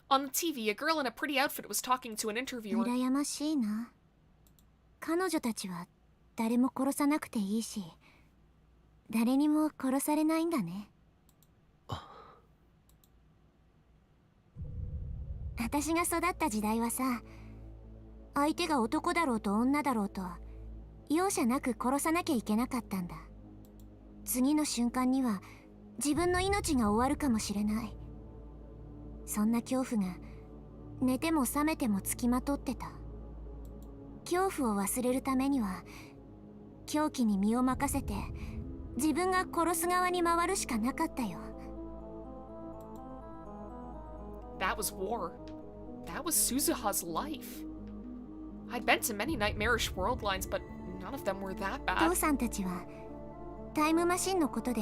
On the TV, a girl in a pretty outfit was talking to an interviewer. 羨ましいな。彼女たちは誰も殺さなくていいし、誰にも殺されないんだね。私が育った時代はさ、相手が男だろうと女だろうと容赦なく殺さなきゃいけなかったんだ。次の瞬間には自分の命が終わるかもしれない。そんな恐怖が寝ても覚めてもつきまとってた。恐怖を忘れるためには狂気に身を任せて自分が殺す側に回るしかなかったよ。 That was war. That was Suzuha's life. I'd been to many nightmarish world lines, but none of them were that 父 bad. さんたちはタイムマシンのことで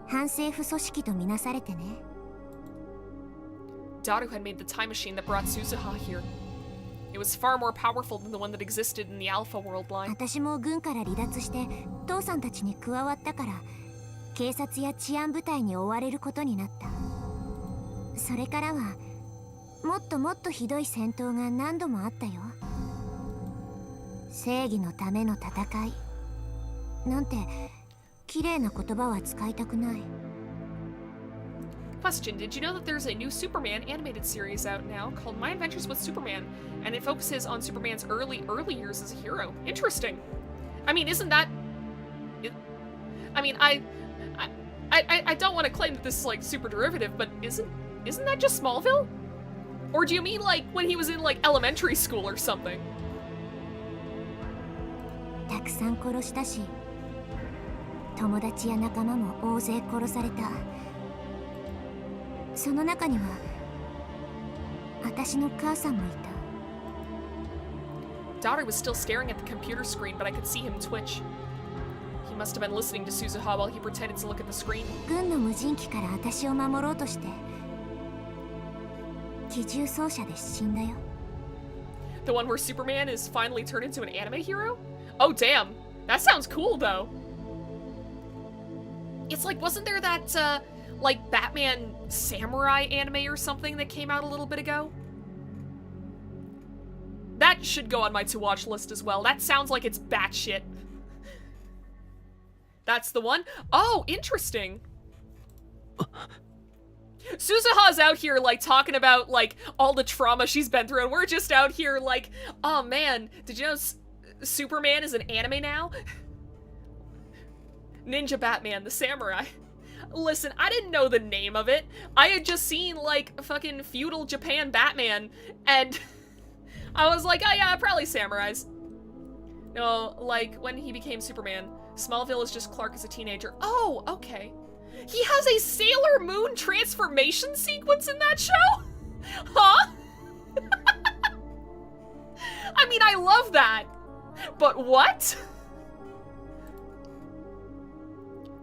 反政府組織とみなされてね。 Daru had made the time machine that brought Suzuha here. It was far more powerful than the one that existed in the Alpha world line. 私も軍から離脱して父さんたちに加わったから警察や治安部隊に追われることになった。それからはもっともっとひどい戦闘が何度もあったよ。正義のための戦いなんて綺麗な言葉は使いたくない。Question, did you know that there's a new Superman animated series out now called My Adventures with Superman, and it focuses on Superman's early years as a hero? Interesting. I mean, isn't that... I mean, I don't want to claim that this is, like, super derivative, but isn't that just Smallville? Or do you mean, like, when he was in, like, elementary school or something? たくさん殺したし、友達や仲間も大勢殺された。その中には私の母さんもいた。 Daughter was still staring at the computer screen, but I could see him twitch. He must have been listening to Suzuha while he pretended to look at the screen. 軍の無人機から私を守ろうとして機銃掃射で死んだよ。 The one where Superman is finally turned into an anime hero? Oh damn, that sounds cool though. It's like, wasn't there that like Batman samurai anime or something that came out a little bit ago? That should go on my to-watch list as well. That sounds like it's batshit. That's the one? Oh, interesting. Suzuha's out here, like, talking about, like, all the trauma she's been through, and we're just out here, like, oh man, did you know Superman is an anime now? Ninja Batman, the samurai. Listen, I didn't know the name of it. I had just seen, like, fucking feudal Japan Batman, and I was like, oh yeah, probably samurais. No, like, when he became Superman, Smallville is just Clark as a teenager. Oh, okay. He has a Sailor Moon transformation sequence in that show? Huh? I mean, I love that. But what?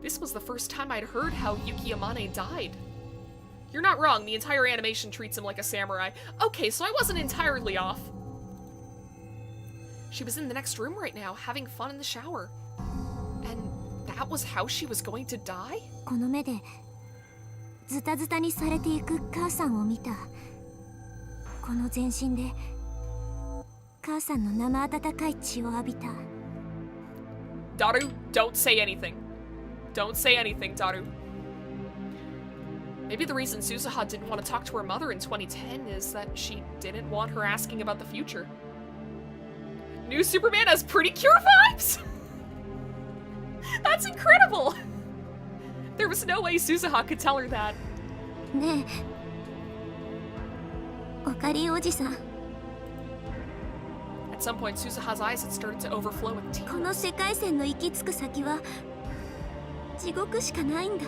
This was the first time I'd heard how Yuki Amane died. You're not wrong, the entire animation treats him like a samurai. Okay, so I wasn't entirely off. She was in the next room right now, having fun in the shower. And that was how she was going to die? この目でズタズタにされていく母さんを見た。この全身で母さんの生温かい血を浴びた。 Daru, don't say anything. Don't say anything, Daru. Maybe the reason Suzuha didn't want to talk to her mother in 2010 is that she didn't want her asking about the future. New Superman has pretty cure vibes? That's incredible! There was no way Suzuha could tell her that. ねえ、おかりおじさん。 At some point, Suzuha's eyes had started to overflow with tears. この世界線の行き着く先は地獄しかないんだ。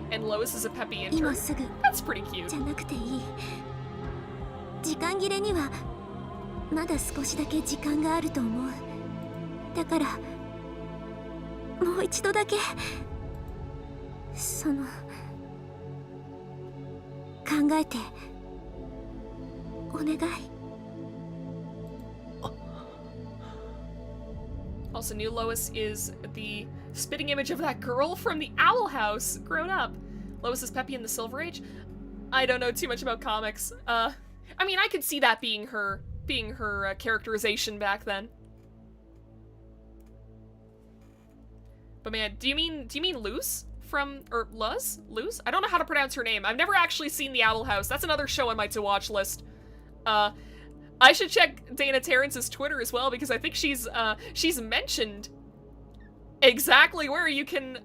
And Lois is a peppy 今 intern. すぐ That's pretty cute. じゃなくていい。時間切れにはまだ少しだけ時間があると思う。だからもう一度だけその考えてお願い。 Also, new Lois is the spitting image of that girl from the Owl House, grown up. Lois is Peppy in the Silver Age? I don't know too much about comics. I mean, I could see that being her characterization back then. But man, do you mean Luz from, or Luz? Luz? I don't know how to pronounce her name. I've never actually seen the Owl House. That's another show on my to-watch list. I should check Dana Terrance's Twitter as well, because I think she's mentioned exactly where you can,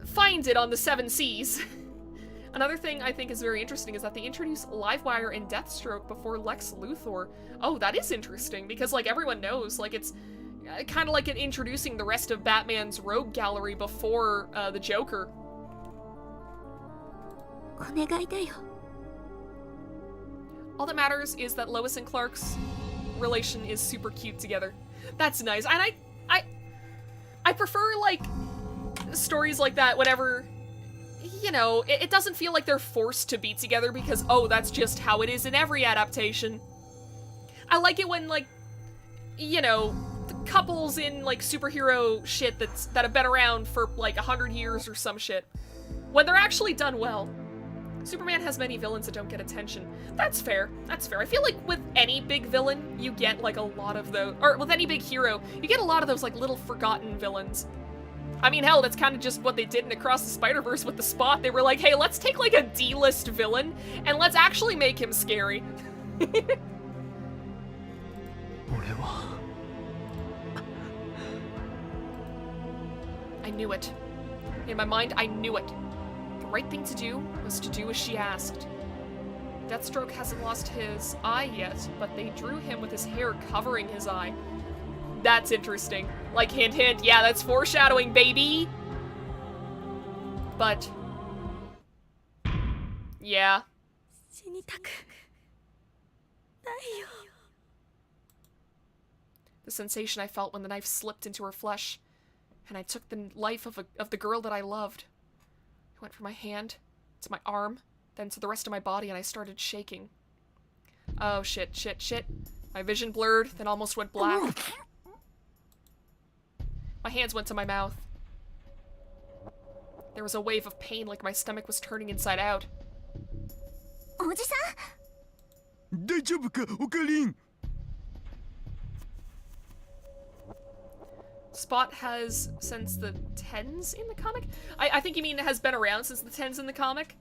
find it on the 7 Seas. Another thing I think is very interesting is that they introduce Livewire and Deathstroke before Lex Luthor. Oh, that is interesting, because, like, everyone knows, like, it's kind of like introducing the rest of Batman's rogue gallery before, the Joker. お願いだよ。 All that matters is that Lois and Clark's relation is super cute together. That's nice. And I prefer, like, stories like that whenever, you know, it doesn't feel like they're forced to be together because, oh, that's just how it is in every adaptation. I like it when, like, you know, the couples in, like, superhero shit that have been around for, like, 100 years or some shit, when they're actually done well. Superman has many villains that don't get attention. That's fair. That's fair. I feel like with any big villain, you get, like, a lot of those, or with any big hero, you get a lot of those, like, little forgotten villains. I mean, hell, that's kind of just what they did in Across the Spider-Verse with the Spot. They were like, hey, let's take like a D-list villain and let's actually make him scary. 俺は I knew it. In my mind, I knew it. The right thing to do was to do as she asked. Deathstroke hasn't lost his eye yet, but they drew him with his hair covering his eye. That's interesting. Like, hint, hint, yeah, that's foreshadowing, baby! But... yeah. The sensation I felt when the knife slipped into her flesh, and I took the life of the girl that I loved. It went from my hand to my arm, then to the rest of my body, and I started shaking. Oh, shit, shit, shit. My vision blurred, then almost went black. My hands went to my mouth. There was a wave of pain, like my stomach was turning inside out. おじさん 大丈夫かオカリン Spot has since the 10s in the comic? I think you mean it has been around since the 10s in the comic?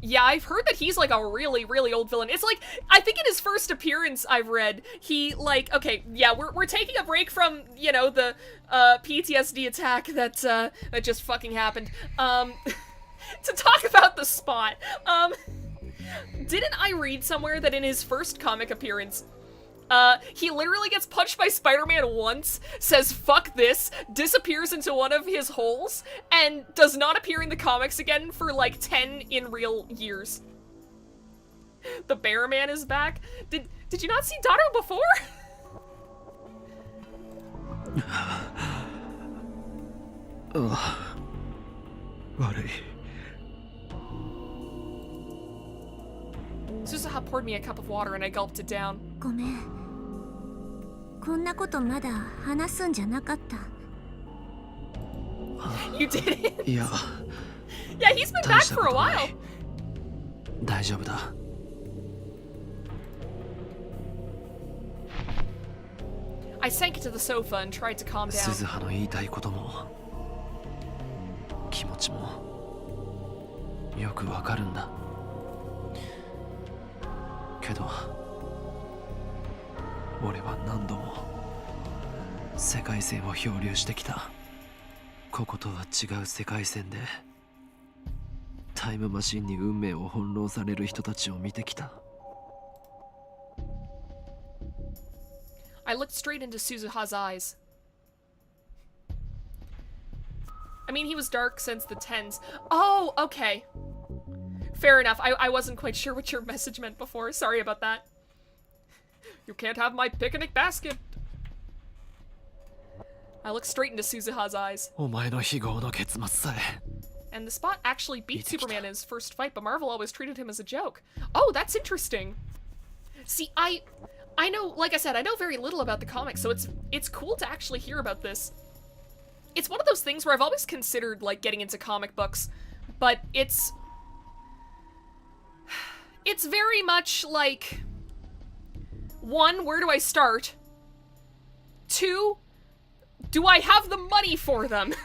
Yeah, I've heard that he's like a really, really old villain. It's like, I think in his first appearance I've read, he like, okay, yeah, we're taking a break from, you know, the PTSD attack that that just fucking happened. To talk about the Spot. Didn't I read somewhere that in his first comic appearance, he literally gets punched by Spider-Man once, says fuck this, disappears into one of his holes, and does not appear in the comics again for like 10 in real years. The Bear Man is back. Did you not see Daru before?悪い Susaha poured me a cup of water and I gulped it down. ごめんこんなことまだ話すんじゃなかった You didn't? いや Yeah, he's been 大 back した for こ a とな while. い大丈夫だ I sank into the sofa and tried to calm down. 鈴葉の言いたいことも気持ちもよくわかるんだけど俺は何度も世界線を漂流してきたこことは違う世界線でタイムマシンに運命を翻弄される人たちを見てきた I looked straight into Suzuha's eyes. I mean, he was dark since the 10s. Oh, okay. Fair enough. I wasn't quite sure what your message meant before. Sorry about that. You can't have my picnic basket. I looked straight into Suzuha's eyes. お前の非業の結末さえ And the Spot actually beat Superman in his first fight, but Marvel always treated him as a joke. Oh, that's interesting. See, I know, like I said, I know very little about the comics, so it's cool to actually hear about this. It's one of those things where I've always considered, like, getting into comic books, but it's very much like, 1, where do I start? 2, do I have the money for them?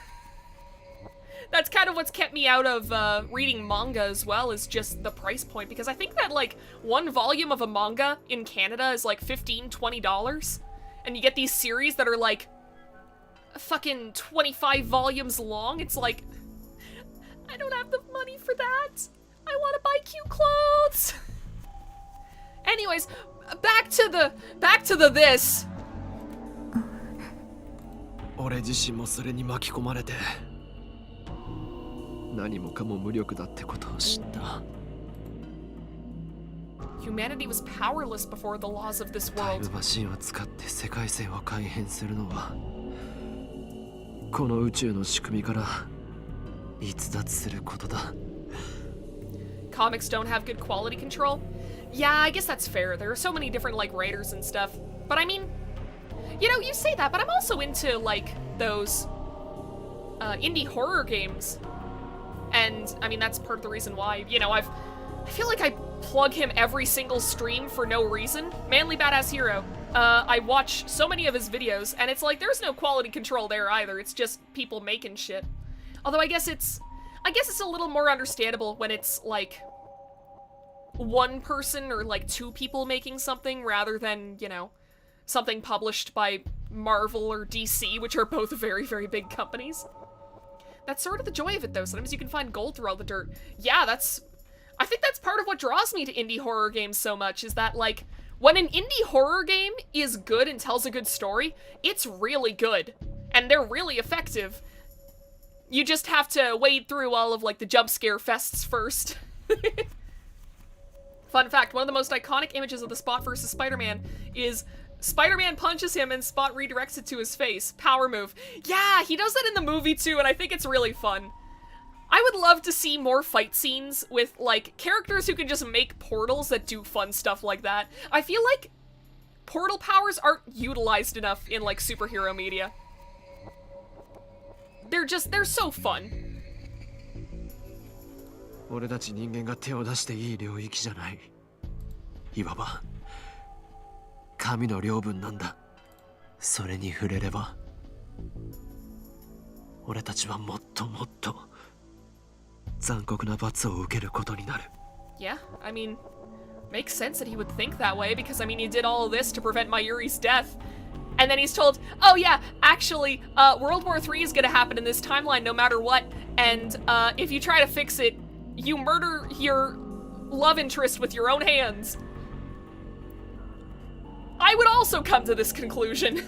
That's kind of what's kept me out of reading manga as well, is just the price point, because I think that, like, 1 volume of a manga in Canada is like $15, $20, and you get these series that are like fucking 25 volumes long. It's like, I don't have the money for that. I want to buy cute clothes. Anyways, back to the this. 俺自身もそれに巻き込まれて何もかも無力だってことを知った Humanity was powerless before the laws of this タイ world. ムマシンを使って世界線を改変するのはこの宇宙の仕組みから逸脱することだ Comics don't have good quality control. Yeah, I guess that's fair. There are so many different, like, writers and stuff. But I mean, you know, you say that, but I'm also into, like, those indie horror games. And, I mean, that's part of the reason why, you know, I feel like I plug him every single stream for no reason. Manly Badass Hero. I watch so many of his videos, and it's like, there's no quality control there either. It's just people making shit. Although I guess it's a little more understandable when it's, like, one person or, like, two people making something rather than, you know, something published by Marvel or DC, which are both very, very big companies. That's sort of the joy of it, though. Sometimes you can find gold through all the dirt. Yeah, I think that's part of what draws me to indie horror games so much, is that, like, when an indie horror game is good and tells a good story, it's really good. And they're really effective. You just have to wade through all of, like, the jump scare fests first. Fun fact, one of the most iconic images of the Spot versus Spider-Man is Spider-Man punches him and Spot redirects it to his face. Power move. Yeah, he does that in the movie too, and I think it's really fun. I would love to see more fight scenes with, like, characters who can just make portals that do fun stuff like that. I feel like portal powers aren't utilized enough in, like, superhero media. They're so fun. 俺たち人間が手を出していい領域じゃない。いわば神の領分なんだ。それに触れれば俺たちはもっともっと残酷な罰を受けることになる。 Yeah, I mean, makes sense that he would think that way, because, I mean, he did all of this to prevent Mayuri's death. And then he's told, oh yeah, actually, World War III is gonna happen in this timeline no matter what, and if you try to fix it, you murder your love interest with your own hands. I would also come to this conclusion.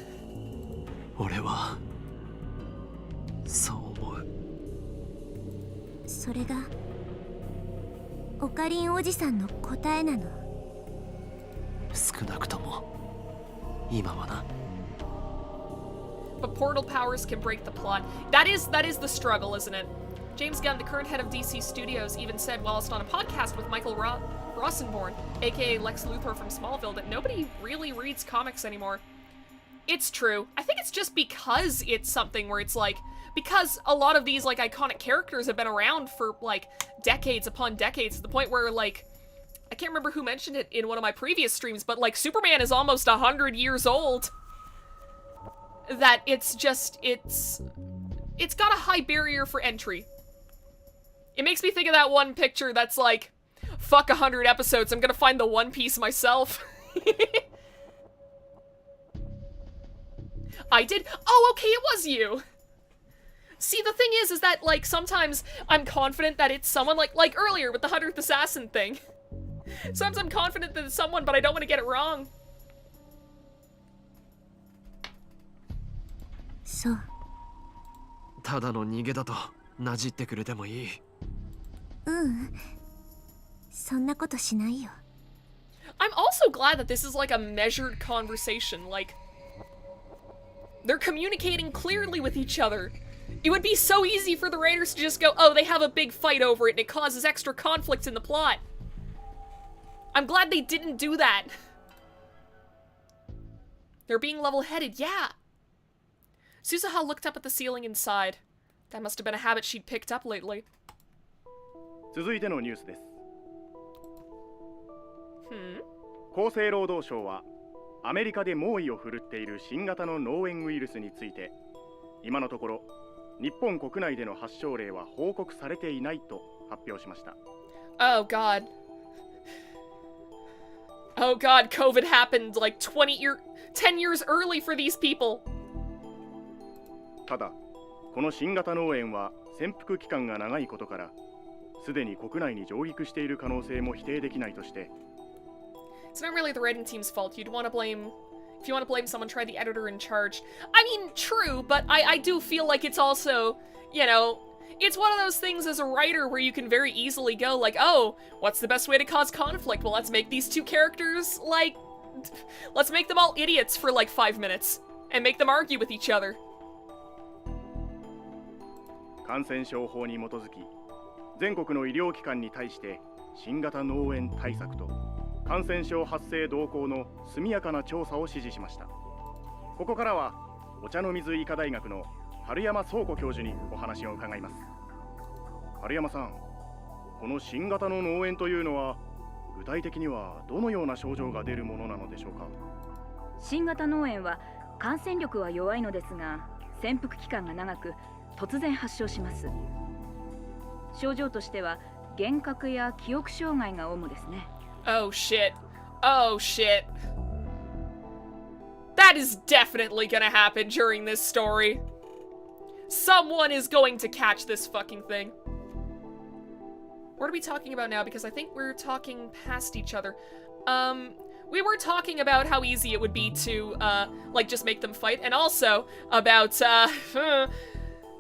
俺はそう思う。それがオカリンおじさんの答えなの。少なくとも今はな。But portal powers can break the plot. That is the struggle, isn't it? James Gunn, the current head of DC Studios, even said whilst on a podcast with Michael Rosenborn, aka Lex Luthor from Smallville, that nobody really reads comics anymore. It's true. I think it's just because it's something where it's like, because a lot of these, like, iconic characters have been around for, like, decades upon decades, to the point where, like, I can't remember who mentioned it in one of my previous streams, but, like, Superman is almost 100 years old. That it's got a high barrier for entry. It makes me think of that one picture that's like, fuck 100 episodes, I'm gonna find the One Piece myself. I did? Oh, okay, it was you! See, the thing is that, like, sometimes I'm confident that it's someone, like earlier with the 100th Assassin thing. Sometimes I'm confident that it's someone, but I don't want to get it wrong. そう。ただの逃げだとなじってくれてもいい。そんなことしないよ。I'm also glad that this is like a measured conversation, like, they're communicating clearly with each other. It would be so easy for the writers to just go, oh, they have a big fight over it and it causes extra conflict in the plot. I'm glad they didn't do that. They're being level-headed, yeah. Suzuha looked up at the ceiling and sighed. That must have been a habit she'd picked up lately. 続いてのニュースです。厚生労働省はアメリカで猛威を振るっている新型の脳炎ウイルスについて、今のところ日本国内での発症例は報告されていないと発表しました。Oh god. Oh god, COVID happened like 10 years early for these people. ただ、この新型脳炎は潜伏期間が長いことから、すでに国内に上陸している可能性も否定できないとして。It's not really the writing team's fault. If you want to blame someone, try the editor in charge. I mean, true, but I do feel like it's also, you know, it's one of those things as a writer where you can very easily go like, oh, what's the best way to cause conflict? Well, let's make these two characters, like, let's make them all idiots for like 5 minutes and make them argue with each other. 感染症法に基づき、全国の医療機関に対して新型脳炎対策と感染症発生動向の速やかな調査を指示しました。ここからはお茶の水医科大学の春山壮子教授にお話を伺います。春山さん、この新型の脳炎というのは具体的にはどのような症状が出るものなのでしょうか。新型脳炎は感染力は弱いのですが、潜伏期間が長く突然発症します。症状としては幻覚や記憶障害が主ですね。Oh shit. Oh shit. That is definitely gonna happen during this story. Someone is going to catch this fucking thing. What are we talking about now? Because I think we're talking past each other. We were talking about how easy it would be to, like, just make them fight, and also about,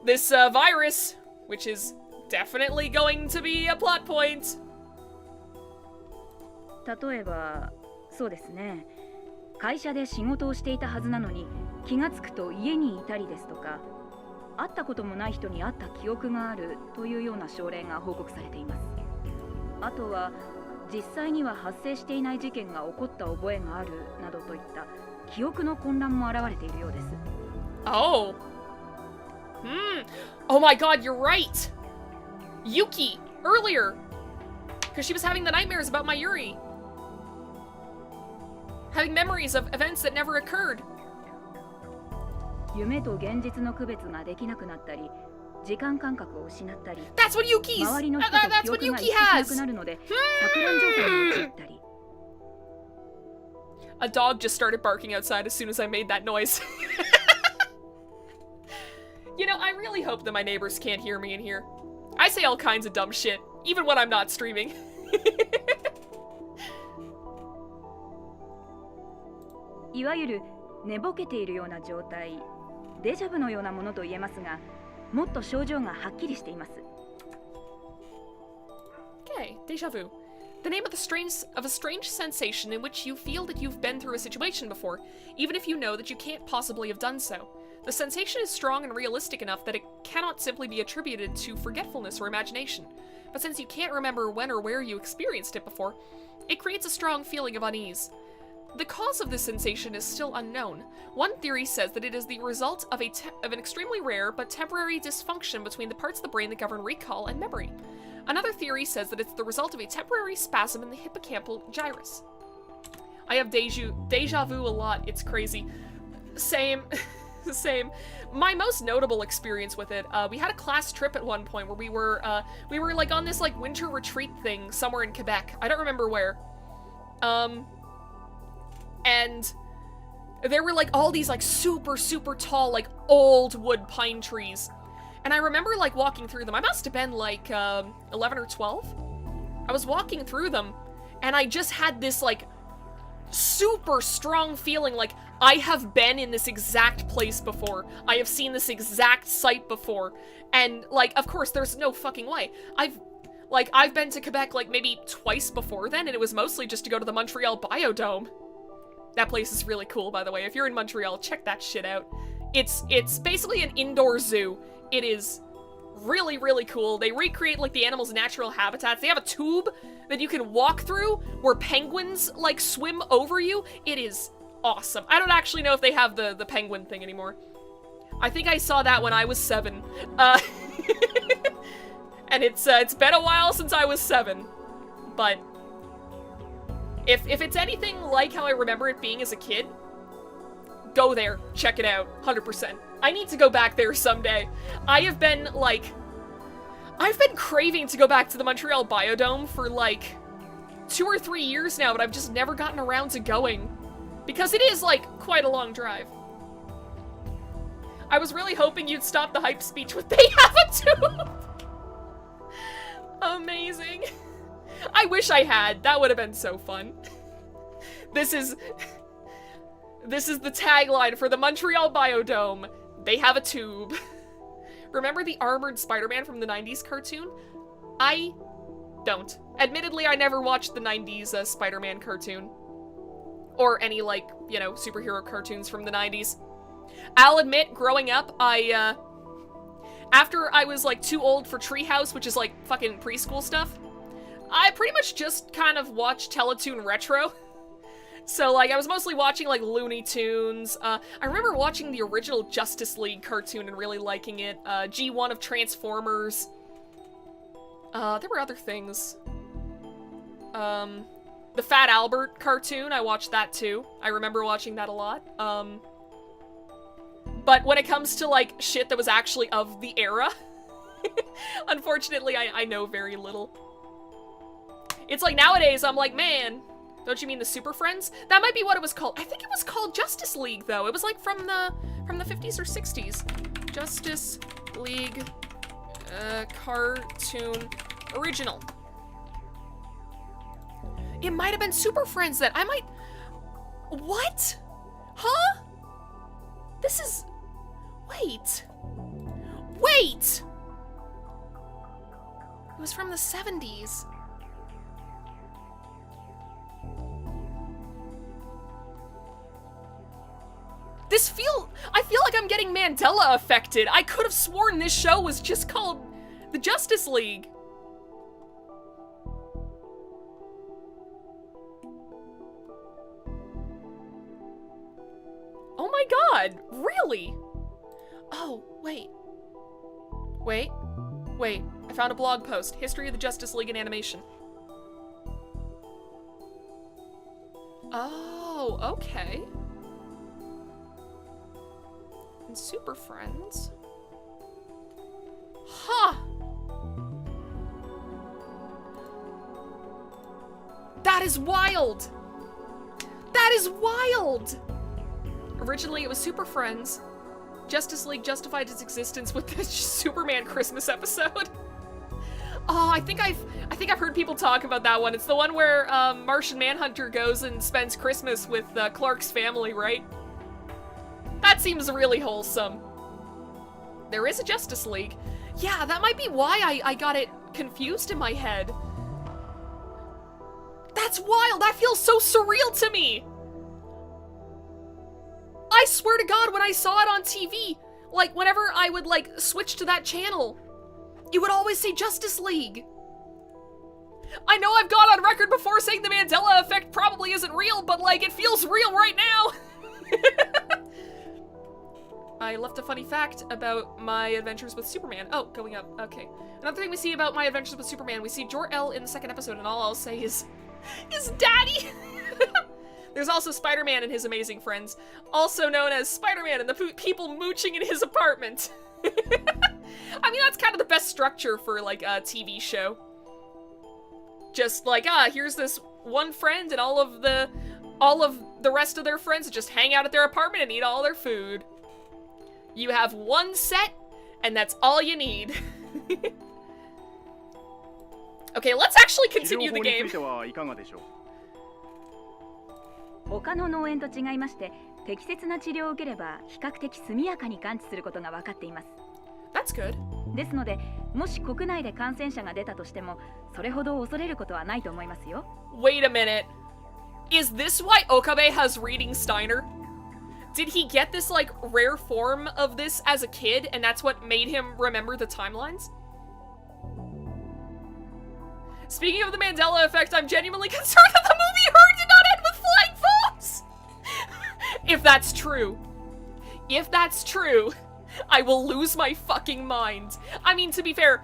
this, virus, which is definitely going to be a plot point. 例えば、そうですね。会社で仕事をしていたはずなのに気がつくと家にいたりですとか、会ったこともない人に会った記憶があるというような症例が報告されています。あとは実際には発生していない事件が起こった覚えがあるなどといった記憶の混乱も現れているようです。Oh. Oh my god, you're right. Yuki, earlier. Because she was having the nightmares about my Yuri. Having memories of events that never occurred. 夢と現実の区別ができなくなったり、時間感覚を失ったり、 That's what Yuki's. 周りの人と記憶が一致しなくなるので、錯乱状態に陥ったり。A dog just started barking outside as soon as I made that noise. You know, I really hope that my neighbors can't hear me in here. I say all kinds of dumb shit, even when I'm not streaming. いわゆる寝ぼけているような状態、デジャブのようなものと言えますが、もっと症状がはっきりしています。Okay, déjà vu. The name of a strange sensation in which you feel that you've been through a situation before, even if you know that you can't possibly have done so. The sensation is strong and realistic enough that it cannot simply be attributed to forgetfulness or imagination. But since you can't remember when or where you experienced it before, it creates a strong feeling of unease. The cause of this sensation is still unknown. One theory says that it is the result of an extremely rare but temporary dysfunction between the parts of the brain that govern recall and memory. Another theory says that it's the result of a temporary spasm in the hippocampal gyrus. I have deja vu a lot, it's crazy. Same. Same. My most notable experience with it, we had a class trip at one point where we were like on this like winter retreat thing somewhere in Quebec. I don't remember where. And there were like all these like super tall like old wood pine trees. And I remember like walking through them. I must have been like 11 or 12. I was walking through them and I just had this like super strong feeling like I have been in this exact place before. I have seen this exact site before. And like, of course, there's no fucking way. I've been to Quebec like maybe twice before then, and it was mostly just to go to the Montreal Biodome. That place is really cool, by the way. If you're in Montreal, check that shit out. It's basically an indoor zoo. It is really cool. They recreate like the animals' natural habitats. They have a tube that you can walk through where penguins like swim over you. It is awesome. I don't actually know if they have the penguin thing anymore. I think I saw that when I was 7. And it's been a while since I was 7. But if it's anything like how I remember it being as a kid, go there, check it out, 100%. I need to go back there someday. I've been craving to go back to the Montreal Biodome for like 2 or 3 years now, but I've just never gotten around to going. Because it is like quite a long drive. I was really hoping you'd stop the hype speech with "they have a tube." Amazing. I wish I had. That would have been so fun. This is the tagline for the Montreal Biodome. They have a tube. Remember the armored Spider-Man from the 90s cartoon? I don't. Admittedly, I never watched the 90s Spider-Man cartoon. Or any, like, you know, superhero cartoons from the 90s. I'll admit, growing up, after I was, like, too old for Treehouse, which is, like, fucking preschool stuff, I pretty much just kind of watched Teletoon Retro. So, like, I was mostly watching, like, Looney Tunes. I remember watching the original Justice League cartoon and really liking it. G1 of Transformers. There were other things. The Fat Albert cartoon, I watched that too. I remember watching that a lot. But when it comes to, like, shit that was actually of the era, unfortunately, I know very little. It's like nowadays, I'm like, man, don't you mean the Super Friends? That might be what it was called. I think it was called Justice League, though. It was like from the 50s or 60s. Justice League cartoon original. It might have been Super Friends that I might... What? Huh? This is... Wait. Wait! It was from the 70s. I feel like I'm getting Mandela affected. I could have sworn this show was just called the Justice League. Oh my god, really? Oh, wait. Wait, I found a blog post. History of the Justice League in animation. Oh, okay. And Super Friends. Huh! That is wild! That is wild! Originally, it was Super Friends. Justice League justified its existence with this Superman Christmas episode. Oh, I think I've heard people talk about that one. It's the one where Martian Manhunter goes and spends Christmas with Clark's family, right? That seems really wholesome. There is a Justice League. Yeah, that might be why I got it confused in my head. That's wild! That feels so surreal to me! I swear to God, when I saw it on TV, like, whenever I would, like, switch to that channel, it would always say Justice League. I know I've gone on record before saying the Mandela effect probably isn't real, but, like, it feels real right now! I left a funny fact about My Adventures with Superman. Oh, going up. Okay. Another thing we see about My Adventures with Superman, we see Jor-El in the second episode, and all I'll say is Daddy! There's also Spider-Man and his amazing friends, also known as Spider-Man and the people mooching in his apartment. I mean, that's kind of the best structure for, like, a TV show. Just like, here's this one friend and all of the rest of their friends just hang out at their apartment and eat all their food. You have one set, and that's all you need. Okay, let's actually continue the game. 他の農園と違いまして、適切な治療を受ければ比較的速やかに完治することが分かっています。That's good. ですので、もし国内で感染者が出たとしても、それほど恐れることはないと思いますよ。Wait a minute. Is this why Okabe has reading Steiner? Did he get this, like, rare form of this as a kid, and that's what made him remember the timelines? Speaking of the Mandela effect, I'm genuinely concerned that the movie Her did not end with flying fox! If that's true, I will lose my fucking mind. I mean, to be fair,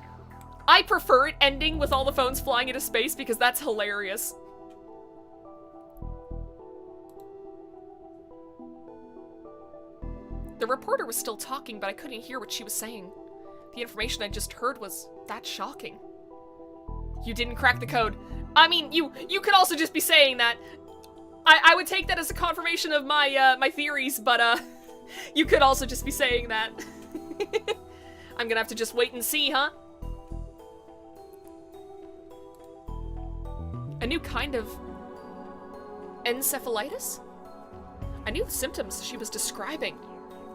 I prefer it ending with all the phones flying into space because that's hilarious. The reporter was still talking, but I couldn't hear what she was saying. The information I just heard was that shocking. You didn't crack the code. I mean, you could also just be saying that. I would take that as a confirmation of my my theories, but you could also just be saying that. I'm gonna have to just wait and see, huh? A new kind of encephalitis? I knew the symptoms she was describing.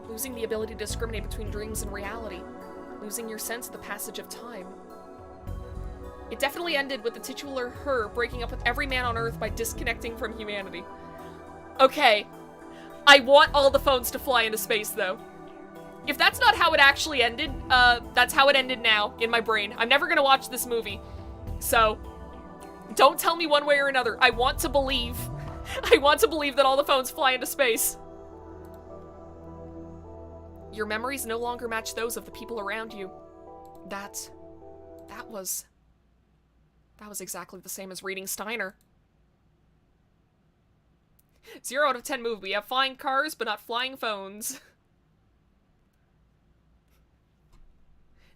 Losing the ability to discriminate between dreams and reality. Losing your sense of the passage of time. It definitely ended with the titular Her breaking up with every man on Earth by disconnecting from humanity. Okay. I want all the phones to fly into space, though. If that's not how it actually ended, that's how it ended now, in my brain. I'm never gonna watch this movie. So, don't tell me one way or another. I want to believe. I want to believe that all the phones fly into space. Your memories no longer match those of the people around you. That was exactly the same as reading Steiner. 0 out of 10 movie. We have flying cars, but not flying phones.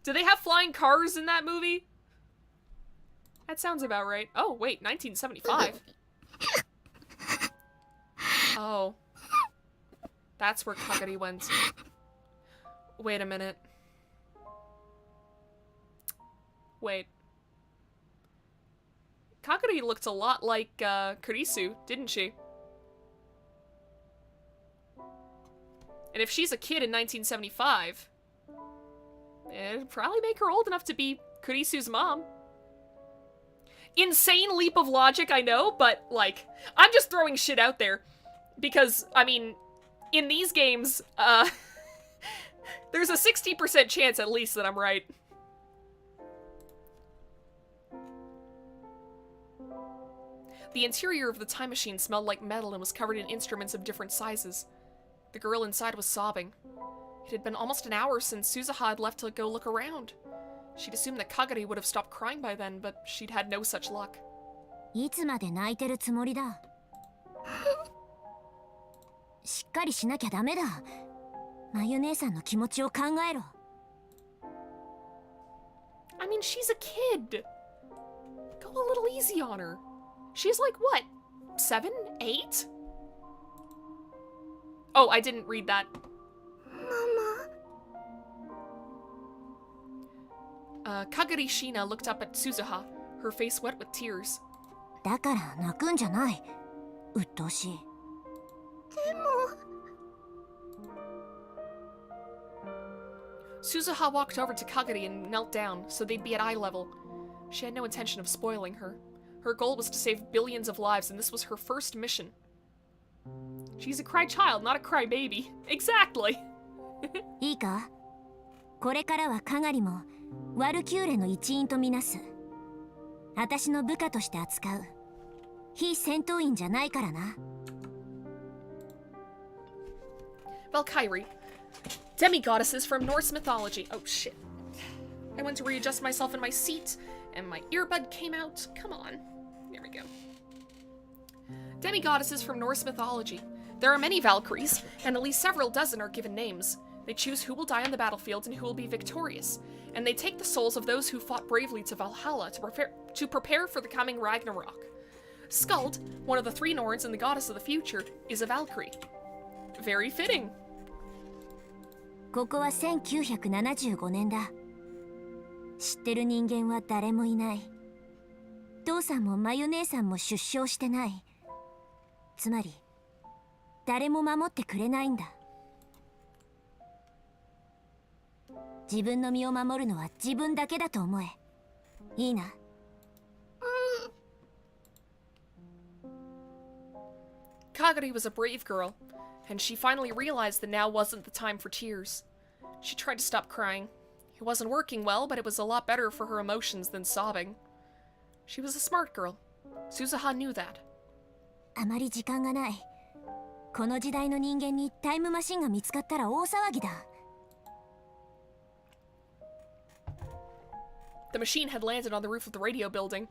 Do they have flying cars in that movie? That sounds about right. Oh, wait, 1975. Oh. That's where Kagari went. Wait a minute. Wait. Kagari looked a lot like Kurisu, didn't she? And if she's a kid in 1975, it'd probably make her old enough to be Kurisu's mom. Insane leap of logic, I know, but, like, I'm just throwing shit out there. Because, I mean, in these games, there's a 60% chance at least that I'm right. The interior of the time machine smelled like metal and was covered in instruments of different sizes. The girl inside was sobbing. It had been almost an hour since Suzuha had left to go look around. She'd assumed that Kagari would have stopped crying by then, but she'd had no such luck. いつまで泣いてるつもりだ。しっかりしなきゃダメだ。まゆ姉さんの気持ちを考えろ。I mean, she's a kid. Go a little easy on her. She's like, what? 7? 8? Oh, I didn't read that. Kagari Shina looked up at Suzuha, her face wet with tears. だから泣くんじゃない。鬱陶しい。Suzuha walked over to Kagari and knelt down, so they'd be at eye level. She had no intention of spoiling her. Her goal was to save billions of lives, and this was her first mission. She's a cry child, not a cry baby. Exactly! いいか、これからはカガリもワルキューレの一員とみなす。私の部下として扱う。非戦闘員じゃないからな。Valkyrie. Demigoddesses from Norse mythology. Oh shit. I went to readjust myself in my seat, and my earbud came out. Come on. There we go. Demigoddesses from Norse mythology. There are many Valkyries, and at least several dozen are given names. They choose who will die on the battlefield and who will be victorious, and they take the souls of those who fought bravely to Valhalla to prepare for the coming Ragnarok. Skuld, one of the three Norns and the goddess of the future, is a Valkyrie. Very fitting. ここは1975年だ。知ってる人間は誰もいない。父さんもマユ姉さんも出生してない。つまり誰も守ってくれないんだ。自分の身を守るのは自分だけだと思え。いいな。Kagari was a brave girl, and she finally realized that now wasn't the time for tears. She tried to stop crying. It wasn't working well, but it was a lot better for her emotions than sobbing. She was a smart girl. Suzuha knew that. あまり時間がない。この時代の人間にタイムマシンが見つかったら大騒ぎだ。The machine had landed on the roof of the radio building,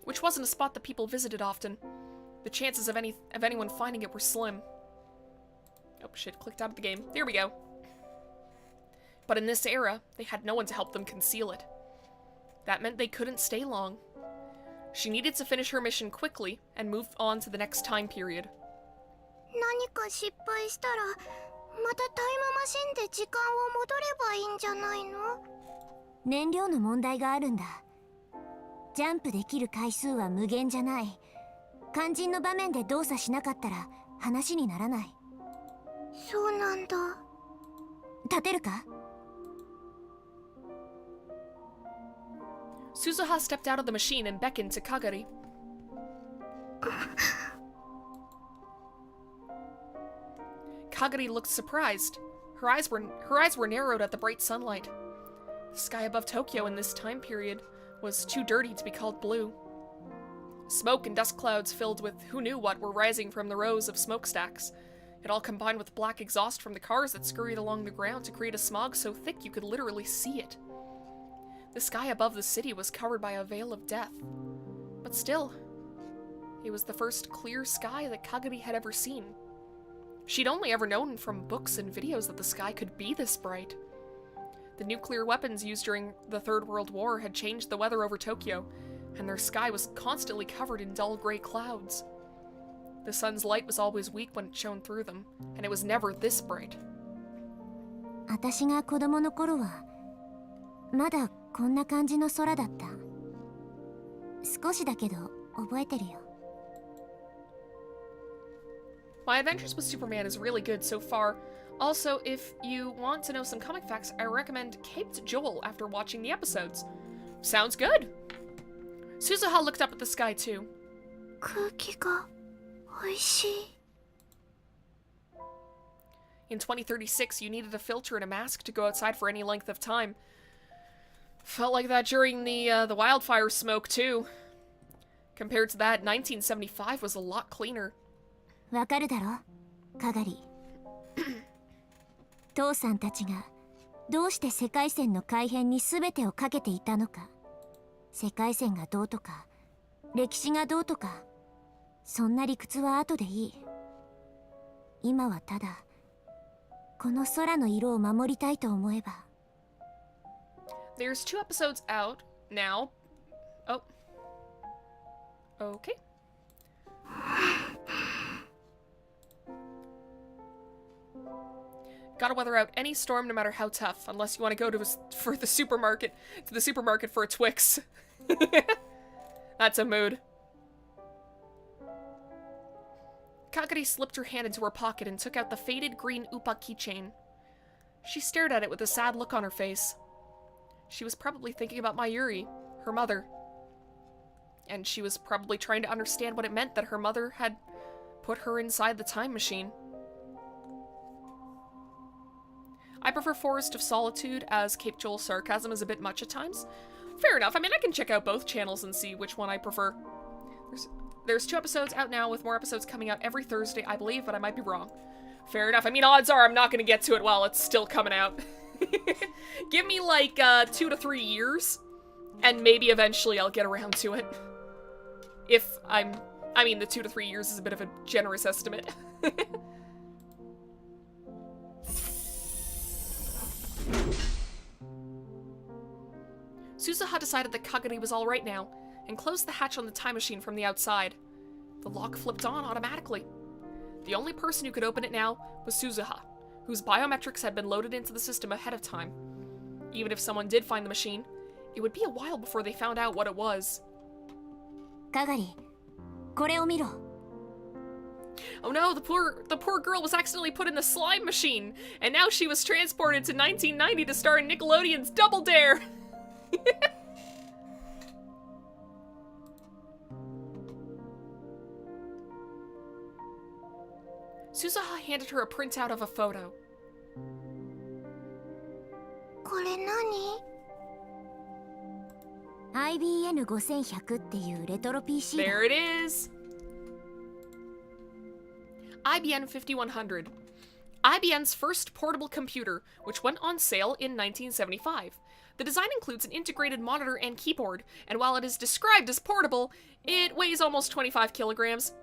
which wasn't a spot that people visited often. The chances of anyone finding it were slim. Oh shit, clicked out of the game. There we go. But in this era, they had no one to help them conceal it. That meant they couldn't stay long. She needed to finish her mission quickly and move on to the next time period. 何か失敗したらまたタイムマシンで時間を戻ればいいんじゃないの？燃料の問題があるんだ。ジャンプできる回数は無限じゃない。肝心の場面で動作しなかったら話にならない。そうなんだ。立てるか？ Suzuha stepped out of the machine and beckoned to Kagari. Kagari looked surprised. Her eyes were narrowed at the bright sunlight. The sky above Tokyo in this time period was too dirty to be called blue. Smoke and dust clouds filled with who knew what were rising from the rows of smokestacks. It all combined with black exhaust from the cars that scurried along the ground to create a smog so thick you could literally see it. The sky above the city was covered by a veil of death. But still, It was the first clear sky that Kagari had ever seen. She'd only ever known from books and videos that the sky could be this bright. The nuclear weapons used during the Third World War had changed the weather over Tokyo, and their sky was constantly covered in dull gray clouds. The sun's light was always weak when it shone through them, and it was never this bright. 私が子供の頃はまだこんな感じの空だった。少しだけど覚えてるよ。My Adventures with Superman is really good so far. Also, if you want to know some comic facts, I recommend Caped Joel after watching the episodes. Sounds good! Suzuha looked up at the sky too. 空気が美味しい。 In 2036, you needed a filter and a mask to go outside for any length of time. Felt like that during the wildfire smoke too. Compared to that, 1975 was a lot cleaner. わかるだろ、かがり。父さんたちがどうして世界線の改変に全てをかけていたのか。世界線がどうとか、歴史がどうとか、そんな理屈は後でいい。今はただこの空の色を守りたいと思えば。 There's 2 episodes out now. Oh. Okay. Gotta weather out any storm no matter how tough, unless you want to go to the supermarket for a Twix. That's a mood. Kagari slipped her hand into her pocket and took out the faded green Upa keychain. She stared at it with a sad look on her face. She was probably thinking about Mayuri, her mother. And she was probably trying to understand what it meant that her mother had put her inside the time machine. I prefer Forest of Solitude, as Cape Joel's sarcasm is a bit much at times. Fair enough. I mean, I can check out both channels and see which one I prefer. There's 2 episodes out now, with more episodes coming out every Thursday, I believe, but I might be wrong. Fair enough. I mean, odds are I'm not going to get to it while it's still coming out. Give me, like, 2 to 3 years, and maybe eventually I'll get around to it. I mean, the 2 to 3 years is a bit of a generous estimate. Suzuha decided that Kagari was alright now, and closed the hatch on the time machine from the outside. The lock flipped on automatically. The only person who could open it now was Suzuha, whose biometrics had been loaded into the system ahead of time. Even if someone did find the machine, it would be a while before they found out what it was. かがり、これを見ろ。 Oh no, the poor girl was accidentally put in the slime machine, and now she was transported to 1990 to star in Nickelodeon's Double Dare! Suzuha handed her a printout of a photo. これ何？ IBN5100 っていうレトロ PC だ。 There it is! IBN 5100. IBN's first portable computer, which went on sale in 1975. The design includes an integrated monitor and keyboard, and while it is described as portable, it weighs almost 25 kilograms.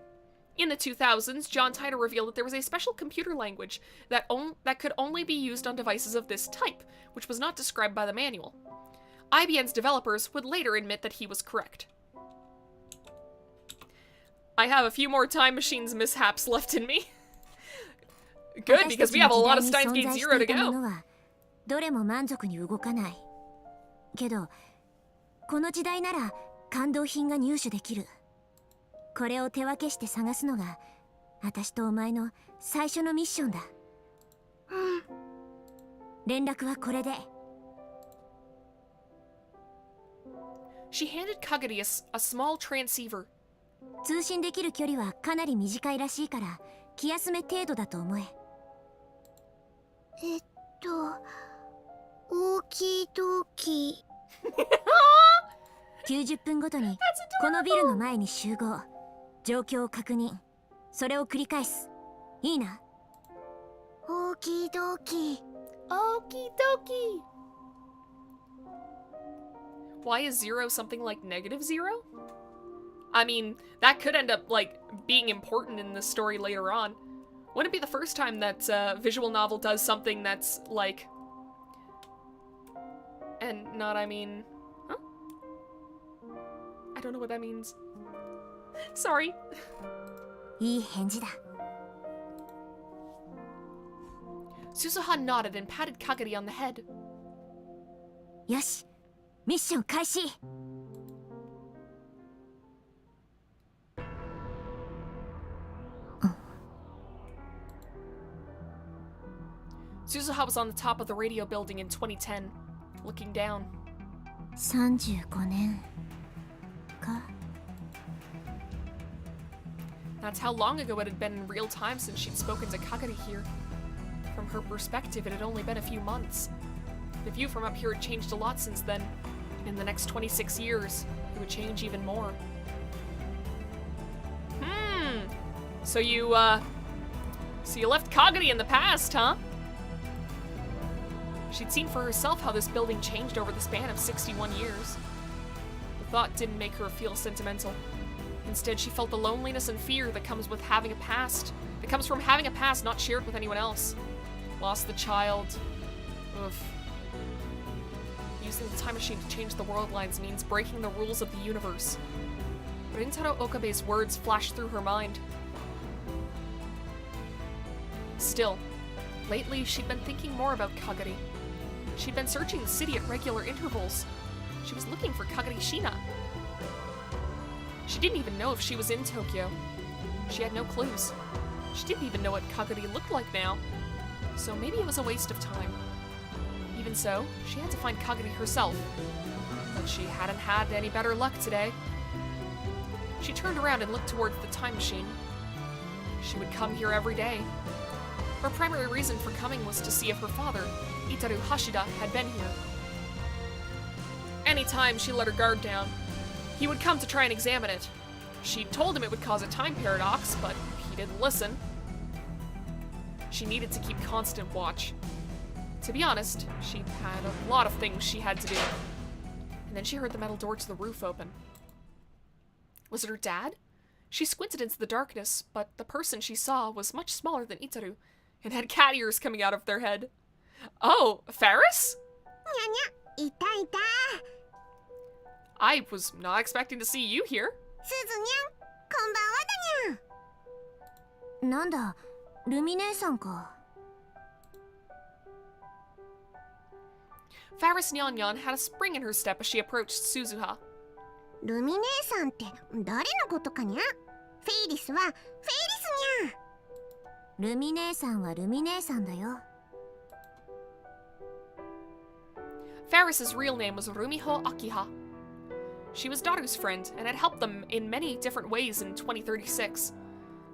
In the 2000s, John Titor revealed that there was a special computer language that could only be used on devices of this type, which was not described by the manual. IBN's developers would later admit that he was correct. I have a few more Time Machines mishaps left in me. Good, because we have a lot of Steins Gate Zero to go. どれも満足に動かない。けど、この時代なら感動品が入手できる。これを手分けして探すのが、私とお前の最初のミッションだ。連絡はこれで。She handed Kagari a small transceiver. 通信できる距離はかなり短いらしいから、気休め程度だと思え。オーキードーキー。90分ごとにこのビルの前に集合。状況を確認。それを繰り返す。いいな。オーキードーキー。Okie dokie. Why is 0 something like -0? I mean, that could end up, like, being important in the story later on. Wouldn't it be the first time that a visual novel does something that's, like... And not, I mean... Huh? I don't know what that means. Sorry. いい返事だ。 Suzuha nodded and patted Kagari on the head. よし、ミッション開始。Suzuha was on the top of the radio building in 2010, looking down. 35年か。 That's how long ago it had been in real time since she'd spoken to Kagari here. From her perspective, it had only been a few months. The view from up here had changed a lot since then, and in the next 26 years, it would change even more. So you left Kagari in the past, huh? She'd seen for herself how this building changed over the span of 61 years. The thought didn't make her feel sentimental. Instead, she felt the loneliness and fear that comes with having a past. That comes from having a past not shared with anyone else. Lost the child. Oof. Using the time machine to change the world lines means breaking the rules of the universe. Rintaro Okabe's words flashed through her mind. Still, lately she'd been thinking more about Kagari. She'd been searching the city at regular intervals. She was looking for Kagari Shina. She didn't even know if she was in Tokyo. She had no clues. She didn't even know what Kagari looked like now. So maybe it was a waste of time. Even so, she had to find Kagari herself. But she hadn't had any better luck today. She turned around and looked towards the time machine. She would come here every day. Her primary reason for coming was to see if her father, Itaru Hashida, had been here. Anytime she let her guard down, he would come to try and examine it. She told him it would cause a time paradox, but he didn't listen. She needed to keep constant watch. To be honest, she had a lot of things she had to do. And then she heard the metal door to the roof open. Was it her dad? She squinted into the darkness, but the person she saw was much smaller than Itaru and had cat ears coming out of their head. Oh, Ferris? にゃにゃ、いたいた。 I was not expecting to see you here. すずにゃん、こんばんはだにゃ。なんだ、ルミ姉さんか。 Ferris Nyan had a spring in her step as she approached Suzuha. ルミ姉さんって誰のことかにゃ。フェイリスはフェイリスにゃ。ルミ姉さんはルミ姉さんだよ。 Ferris's real name was Rumiho Akiha. She was Daru's friend and had helped them in many different ways in 2036.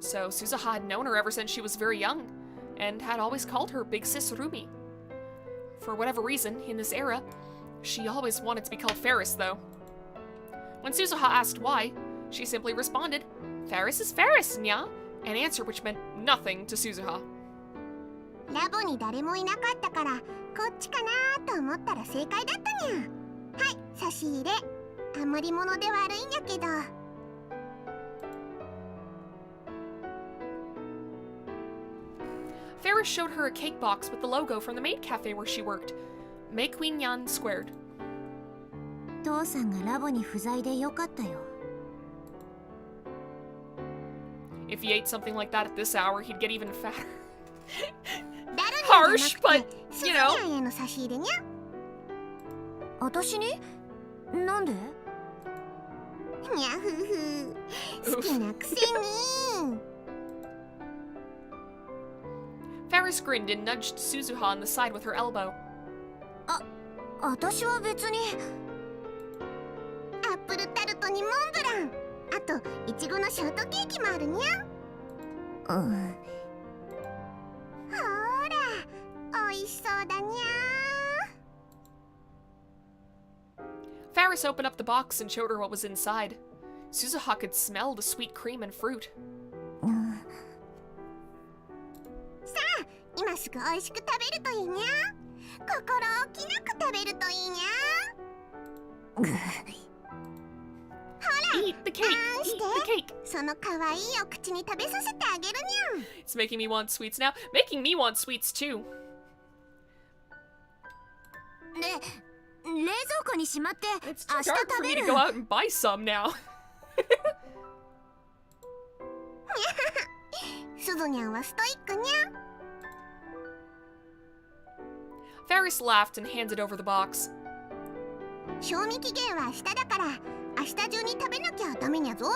So Suzuha had known her ever since she was very young, and had always called her Big Sis Rumi. For whatever reason, in this era, she always wanted to be called Ferris, though. When Suzuha asked why, she simply responded, "Ferris is Ferris, nya," an answer which meant nothing to Suzuha. ラボに誰もいなかったからこっちかなと思ったら正解だったにゃ。はい、差し入れ。余り物で悪いんやけど。Ferris showed her a cake box with the logo from the maid cafe where she worked. Mei Queen Yan squared. 父さんがラボに不在でよかったよ。 If he ate something like that at this hour, he'd get even fatter. ダル Harsh, ニャ but, じ you ゃな know. くてスズニャンへの差し入れにゃ。私に？なんで？にゃふふ。好きなくせに。 Ferris grinned and nudged Suzuha on the side with her elbow. 私は別に。アップルタルトにモンブラン。あとイチゴのショートケーキもあるにゃ。ほら、美味しそうだにゃ。 Ferris opened up the box and showed her what was inside. Suzuha could smell the sweet cream and fruit. さあ、今すぐ美味しく食べるといいにゃ。心置きなく食べるといいにゃ。ほら、Eat the cake! Eat the cake! その可愛いお口に食べさせてあげるにゃん。 It's making me want sweets now. Making me want sweets too. 冷蔵庫にしまって It's 明 too 日 dark 食 for べ me る。 to go out and buy some now. すずにゃんはストイックにゃん。 Ferris laughed and handed over the box. 賞味期限は明日だから明日中に食べなきゃダメにゃぞ。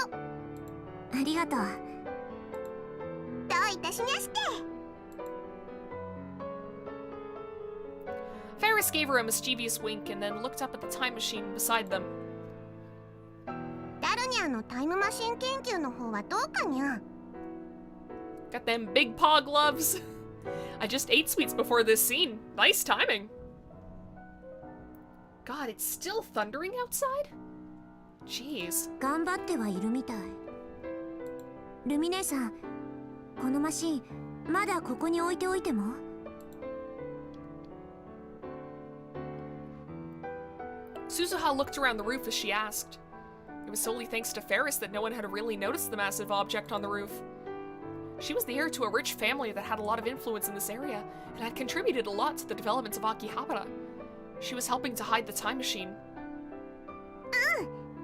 ありがとう。どういたしまして。 Ferris gave her a mischievous wink and then looked up at the time machine beside them. ダルニャンのタイムマシン研究の方はどうかにゃ。 Got them big paw gloves. I just ate sweets before this scene. Nice timing. God, it's still thundering outside? Jeez. 頑張ってはいるみたい。ルミ姉さん、このマシンまだここに置いておいても。 Suzuha looked around the roof as she asked. It was solely thanks to Ferris that no one had really noticed the massive object on the roof. She was the heir to a rich family that had a lot of influence in this area and had contributed a lot to the development of Akihabara. She was helping to hide the time machine.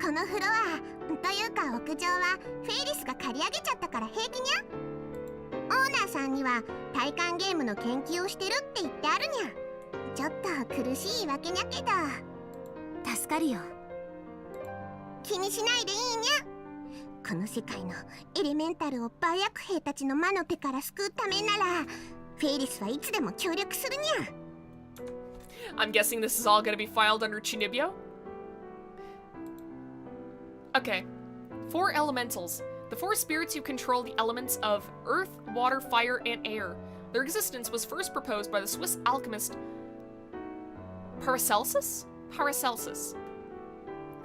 このフロアというか屋上はフェイリスが借り上げちゃったから平気にゃ。オーナーさんには体感ゲームの研究をしてるって言ってあるにゃ。ちょっと苦しい言い訳にゃけど助かるよ。気にしないでいいにゃ。この世界のエレメンタルを売薬兵たちの魔の手から救うためならフェイリスはいつでも協力するにゃ。 I'm guessing this is all gonna be filed under Chinibyo? Okay. 4 elementals. The 4 spirits who control the elements of earth, water, fire, and air. Their existence was first proposed by the Swiss alchemist Paracelsus? Paracelsus.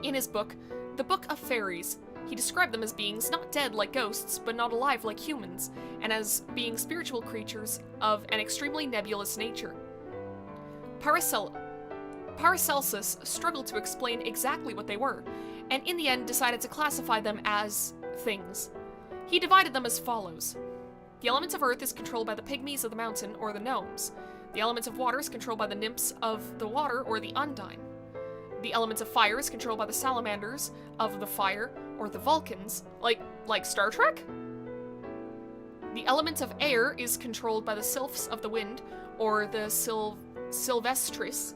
In his book, The Book of Fairies, he described them as beings not dead like ghosts, but not alive like humans, and as being spiritual creatures of an extremely nebulous nature. Paracelsus struggled to explain exactly what they were, and in the end decided to classify them as things. He divided them as follows. The element of earth is controlled by the pygmies of the mountain, or the gnomes. The element of water is controlled by the nymphs of the water, or the undine. The element of fire is controlled by the salamanders of the fire, or the Vulcans, like Star Trek? The element of air is controlled by the sylphs of the wind, or the Sylvestris.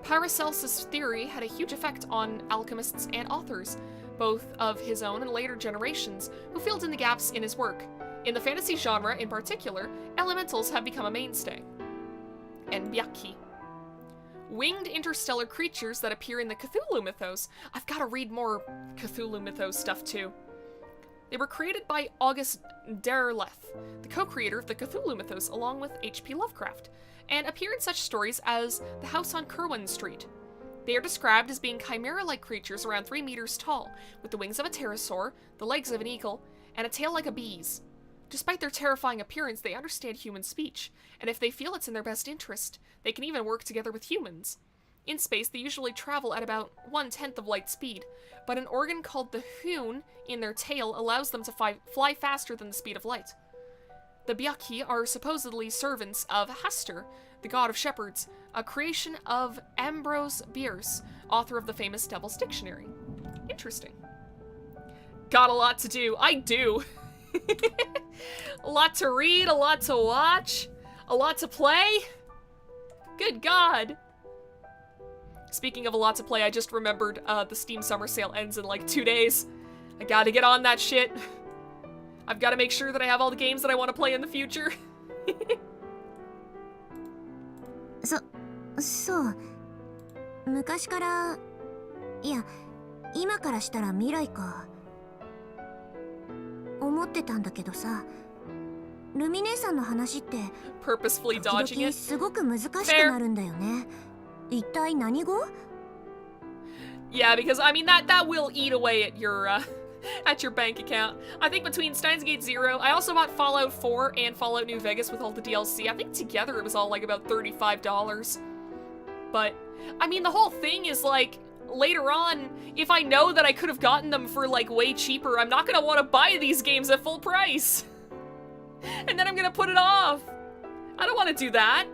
Paracelsus' theory had a huge effect on alchemists and authors, both of his own and later generations, who filled in the gaps in his work. In the fantasy genre in particular, elementals have become a mainstay. And Byakhi. Winged interstellar creatures that appear in the Cthulhu mythos. I've got to read more Cthulhu mythos stuff too. They were created by August Derleth, the co-creator of the Cthulhu mythos along with H.P. Lovecraft, and appear in such stories as The House on Kerwin Street. They are described as being chimera-like creatures around 3 meters tall, with the wings of a pterosaur, the legs of an eagle, and a tail like a bee's. Despite their terrifying appearance, they understand human speech, and if they feel it's in their best interest, they can even work together with humans. In space, they usually travel at about 1/10 of light speed, but an organ called the hoon in their tail allows them to fly faster than the speed of light. The Byakhi are supposedly servants of Hastur, the god of shepherds, a creation of Ambrose Bierce, author of the famous Devil's Dictionary. Interesting. Got a lot to do. I do. A lot to read, a lot to watch, a lot to play. Good God. Speaking of a lot to play, I just remembered the Steam Summer Sale ends in like 2 days. I gotta get on that shit. I've gotta make sure that I have all the games that I want to play in the future. そう。昔から、いや、今からしたら未来か。思ってたんだけどさ、ルミ姉さんの話って、 Purposefully 時 dodging 々 it. すごく難しくなるんだよね。一体何語？ Yeah, because I mean that will eat away at your bank account. I think between Steins Gate 0, I also bought Fallout 4 and Fallout New Vegas with all the DLC. I think together it was all like about $35. But I mean the whole thing is like later on, if I know that I could have gotten them for, like, way cheaper, I'm not gonna want to buy these games at full price. And then I'm gonna put it off. I don't want to do that.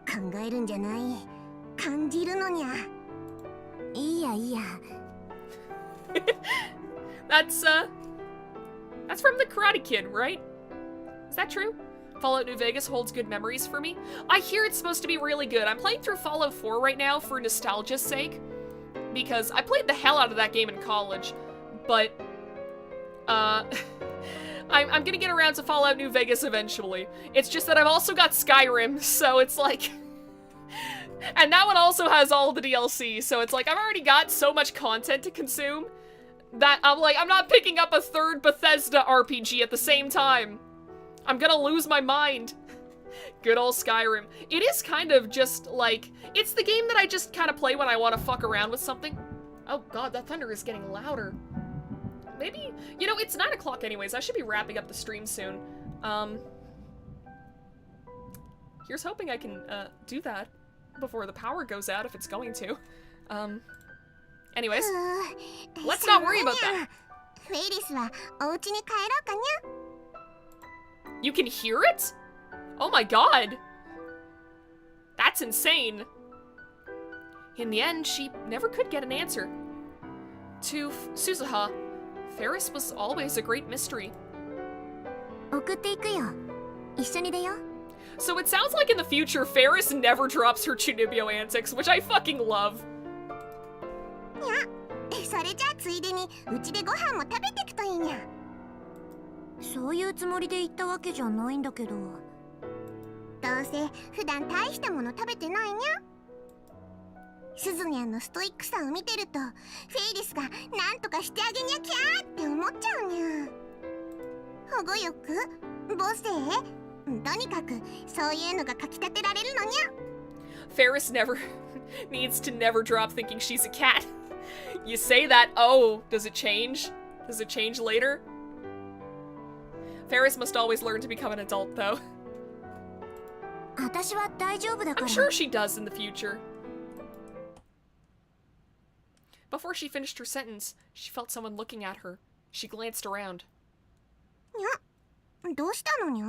考えるんじゃない。感じるのにゃ。いいやいいや。That's from the Karate Kid, right? Is that true? Fallout New Vegas holds good memories for me. I hear it's supposed to be really good. I'm playing through Fallout 4 right now for nostalgia's sake, because I played the hell out of that game in college, but I'm gonna get around to Fallout New Vegas eventually. It's just that I've also got Skyrim, so it's like... And that one also has all the DLC, so it's like I've already got so much content to consume that I'm like, I'm not picking up a third Bethesda RPG at the same time. I'm gonna lose my mind. Good old Skyrim. It is kind of just like, it's the game that I just kind of play when I want to fuck around with something. Oh god, that thunder is getting louder. Maybe, you know, it's 9 o'clock anyways. I should be wrapping up the stream soon. Here's hoping I can do that before the power goes out if it's going to. Anyways, let's not worry about that. フェイリスはお家に帰ろうかにゃ。 You can hear it? Oh my god. That's insane. In the end, she never could get an answer. To Suzuha, Ferris was always a great mystery. 送っていくよ。一緒に出よう。 So it sounds like in the future, Ferris never drops her Chunibyo antics, which I fucking love. にゃ。それじゃあついでにうちでご飯も食べてくといいにゃ。そういうつもりで言ったわけじゃないんだけど。どうせ普段大したもの食べてないにゃ。すずにゃんのストイックさを見てると、フェイリスがなんとかしてあげにゃきゃーって思っちゃうにゃ。保護欲？母性？とにかくそういうのがかきたてられるのにゃ。Ferris never needs to never drop thinking she's a cat. You say that, oh, does it change? Does it change later? Ferris must always learn to become an adult, though. 私は大丈夫だから。 I'm sure she does in the future. Before she finished her sentence, she felt someone looking at her. She glanced around. にゃ、どうしたのにゃ。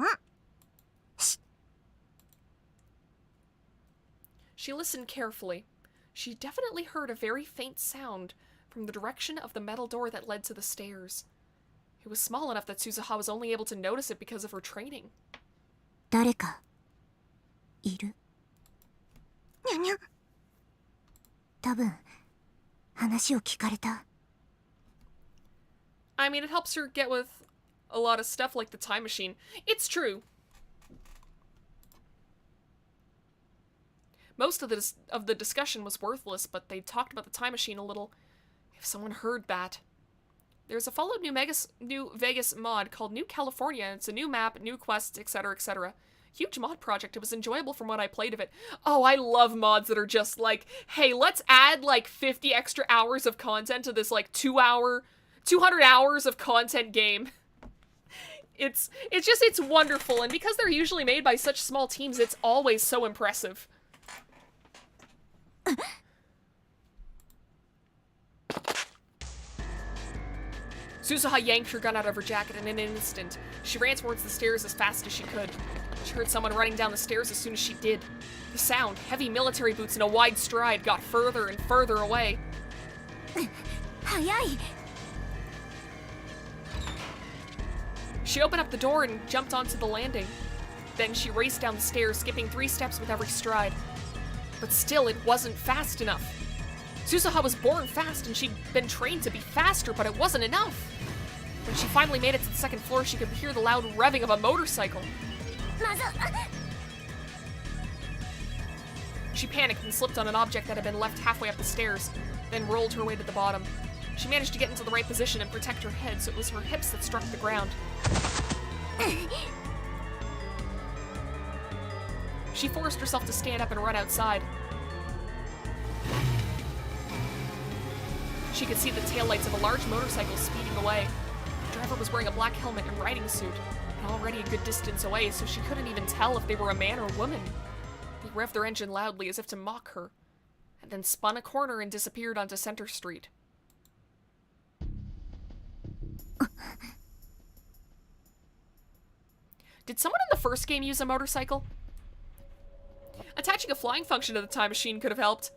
She listened carefully. She definitely heard a very faint sound from the direction of the metal door that led to the stairs. It was small enough that Suzuha was only able to notice it because of her training. 誰かいる。にゃにゃ。多分話を聞かれた。 I mean, it helps her get with a lot of stuff like the time machine. It's true. Most of the discussion was worthless, but they talked about the time machine a little. If someone heard that. There's a Fallout New Vegas mod called New California, and it's a new map, new quests, etc., etc. Huge mod project. It was enjoyable from what I played of it. Oh, I love mods that are just like, hey, let's add like 50 extra hours of content to this like 200 hours of content game. It's wonderful, and because they're usually made by such small teams, it's always so impressive. Suzuha yanked her gun out of her jacket in an instant. She ran towards the stairs as fast as she could. She heard someone running down the stairs as soon as she did. The sound, heavy military boots in a wide stride, got further and further away. 早い。 She opened up the door and jumped onto the landing. Then she raced down the stairs, skipping 3 steps with every stride. But still, it wasn't fast enough. Suzuha was born fast, and she'd been trained to be faster, but it wasn't enough. When she finally made it to the 2nd floor, she could hear the loud revving of a motorcycle. まず。 She panicked and slipped on an object that had been left halfway up the stairs, then rolled her way to the bottom. She managed to get into the right position and protect her head, so it was her hips that struck the ground. She forced herself to stand up and run outside. She could see the taillights of a large motorcycle speeding away. The driver was wearing a black helmet and riding suit, and already a good distance away, so she couldn't even tell if they were a man or woman. They revved their engine loudly as if to mock her. and then spun a corner and disappeared onto Center Street. Did someone in the first game use a motorcycle? Attaching a flying function to the time machine could have helped.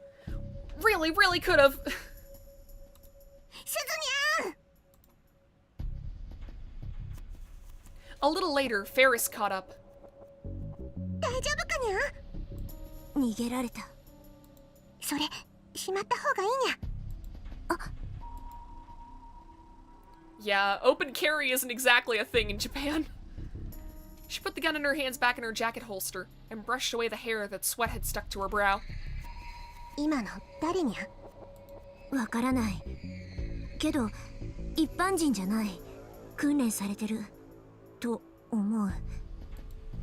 Really, really could have. A little later, Ferris caught up. 大丈夫かにゃ？逃げられた。それ、しまった方がいいにゃ。Yeah, open carry isn't exactly a thing in Japan. She put the gun in her hands back in her jacket holster and brushed away the hair that sweat had stuck to her brow. 今の誰にゃ？わからない。けど、一般人じゃない。訓練されてる。と思う。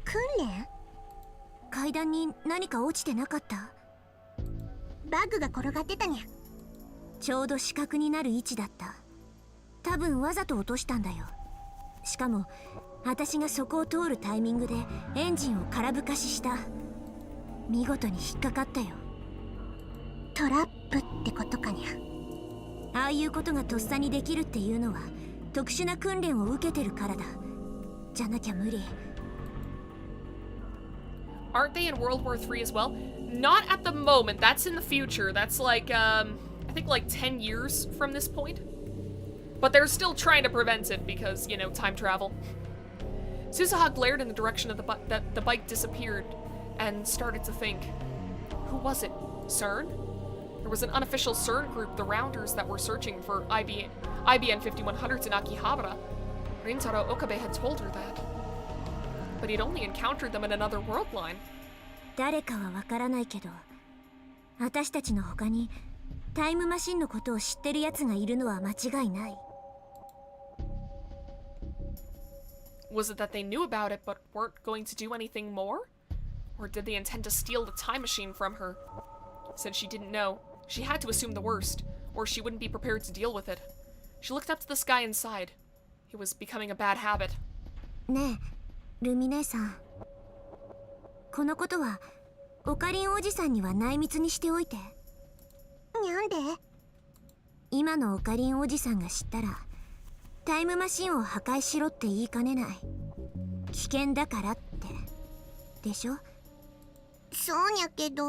訓練？階段に何か落ちてなかった？バッグが転がってたにゃ。ちょうど死角になる位置だった。多分わざと落としたんだよ。しかも私がそこを通るタイミングでエンジンを空ぶかしした。見事に引っかかったよ。トラップってことかにゃ。ああいうことがとっさにできるっていうのは特殊な訓練を受けてるからだ。じゃなきゃ無理。Aren't they in World War III as well? Not at the moment. That's in the future. That's like, I think like 10 years from this point. But they're still trying to prevent it because, you know, time travel. Suzuha glared in the direction of the bike disappeared and started to think. Who was it? CERN? There was an unofficial CERN group, the Rounders, that were searching for IBN 5100s in Akihabara. Rintaro Okabe had told her that. But he'd only encountered them in another world line. 誰かはわからないけど、私たちの他にタイムマシンのことを知ってる奴がいるのは間違いない。Was it that they knew about it but weren't going to do anything more? Or did they intend to steal the time machine from her? Since she didn't know, she had to assume the worst, or she wouldn't be prepared to deal with it. She looked up to the sky and sighed. It was becoming a bad habit. ねえ、ルミ姉さん。このことはオカリンおじさんには内密にしておいて。なんで？今のオカリンおじさんが知ったらタイムマシンを破壊しろって言いかねない。危険だからって。でしょ？そうにゃけど。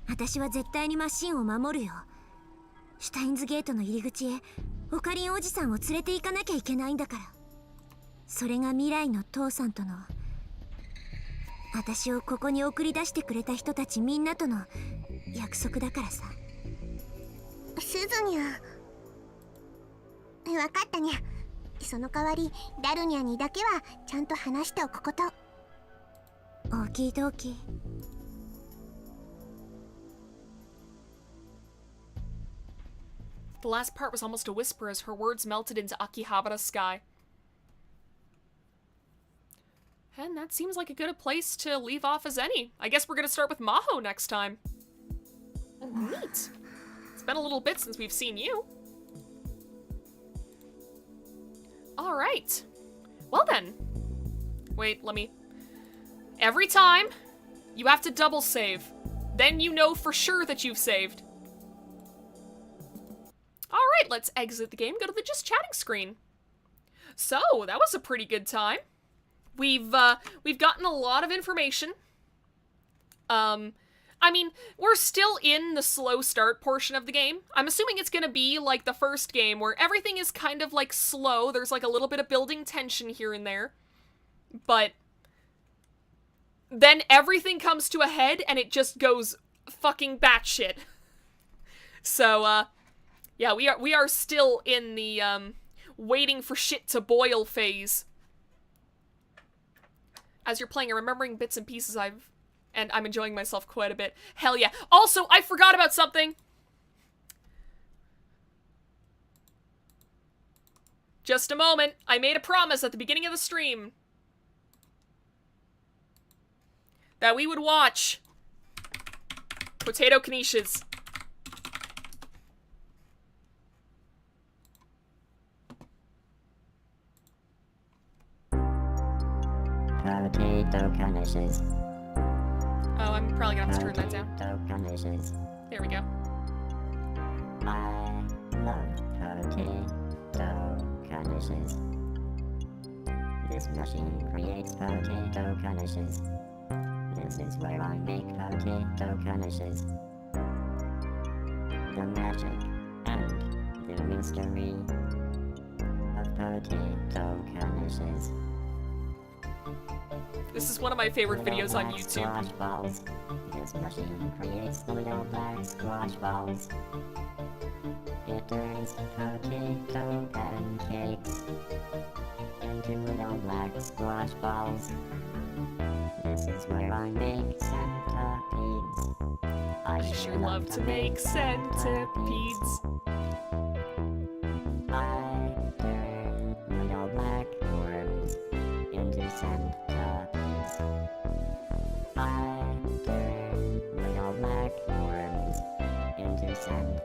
私は絶対にマシンを守るよ。シュタインズゲートの入り口へオカリンおじさんを連れて行かなきゃいけないんだから。それが未来の父さんとの、私をここに送り出してくれた人たちみんなとの約束だからさ。すずにゃ。わかったにゃ。その代わりダルニャにだけはちゃんと話しておくこと。オーキードーキー。The last part was almost a whisper as her words melted into Akihabara's sky. And that seems like a good a place to leave off as any. I guess we're gonna start with Maho next time. Neat. It's been a little bit since we've seen you. Alright. Well then. Wait, let me... Every time, you have to double save. Then you know for sure that you've saved. Alright, let's exit the game, go to the just chatting screen. So, that was a pretty good time. We've gotten a lot of information. I mean, we're still in the slow start portion of the game. I'm assuming it's gonna be like the first game where everything is kind of like slow. There's like a little bit of building tension here and there. But then everything comes to a head and it just goes fucking batshit. So, yeah, we are still in the, waiting for shit to boil phase. As you're playing and remembering bits and pieces and I'm enjoying myself quite a bit. Hell yeah. Also, I forgot about something! Just a moment. I made a promise at the beginning of the stream that we would watch Potato Kanishas. Potato Kanishas. Oh, Probably gonna have to turn that down. There we go. I love potato conditions. This machine creates potato conditions. This is where I make potato conditions. The magic and the mystery of potato conditions. This is one of my favorite videos on YouTube. Squash balls. This machine creates little black squash balls. It turns potato pancakes into little black squash balls. This is where I make centipedes. I sure love to make centipedes. I turn little black worms into centipedes. I turn little black worms into centipedes.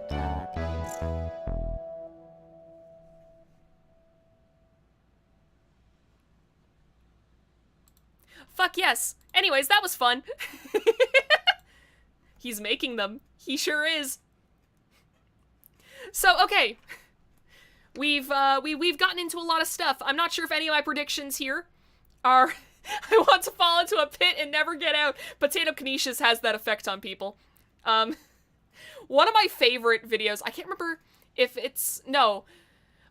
Fuck yes. Anyways, that was fun. He's making them. He sure is. So, okay. We've gotten into a lot of stuff. I'm not sure if any of my predictions here are I want to fall into a pit and never get out. Potato Canisius has that effect on people. One of my favorite videos, I can't remember if it's, no.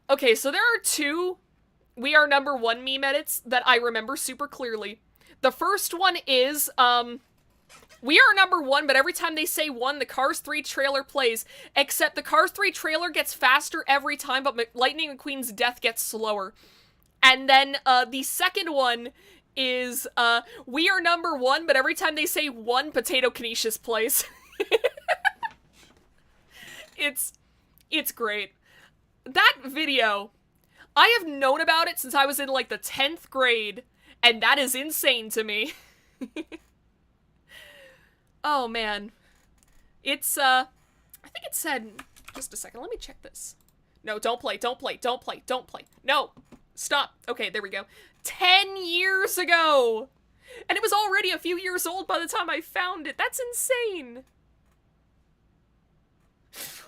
Okay, so there are two We Are Number One meme edits that I remember super clearly. The first one is, we are number one, but every time they say one, the Cars 3 trailer plays, except the Cars 3 trailer gets faster every time, but Lightning McQueen's death gets slower. And then, the second one is, we are number one, but every time they say one, Potato Canisius plays. It's great. That video, I have known about it since I was in, like, the 10th grade, and that is insane to me. Oh, man. It's, I think it said, just a second, let me check this. No, don't play, don't play, don't play, don't play. No, stop. Okay, there we go. 10 years ago! And it was already a few years old by the time I found it. That's insane.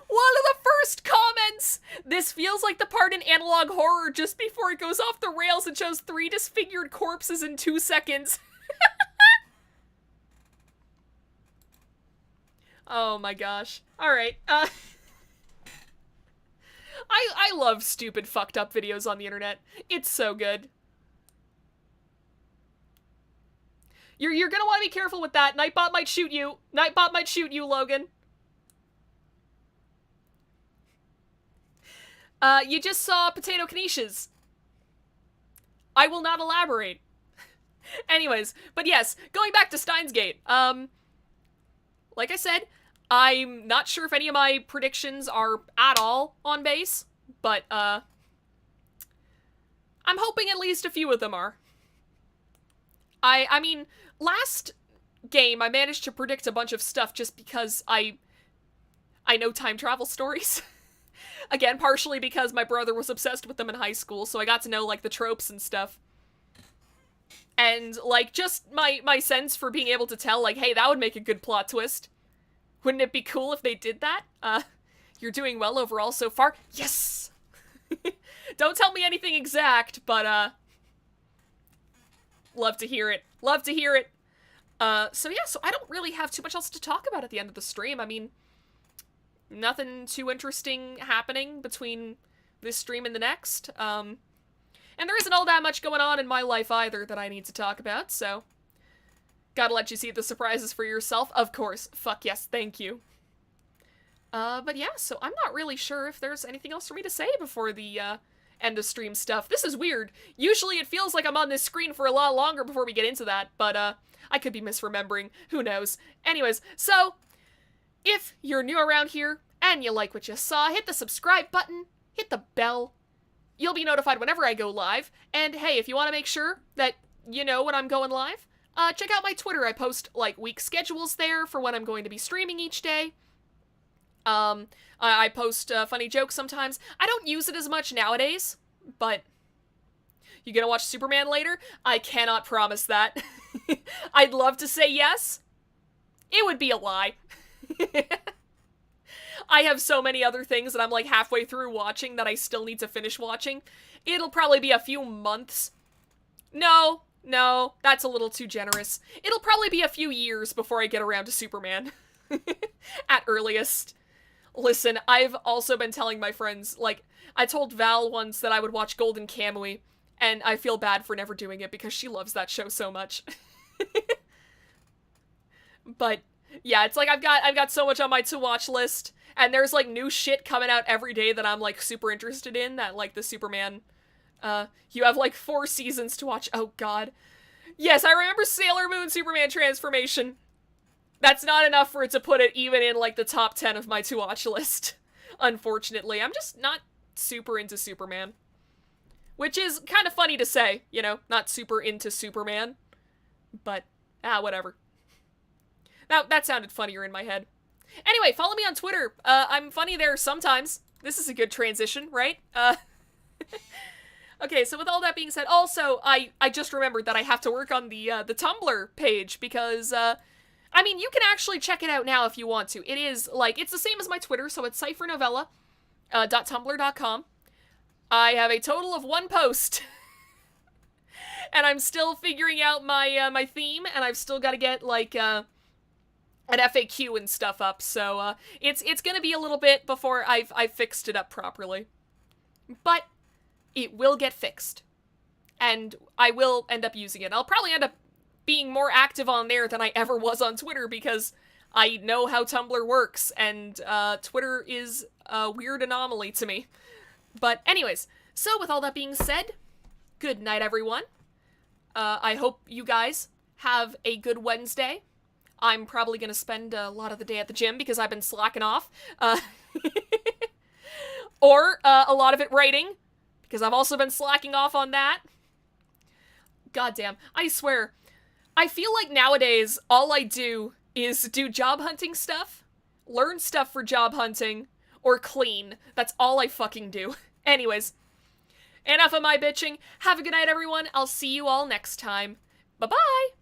One of the first comments! This feels like the part in Analog Horror just before it goes off the rails and shows 3 disfigured corpses in 2 seconds. Oh my gosh. Alright, I love stupid fucked up videos on the internet. It's so good. You're gonna want to be careful with that. Nightbot might shoot you. Nightbot might shoot you, Logan. You just saw Potato Canisius. I will not elaborate. Anyways, but yes, going back to Steins Gate. Like I said, I'm not sure if any of my predictions are at all on base, but, I'm hoping at least a few of them are. I mean, last game I managed to predict a bunch of stuff just because I know time travel stories. Again, partially because my brother was obsessed with them in high school, so I got to know, like, the tropes and stuff. And, like, just my sense for being able to tell, like, hey, that would make a good plot twist. Wouldn't it be cool if they did that? You're doing well overall so far. Yes! Don't tell me anything exact, but, love to hear it. Love to hear it. So yeah, so I don't really have too much else to talk about at the end of the stream. I mean, nothing too interesting happening between this stream and the next. And there isn't all that much going on in my life either that I need to talk about, so gotta let you see the surprises for yourself. Of course. Fuck yes, thank you. But yeah, so I'm not really sure if there's anything else for me to say before the, end of stream stuff. This is weird. Usually it feels like I'm on this screen for a lot longer before we get into that, but, I could be misremembering. Who knows? Anyways, so, if you're new around here, and you like what you saw, hit the subscribe button, hit the bell. You'll be notified whenever I go live, and hey, if you want to make sure that you know when I'm going live, check out my Twitter. I post, like, week schedules there for when I'm going to be streaming each day. I post, funny jokes sometimes. I don't use it as much nowadays, but you gonna watch Superman later? I cannot promise that. I'd love to say yes. It would be a lie. I have so many other things that I'm like halfway through watching that I still need to finish watching. It'll probably be a few months. No, that's a little too generous. It'll probably be a few years before I get around to Superman. At earliest. Listen, I've also been telling my friends, like, I told Val once that I would watch Golden Kamuy, and I feel bad for never doing it because she loves that show so much. But yeah, it's like I've got so much on my to-watch list, and there's like new shit coming out every day that I'm like super interested in, that like the Superman, you have like 4 seasons to watch. Oh god. Yes, I remember Sailor Moon Superman transformation. That's not enough for it to put it even in like the top 10 of my to-watch list. Unfortunately, I'm just not super into Superman. Which is kind of funny to say, you know, not super into Superman. But, whatever. Now, that sounded funnier in my head. Anyway, follow me on Twitter. I'm funny there sometimes. This is a good transition, right? Okay, so with all that being said, also, I just remembered that I have to work on the Tumblr page, because, I mean, you can actually check it out now if you want to. It is, like, it's the same as my Twitter, so it's cyphernovella.tumblr.com. I have a total of 1 post. And I'm still figuring out my, my theme, and I've still got to get, like, an FAQ and stuff up, so, it's gonna be a little bit before I've fixed it up properly. But it will get fixed. And I will end up using it. I'll probably end up being more active on there than I ever was on Twitter, because I know how Tumblr works, and Twitter is a weird anomaly to me. But anyways, so with all that being said, good night everyone. I hope you guys have a good Wednesday. I'm probably going to spend a lot of the day at the gym because I've been slacking off. Or a lot of it writing, because I've also been slacking off on that. Goddamn, I swear, I feel like nowadays all I do is do job hunting stuff, learn stuff for job hunting, or clean. That's all I fucking do. Anyways, enough of my bitching. Have a good night, everyone. I'll see you all next time. Bye-bye!